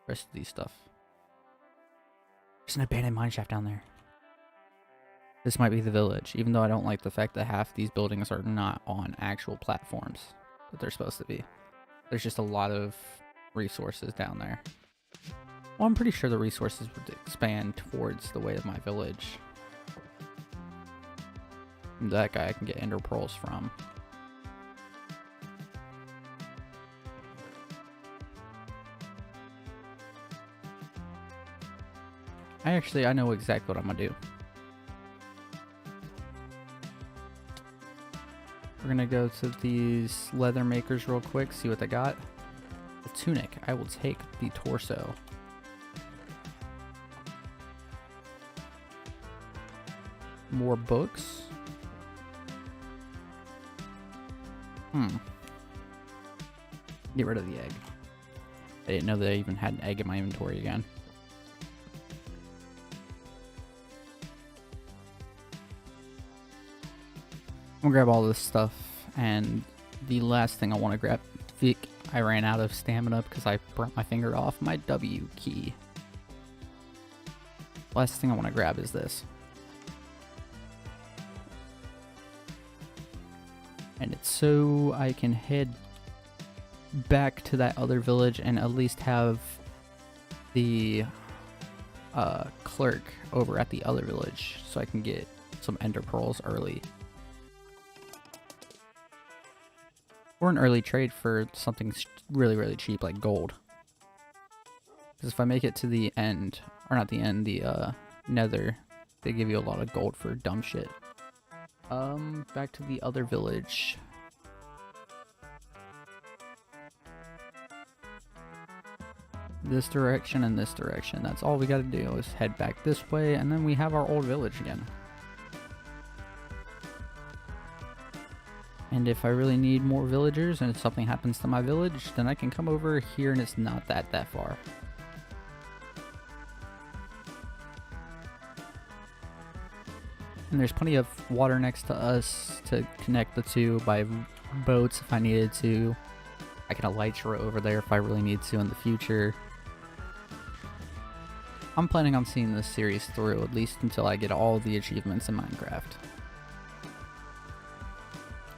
rest of these stuff. There's an abandoned mineshaft down there. This might be the village, even though I don't like the fact that half these buildings are not on actual platforms that they're supposed to be. There's just a lot of resources down there. Well, I'm pretty sure the resources would expand towards the way of my village. And that guy I can get ender pearls from. I know exactly what I'm gonna do. We're gonna go to these leather makers real quick, see what they got. The tunic. I will take the torso. More books. Get rid of the egg. I didn't know that I even had an egg in my inventory again. I'm gonna grab all this stuff, and the last thing I want to grab, I ran out of stamina because I burnt my finger off my W key. Last thing I want to grab is this. And it's so I can head back to that other village and at least have the clerk over at the other village so I can get some ender pearls early. Or an early trade for something really, really cheap like gold. Because if I make it to the end, or not the end, the nether, they give you a lot of gold for dumb shit. Back to the other village. This direction and this direction. That's all we gotta do is head back this way, and then we have our old village again. And if I really need more villagers and if something happens to my village, then I can come over here and it's not that far. And there's plenty of water next to us to connect the two by boats if I needed to. I can elytra over there if I really need to in the future. I'm planning on seeing this series through, at least until I get all the achievements in Minecraft.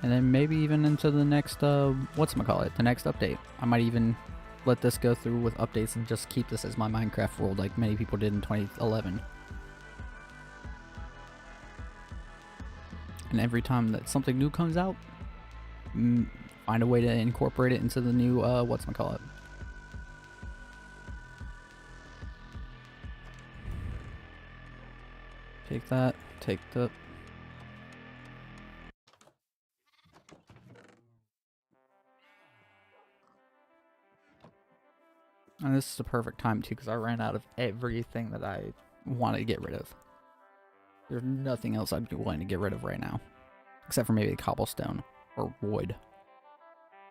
And then maybe even into the next, the next update. I might even let this go through with updates and just keep this as my Minecraft world like many people did in 2011. And every time that something new comes out, find a way to incorporate it into the new, Take that, take the... And this is the perfect time too, because I ran out of everything that I wanted to get rid of. There's nothing else I'd be willing to get rid of right now. Except for maybe cobblestone or wood.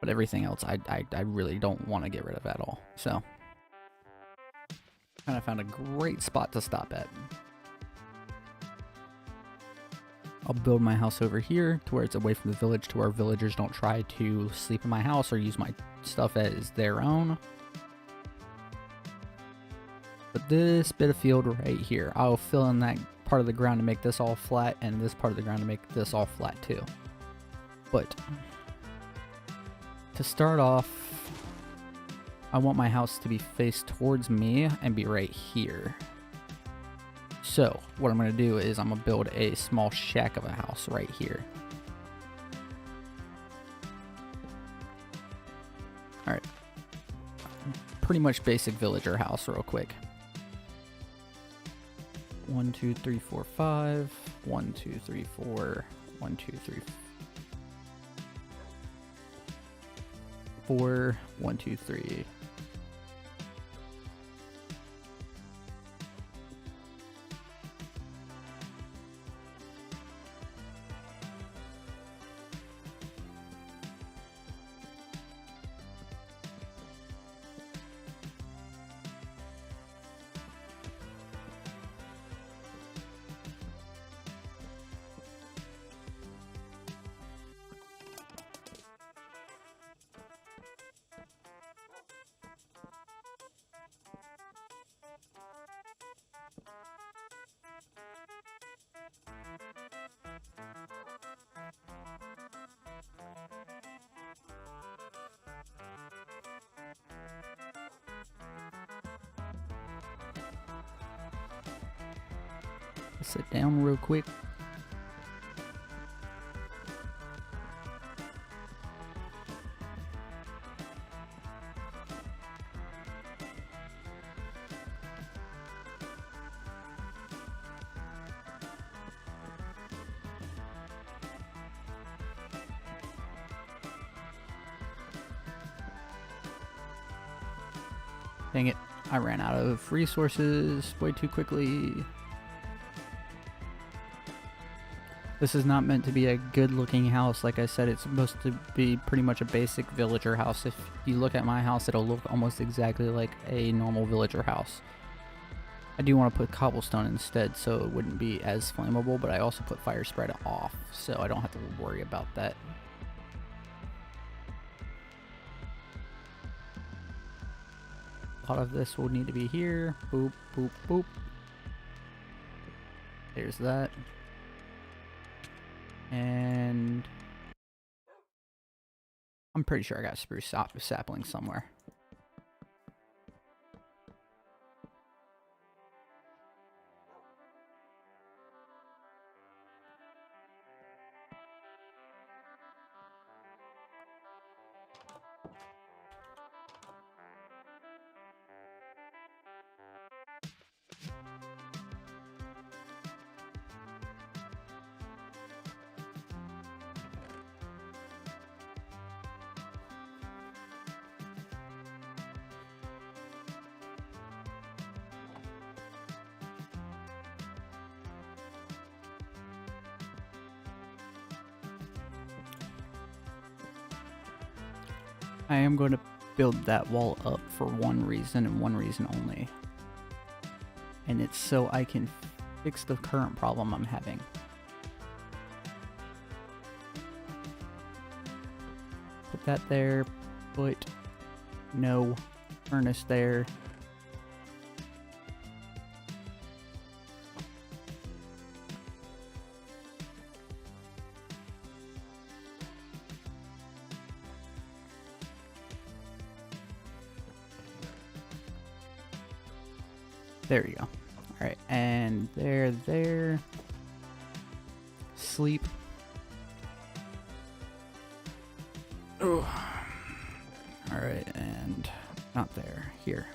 But everything else I really don't want to get rid of at all. So, kind of found a great spot to stop at. I'll build my house over here to where it's away from the village, to where villagers don't try to sleep in my house or use my stuff as their own. But this bit of field right here, I'll fill in that part of the ground to make this all flat, and this part of the ground to make this all flat too. But to start off, I want my house to be faced towards me and be right here. So what I'm going to do is I'm going to build a small shack of a house right here. Alright. Pretty much basic villager house real quick. 1, 2, 3, 4, 5. 1, 2, 3, 4. 1, 2, 3, 4. 1, 2, 3. Sit down real quick. Dang it, I ran out of resources way too quickly. This is not meant to be a good looking house. Like I said, it's supposed to be pretty much a basic villager house. If you look at my house, it'll look almost exactly like a normal villager house. I do want to put cobblestone instead so it wouldn't be as flammable, but I also put fire spread off so I don't have to worry about that. A lot of this will need to be here. Boop, boop, boop. There's that. And I'm pretty sure I got spruce sapling somewhere. I am going to build that wall up for one reason and one reason only. And it's so I can fix the current problem I'm having. Put that there, put no furnace there. There you go. Alright, and there. Sleep. Oh. Alright, and not there. Here.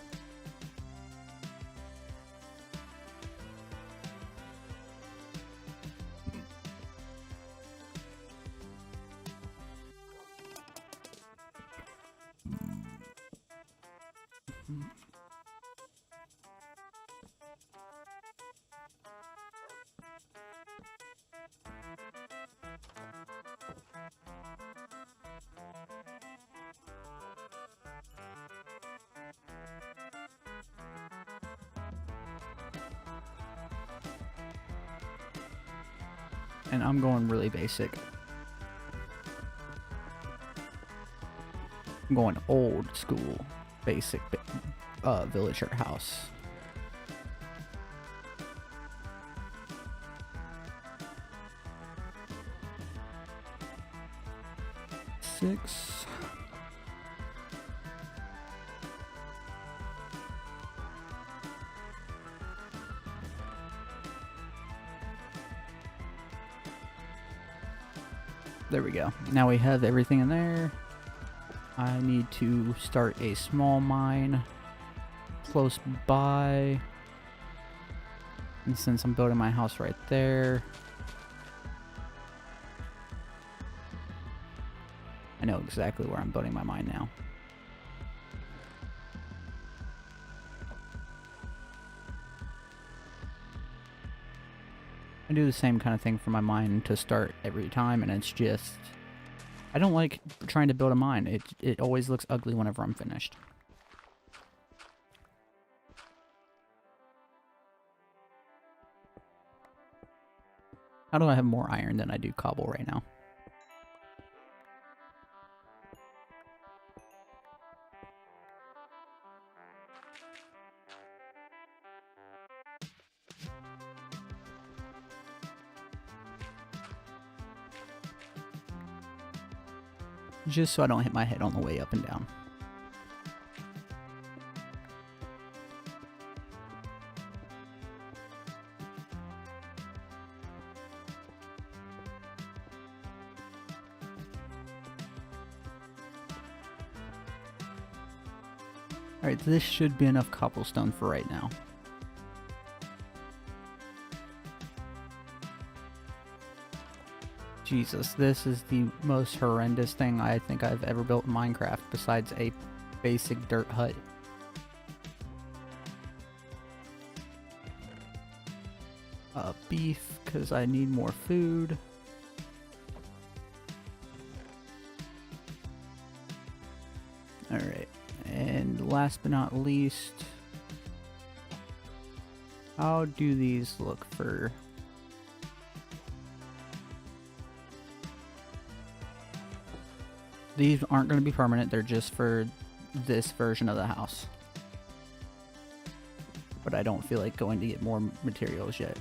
And I'm going really basic. I'm going old school, basic villager house. Six. There we go. Now we have everything in there. I need to start a small mine close by. And since I'm building my house right there, I know exactly where I'm building my mine now. I do the same kind of thing for my mine to start every time, and it's just... I don't like trying to build a mine. It always looks ugly whenever I'm finished. How do I have more iron than I do cobble right now? Just so I don't hit my head on the way up and down. Alright, this should be enough cobblestone for right now. Jesus, this is the most horrendous thing I think I've ever built in Minecraft besides a basic dirt hut. beef because I need more food. Alright, and last but not least, how do these look for... These aren't going to be permanent, they're just for this version of the house. But I don't feel like going to get more materials yet.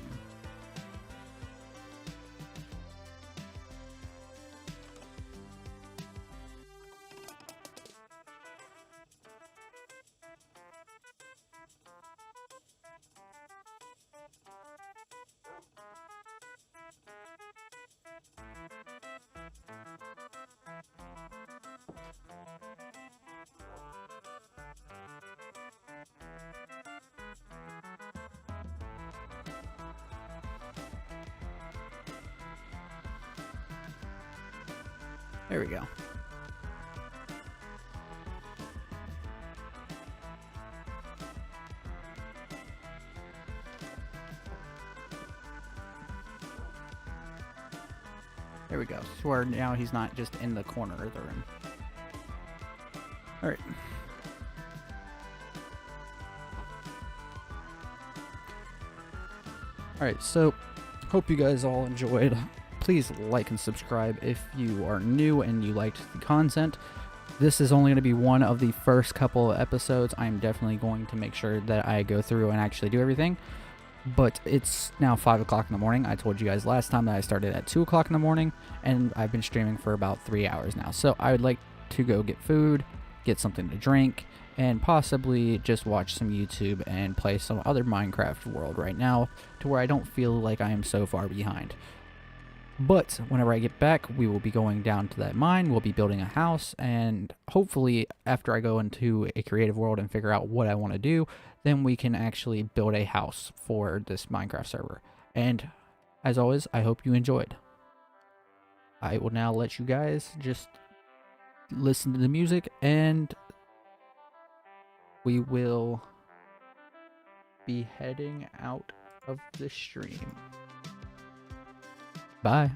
There we go. There we go. So where now he's not just in the corner of the room. Alright. Alright, so hope you guys all enjoyed. Please like and subscribe if you are new and you liked the content. This is only going to be one of the first couple of episodes. I'm definitely going to make sure that I go through and actually do everything. But it's now 5 o'clock in the morning. I told you guys last time that I started at 2 o'clock in the morning, and I've been streaming for about 3 hours now. So I would like to go get food, get something to drink, and possibly just watch some YouTube and play some other Minecraft world right now to where I don't feel like I am so far behind. But whenever I get back, we will be going down to that mine, we'll be building a house, and hopefully after I go into a creative world and figure out what I want to do, then we can actually build a house for this Minecraft server. And as always, I hope you enjoyed. I will now let you guys just listen to the music, and we will be heading out of the stream. Bye.